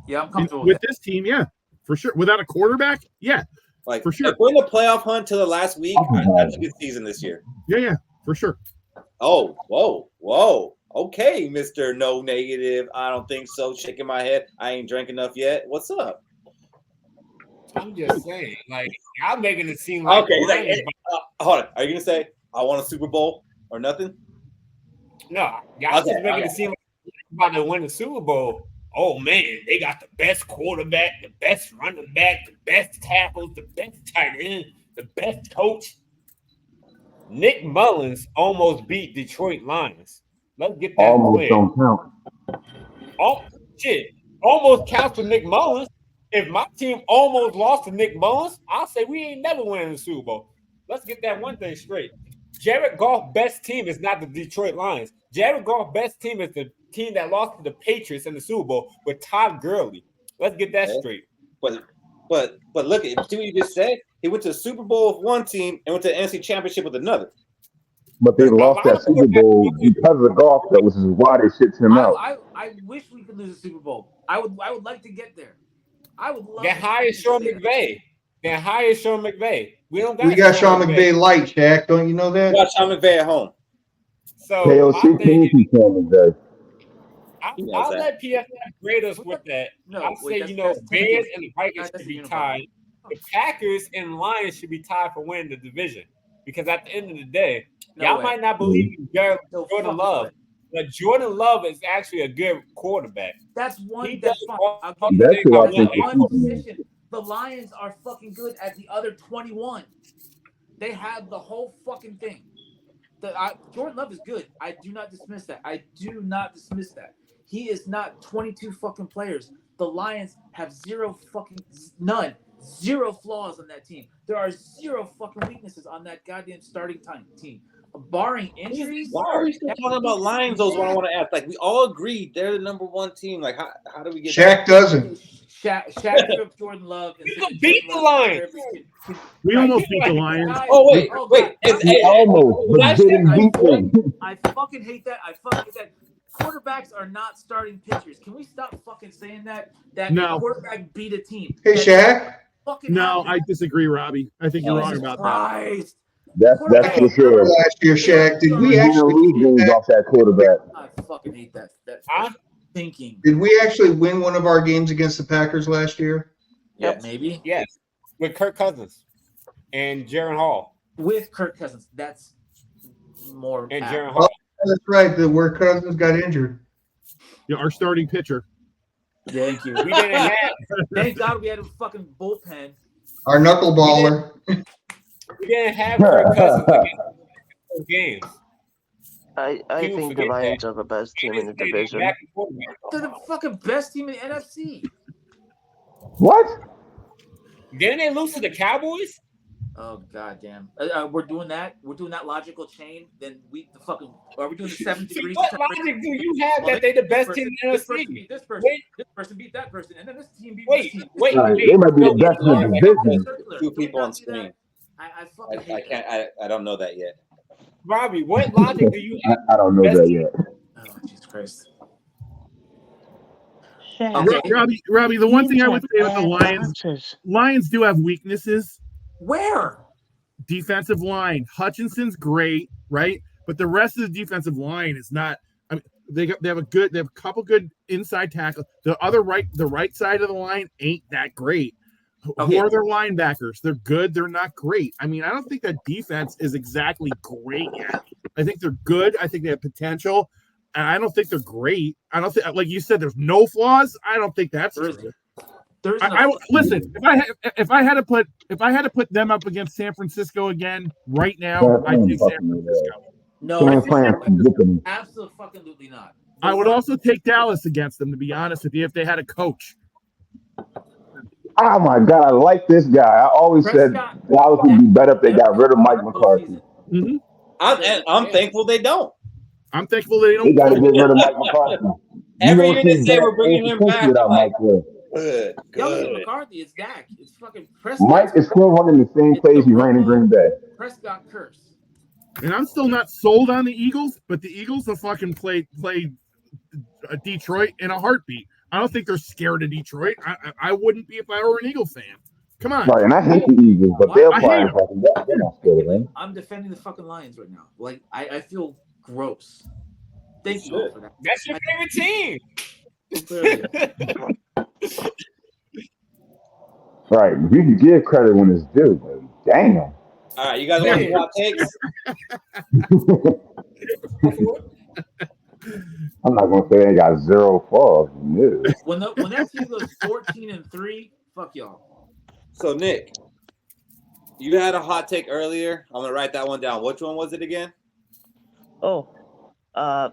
Yeah, I'm comfortable with this team. Yeah, for sure. Without a quarterback, yeah, for sure. If we're in the playoff hunt till the last week, that's a good season this year. Yeah, for sure. Oh, whoa. Okay, Mr. No Negative. I don't think so. Shaking my head. I ain't drank enough yet. What's up? I'm just saying, y'all making it seem like hold on. Are you gonna say I want a Super Bowl or nothing? No, y'all just making it seem like you're about to win the Super Bowl. Oh man, they got the best quarterback, the best running back, the best tackles, the best tight end, the best coach. Nick Mullins almost beat Detroit Lions. Let's get that win. Don't count. Oh shit! Almost counts for Nick Mullins. If my team almost lost to Nick Mullins, I'll say we ain't never winning the Super Bowl. Let's get that one thing straight. Jared Goff's best team is not the Detroit Lions. Jared Goff's best team is the team that lost to the Patriots in the Super Bowl with Todd Gurley. Let's get that straight. But look at what you just said. He went to the Super Bowl with one team and went to the NFC Championship with another. But they lost that Super Bowl because of Goff, though, which is why they shipped him out. I wish we could lose a Super Bowl. I would like to get there. I would love. They hired Sean McVay. We got Sean McVay light, Shaq. Don't you know that? We got Sean McVay at home. So I'll let PFF grade us with that. I'll say, Bears and the Vikings should be tied. The Packers and Lions should be tied for winning the division. Because at the end of the day, y'all might not believe in Jordan Love, but Jordan Love is actually a good quarterback. That's one. He that's does fine. I'll give you one position. The Lions are fucking good at the other 21. They have the whole fucking thing. Jordan Love is good. I do not dismiss that. He is not 22 fucking players. The Lions have zero flaws on that team. There are zero fucking weaknesses on that goddamn starting team. Barring injuries. Why are we still talking about Lions? Those what I want to ask. We all agree they're the number one team. How do we get Shaq doesn't. Shaq Jordan Love. You can beat the Lions. We almost beat the Lions. Oh, wait. Almost. I fucking hate that. Quarterbacks are not starting pitchers. Can we stop fucking saying that? No. Quarterback beat a team. Hey, Shaq. No, I disagree, Robbie. I think you're wrong about that. That's for sure. Last year, Shaq, did we actually lose off that quarterback? I fucking hate that. Thinking. Did we actually win one of our games against the Packers last year? Yes. Maybe. Yes. With Kirk Cousins and Jaron Hall. With Kirk Cousins. That's more. And Jaron Hall. Oh, that's right. Where Cousins got injured. Yeah, our starting pitcher. Thank you. We didn't have. Thank God we had a fucking bullpen. Our knuckleballer. We didn't have Kirk Cousins against those games. I think the Lions are the best team in the division. They're the fucking best team in the NFC. What? Didn't they lose to the Cowboys? Oh goddamn! We're doing that. We're doing that logical chain. Then are we doing the 7 degrees? What logic do you have that they're the best team in the This NFC? person beat this person. This person beat that person, and then this team beat this team. Wait. They might be the best in the division. Two people on screen. I fucking I can't. I don't know that yet. Robbie, what logic do you have? I don't know that yet. Oh Jesus Christ! Robbie, the one thing I would say with the Lions do have weaknesses. Where? Defensive line. Hutchinson's great, right? But the rest of the defensive line is not. I mean, they have a couple good inside tackles. The right side of the line ain't that great. Okay. Who are their linebackers? They're good. They're not great. I mean, I don't think that defense is exactly great yet. I think they're good. I think they have potential. And I don't think they're great. I don't think, like you said, there's no flaws. I don't think that's true. Listen. If I had to put them up against San Francisco again right now, I'd take San Francisco. No, absolutely not. I would also take Dallas against them, to be honest with you, if they had a coach. Oh my God, I like this guy. I always said Dallas would be better if they got rid of Mike McCarthy. Mm-hmm. I'm thankful they don't. I'm thankful they don't. They got to get rid of Mike McCarthy. Every year they say we're bringing him back. Good. McCarthy, it's Dak. It's fucking Prescott. Mike is still running the same plays he ran in Green Bay. Prescott curse. And I'm still not sold on the Eagles, but the Eagles have fucking played Detroit in a heartbeat. I don't think they're scared of Detroit. I wouldn't be if I were an Eagle fan. Come on. Right, and I hate the Eagles, but they're fine. They're not scared of them. I'm defending the fucking Lions right now. Like, I feel gross. Thank you for that. That's your favorite team. Right. You can give credit when it's due, but damn. All right, you guys want some hot takes? I'm not gonna say they got 0 flaws. No. When that team goes 14-3, fuck y'all. So Nick, you had a hot take earlier. I'm gonna write that one down. Which one was it again? Oh, Damn,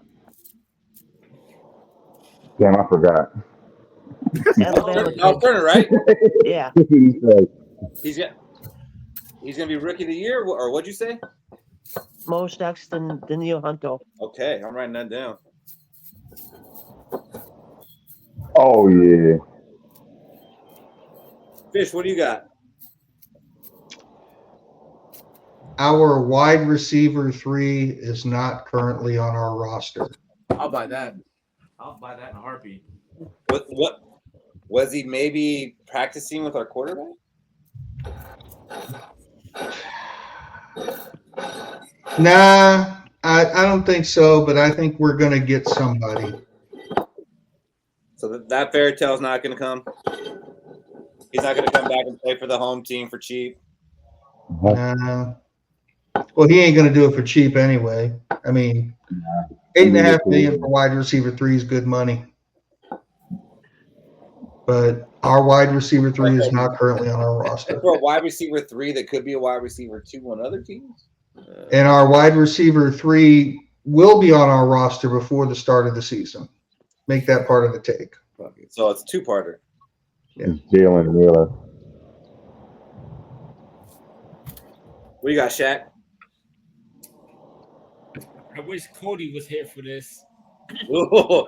I forgot. Turner, right? Yeah. He's gonna be rookie of the year, or what'd you say? Mo Sexton, Daniel Hunter. Okay, I'm writing that down. Oh yeah. Fish, what do you got? Our wide receiver 3 is not currently on our roster. I'll buy that. I'll buy that in a heartbeat. What was he maybe practicing with our quarterback? Nah, I don't think so, but I think we're going to get somebody. So that fairy tale's not going to come? He's not going to come back and play for the home team for cheap? Nah. Well, he ain't going to do it for cheap anyway. I mean, $8.5 million for wide receiver 3 is good money. But our wide receiver 3 is not currently on our roster. For a wide receiver 3 that could be a wide receiver 2 on other teams? And our wide receiver 3 will be on our roster before the start of the season. Make that part of the take. So it's two-parter. Yeah. Jalen Wheeler. What you got, Shaq? I wish Cody was here for this. Ooh.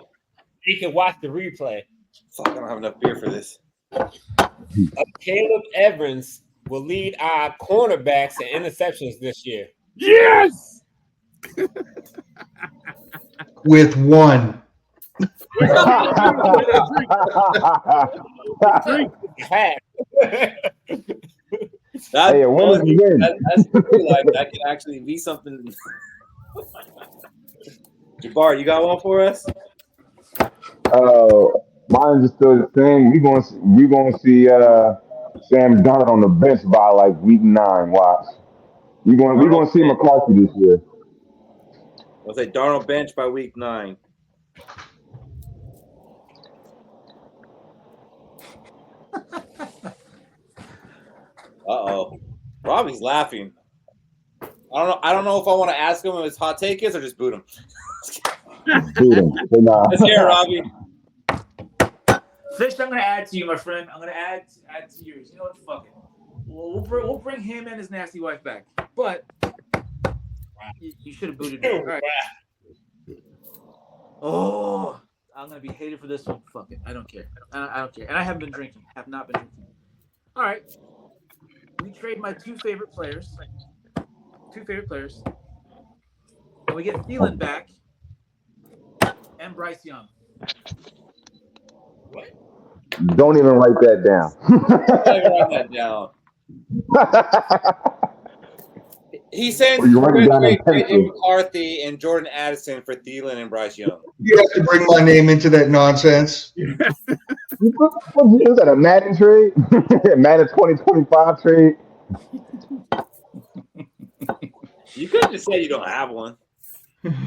He can watch the replay. Fuck, I don't have enough beer for this. Caleb Evans will lead our cornerbacks in interceptions this year. Yes! With 1. Hey, a win is a win. That's really like that could actually be something. Jabbar, you got one for us? Mine's is still the same. We gonna see Sam Darnold on the bench by like week 9. Watch. We gonna see McCarthy this year. I'll say Darnold bench by week 9. Uh-oh. Robbie's laughing. I don't know if I want to ask him what his hot take is or just boot him. Boot him. Let's hear it, Robbie. Fish, I'm gonna add to you, my friend. I'm gonna add to yours. You know what? Fuck it. We'll bring him and his nasty wife back. But you should have booted him. All right. Oh, I'm gonna be hated for this one. Fuck it. I don't care. I don't care. And I haven't been drinking. Have not been drinking. All right. We trade my two favorite players. And we get Thielen back and Bryce Young. What? Don't even write that down. Write that down. He sends McCarthy and Jordan Addison for Thielen and Bryce Young. You have to bring my name into that nonsense. Is that a Madden trade? Madden 2025 trade? You could just say you don't have one.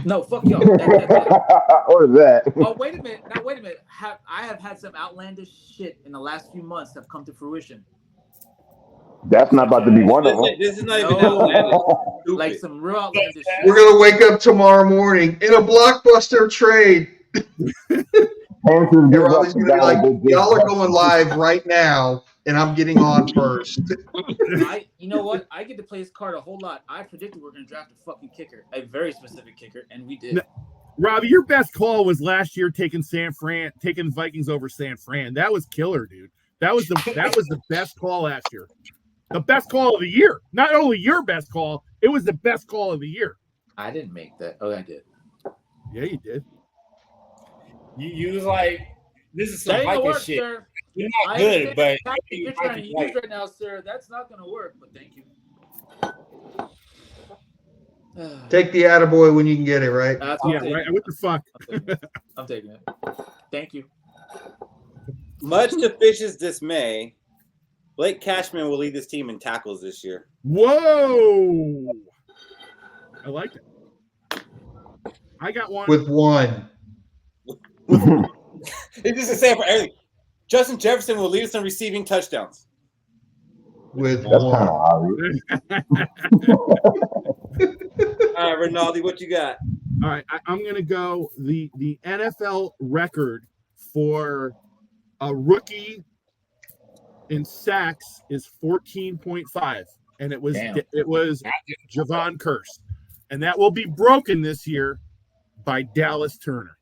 No, fuck y'all. Or that. Oh, wait a minute. Now, wait a minute. I have had some outlandish shit in the last few months have come to fruition. That's not about to be one of them. This is not even outlandish. Like some real outlandish shit. We're going to wake up tomorrow morning in a blockbuster trade. Y'all are going live right now, and I'm getting on first. You know what? I get to play this card a whole lot. I predicted we were going to draft a fucking kicker, a very specific kicker, and we did. No, Robbie, your best call was last year taking Vikings over San Fran. That was killer, dude. That was the best call last year. The best call of the year. Not only your best call, it was the best call of the year. I didn't make that. Oh, I did. Yeah, you did. You was like, this is some Viking shit. Sir. You're not good, but you're trying to use right now, sir. That's not going to work, but thank you. Take the attaboy when you can get it, right? Yeah, right. What the fuck? I'm taking it. Thank you. Much to Fish's dismay, Blake Cashman will lead this team in tackles this year. Whoa! I like it. I got one. With one. It's just the same for everything. Justin Jefferson will lead us in receiving touchdowns. With That's one. kind of obvious. All right, Rinaldi, what you got? All right, I'm going to go the NFL record for a rookie in sacks is 14.5, and it was Javon Curse, and that will be broken this year by Dallas Turner.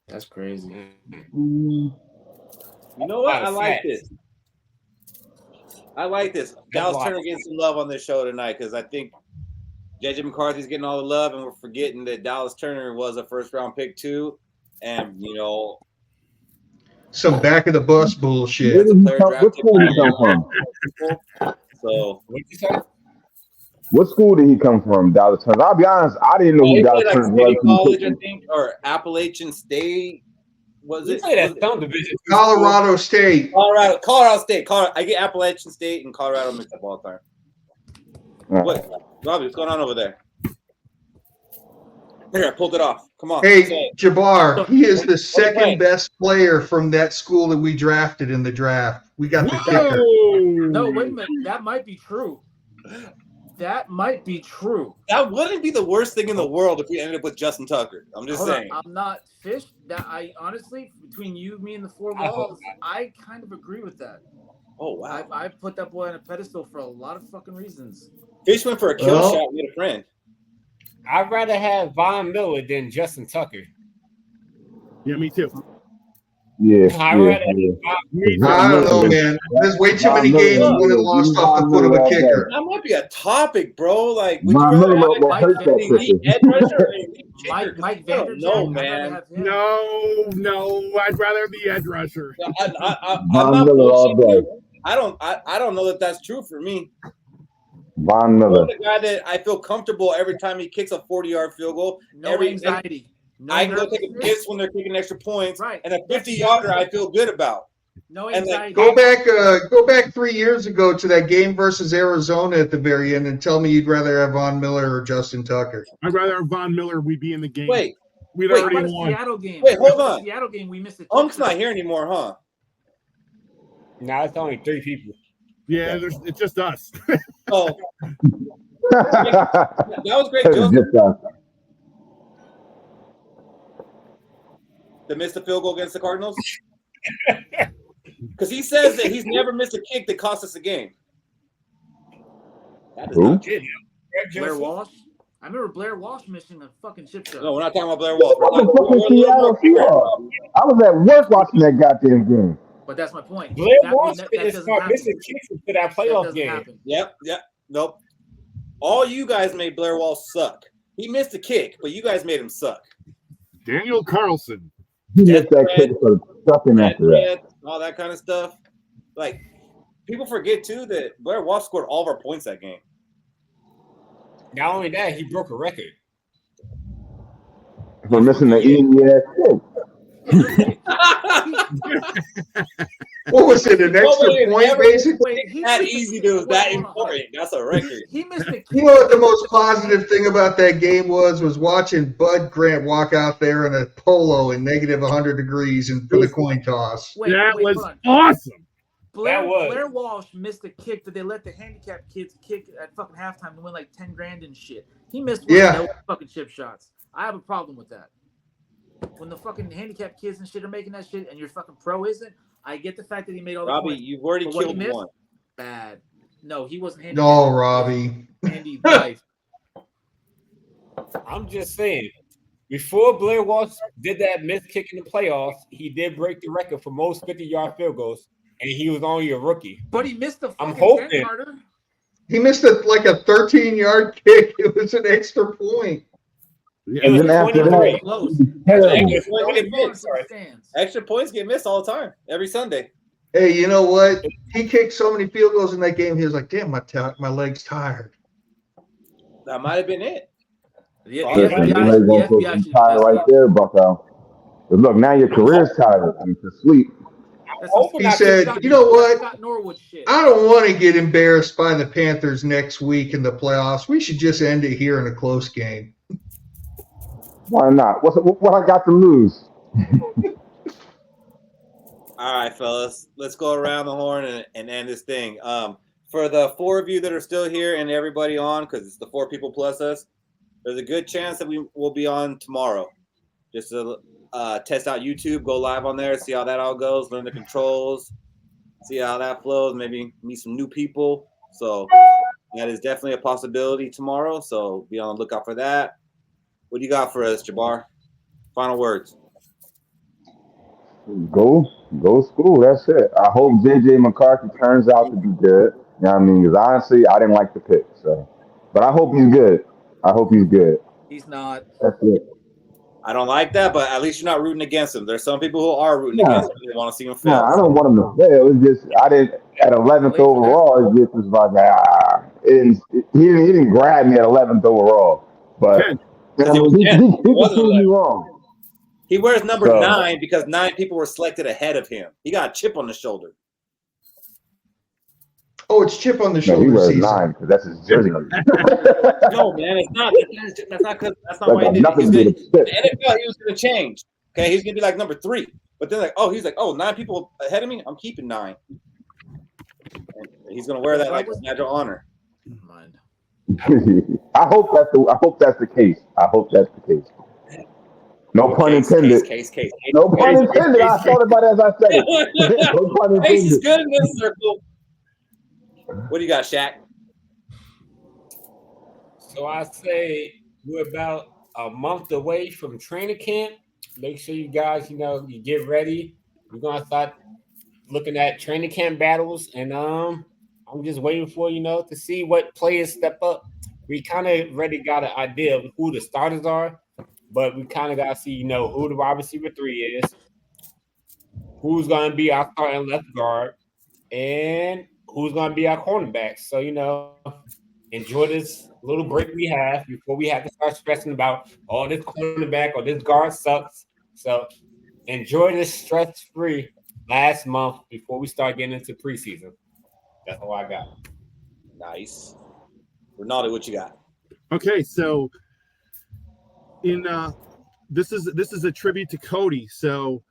That's crazy. You know what? I like this. Dallas Turner getting some love on this show tonight because I think JJ McCarthy's getting all the love, and we're forgetting that Dallas Turner was a first-round pick too, and some back of the bus bullshit. What school did he come from? So what you say? What school did he come from, Dallas Turner? I'll be honest, I didn't know who Dallas Turner was. College, I think, or Appalachian State. Was it? Division. Colorado State. Colorado State. I get Appalachian State and Colorado mixed up all the time. What, Robbie? What's going on over there? Here, I pulled it off. Come on. Hey, Jabbar, he is the second best player from that school that we drafted in the draft. We got the kicker. No, wait a minute. That might be true. That might be true. That wouldn't be the worst thing in the world if we ended up with Justin Tucker. I'm just saying. I'm not Fish. That I honestly, between you, me, and the four walls, I kind of agree with that. Oh wow! I put that boy on a pedestal for a lot of fucking reasons. Fish went for a kill shot with a friend. I'd rather have Von Miller than Justin Tucker. Yeah, me too. Yeah. I don't know, man. There's way too many games when it lost off the foot of a kicker. That might be a topic, bro. Like, would you rather have Mike Vander? No, man. No. I'd rather the edge rusher. I'm not bullshitting. I don't know that that's true for me. Von Miller. The guy that I feel comfortable every time he kicks a 40-yard field goal. No anxiety. I can go take a piss when they're kicking extra points, right? And a 50-yarder I feel good about. No anxiety. Go back 3 years ago to that game versus Arizona at the very end, and tell me you'd rather have Von Miller or Justin Tucker. I'd rather have Von Miller. We'd be in the game. We'd already won. Seattle game. Wait, hold on. Seattle game, we missed it. Ump's not here anymore, huh? No, it's only 3 people. Yeah, it's just us. Oh, that was great, Joseph. To miss the field goal against the Cardinals? Because he says that he's never missed a kick that cost us a game. That is not true. Blair Walsh? I remember Blair Walsh missing a fucking chip shot. No, we're not talking about Blair Walsh. I was at work watching that goddamn game. But that's my point. Blair Walsh is start missing kicks for that playoff game. Yep. Nope. All you guys made Blair Walsh suck. He missed a kick, but you guys made him suck. Daniel Carlson. He missed that kick for sucking after that. All that kind of stuff. Like, people forget, too, that Blair Walsh scored all of our points that game. Not only that, he broke a record. For missing the kick. What was it? An extra point, basically? That easy to that important. That's a record. He missed the. You know what the most positive thing about that game was watching Bud Grant walk out there in a polo in negative 100 degrees and for the coin toss. That was awesome. Blair Walsh missed a kick that they let the handicapped kids kick at fucking halftime to win like $10,000 and shit. He missed one of those fucking chip shots. I have a problem with that. When the fucking handicapped kids and shit are making that shit and your fucking pro isn't, I get the fact that he made all the Robbie, points. you've already killed one. Bad. No, he wasn't handicapped. No, Robbie. Handy life. I'm just saying, before Blair Walsh did that missed kick in the playoffs, he did break the record for most 50-yard field goals, and he was only a rookie. But he missed the I'm hoping. He missed a 13-yard kick. It was an extra point. It was 23. Extra points get missed all the time, every Sunday. Hey, you know what? He kicked so many field goals in that game. He was like, "Damn, my leg's tired." That might have been it. Tired right there, Bucko. But look, now your career's tired. You can sleep. He said, "You know what? I don't want to get embarrassed by the Panthers next week in the playoffs. We should just end it here in a close game." Why not? What I got to lose? All right, fellas, let's go around the horn and end this thing. For the 4 of you that are still here and everybody on, because it's the 4 people plus us, there's a good chance that we will be on tomorrow. Just to test out YouTube, go live on there, see how that all goes, learn the controls, see how that flows, maybe meet some new people. So that is definitely a possibility tomorrow. So be on the lookout for that. What do you got for us, Jabbar? Final words. Go Skol. That's it. I hope JJ McCarthy turns out to be good. You know what I mean? Because honestly, I didn't like the pick. So, but I hope he's good. He's not. That's it. I don't like that, but at least you're not rooting against him. There's some people who are rooting against him. They want to see him fail. No, I don't want him to fail. It's just I didn't at 11th overall. It just was like he didn't grab me at 11th overall, but. He proved me wrong. He wears number 9 because 9 people were selected ahead of him. He got a chip on the shoulder. Oh, it's chip on the shoulder. No, he wears 9 because that's his jersey number. No, man, it's not. That's not why he did it. The NFL, he was going to change. Okay, he's going to be like number 3. But then he's like, 9 people ahead of me. I'm keeping 9. And he's going to wear that like a badge of honor. Mind. I hope that's the case. No pun intended. Case. No pun intended. I thought about it as I said it. No pun intended. Case is good in this circle. What do you got, Shaq? So I say we're about a month away from training camp. Make sure you guys, you get ready. We're gonna start looking at training camp battles, and I'm just waiting for to see what players step up. We kind of already got an idea of who the starters are, but we kind of got to see who the wide receiver 3 is, who's going to be our starting left guard, and who's going to be our cornerback. So enjoy this little break we have before we have to start stressing about this cornerback or this guard sucks. So enjoy this stress-free last month before we start getting into preseason. That's all I got. Nice. Ronaldo, what you got? Okay, so this is a tribute to Cody. So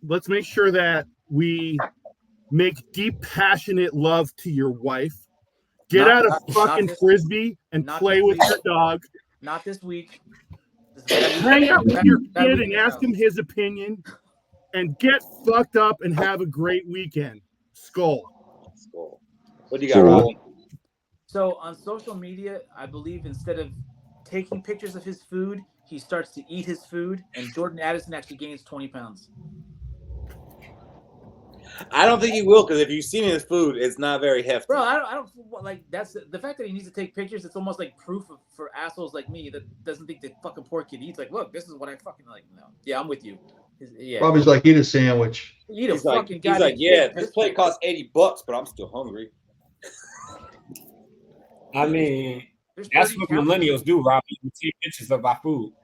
let's make sure that we make deep, passionate love to your wife. Get out of fucking Frisbee and play with your dog. Not this week. Hang out with your kid and ask him his opinion. And get fucked up and have a great weekend. Skol. What do you got, Robbie? So on social media, I believe instead of taking pictures of his food, he starts to eat his food, and Jordan Addison actually gains 20 pounds. I don't think he will, because if you've seen his food, it's not very hefty. Bro, I don't like that's the fact that he needs to take pictures. It's almost like proof for assholes like me that doesn't think the fucking poor kid eats. Like, look, this is what I fucking like. No, yeah, I'm with you. Yeah, Robbie's like, eat a sandwich. Eat a He's fucking like, goddamn yeah, this plate costs $80, but I'm still hungry. I mean, that's what millennials do, Robbie. We take pictures of our food.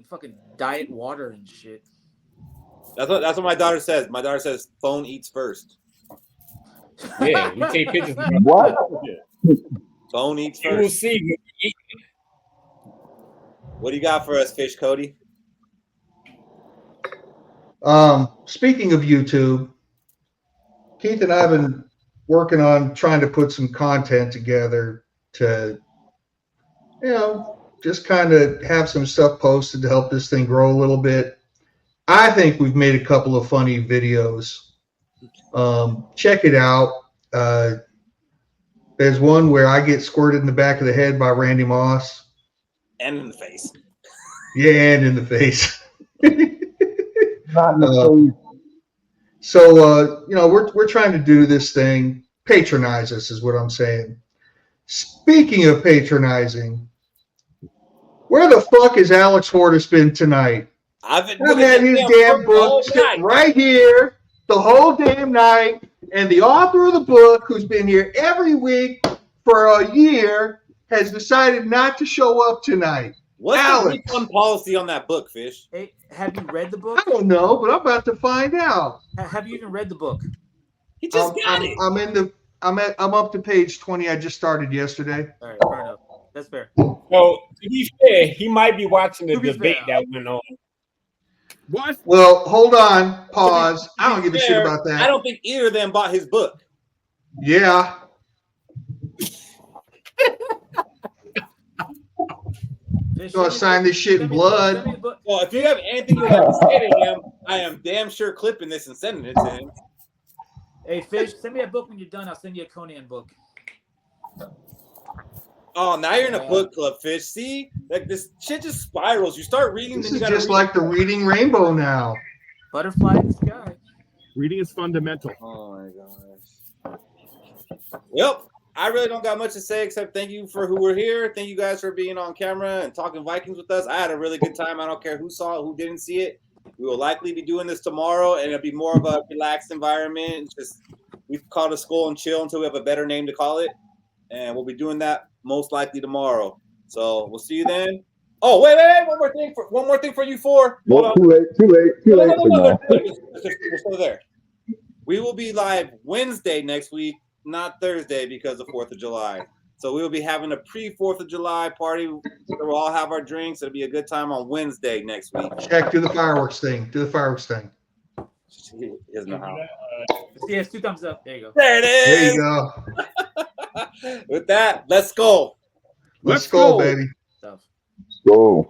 Fucking diet water and shit. That's what my daughter says. My daughter says phone eats first. Yeah, we take pictures. What? Phone eats You will first. see when we eat. What do you got for us, Fish Cody? Speaking of YouTube, Keith and I have been working on trying to put some content together to, just kind of have some stuff posted to help this thing grow a little bit. I think we've made a couple of funny videos. Check it out. There's one where I get squirted in the back of the head by Randy Moss. And in the face. Yeah, and in the face. Not in the face. So, we're trying to do this thing. Patronize us is what I'm saying. Speaking of patronizing, where the fuck has Alex Hortus been tonight? I've had his damn book sitting right here the whole damn night, and the author of the book, who's been here every week for a year, has decided not to show up tonight. What's Alex, the refund policy on that book, Fish? Hey, have you read the book? I don't know, but I'm about to find out. Have you even read the book? He just got it. I'm up to page 20. I just started yesterday. All right, fair enough. That's fair. So to be fair, he might be watching the debate that went on. What? Well, hold on. Pause. I don't give a shit about that. I don't think either of them bought his book. Yeah. So I signed this shit in blood. Well, if you have anything you have to say to him, I am damn sure clipping this and sending it to him. Hey, Fish, send me a book when you're done. I'll send you a Conan book. Oh, now you're in a book club, Fish. See? Like, this shit just spirals. You start reading, This then you is gotta just read. like the reading rainbow now. Butterfly in the sky. Reading is fundamental. Oh, my gosh. Yep. I really don't got much to say except thank you for who were here. Thank you guys for being on camera and talking Vikings with us. I had a really good time. I don't care who saw it, who didn't see it. We will likely be doing this tomorrow, and it'll be more of a relaxed environment. It's just we've called it Skol and Chill until we have a better name to call it, and we'll be doing that most likely tomorrow. So we'll see you then. Oh, wait! One more thing for you four. Well, too late for now. We're still there. We will be live Wednesday next week, not Thursday because of 4th of July. So we will be having a pre-4th of July party. We'll all have our drinks. It'll be a good time on Wednesday next week. Check, do the fireworks thing. Do the fireworks thing. He doesn't know how. Yeah, it's 2 thumbs up. There you go. There it is. There you go. With that, let's go. Let's go, baby. Go.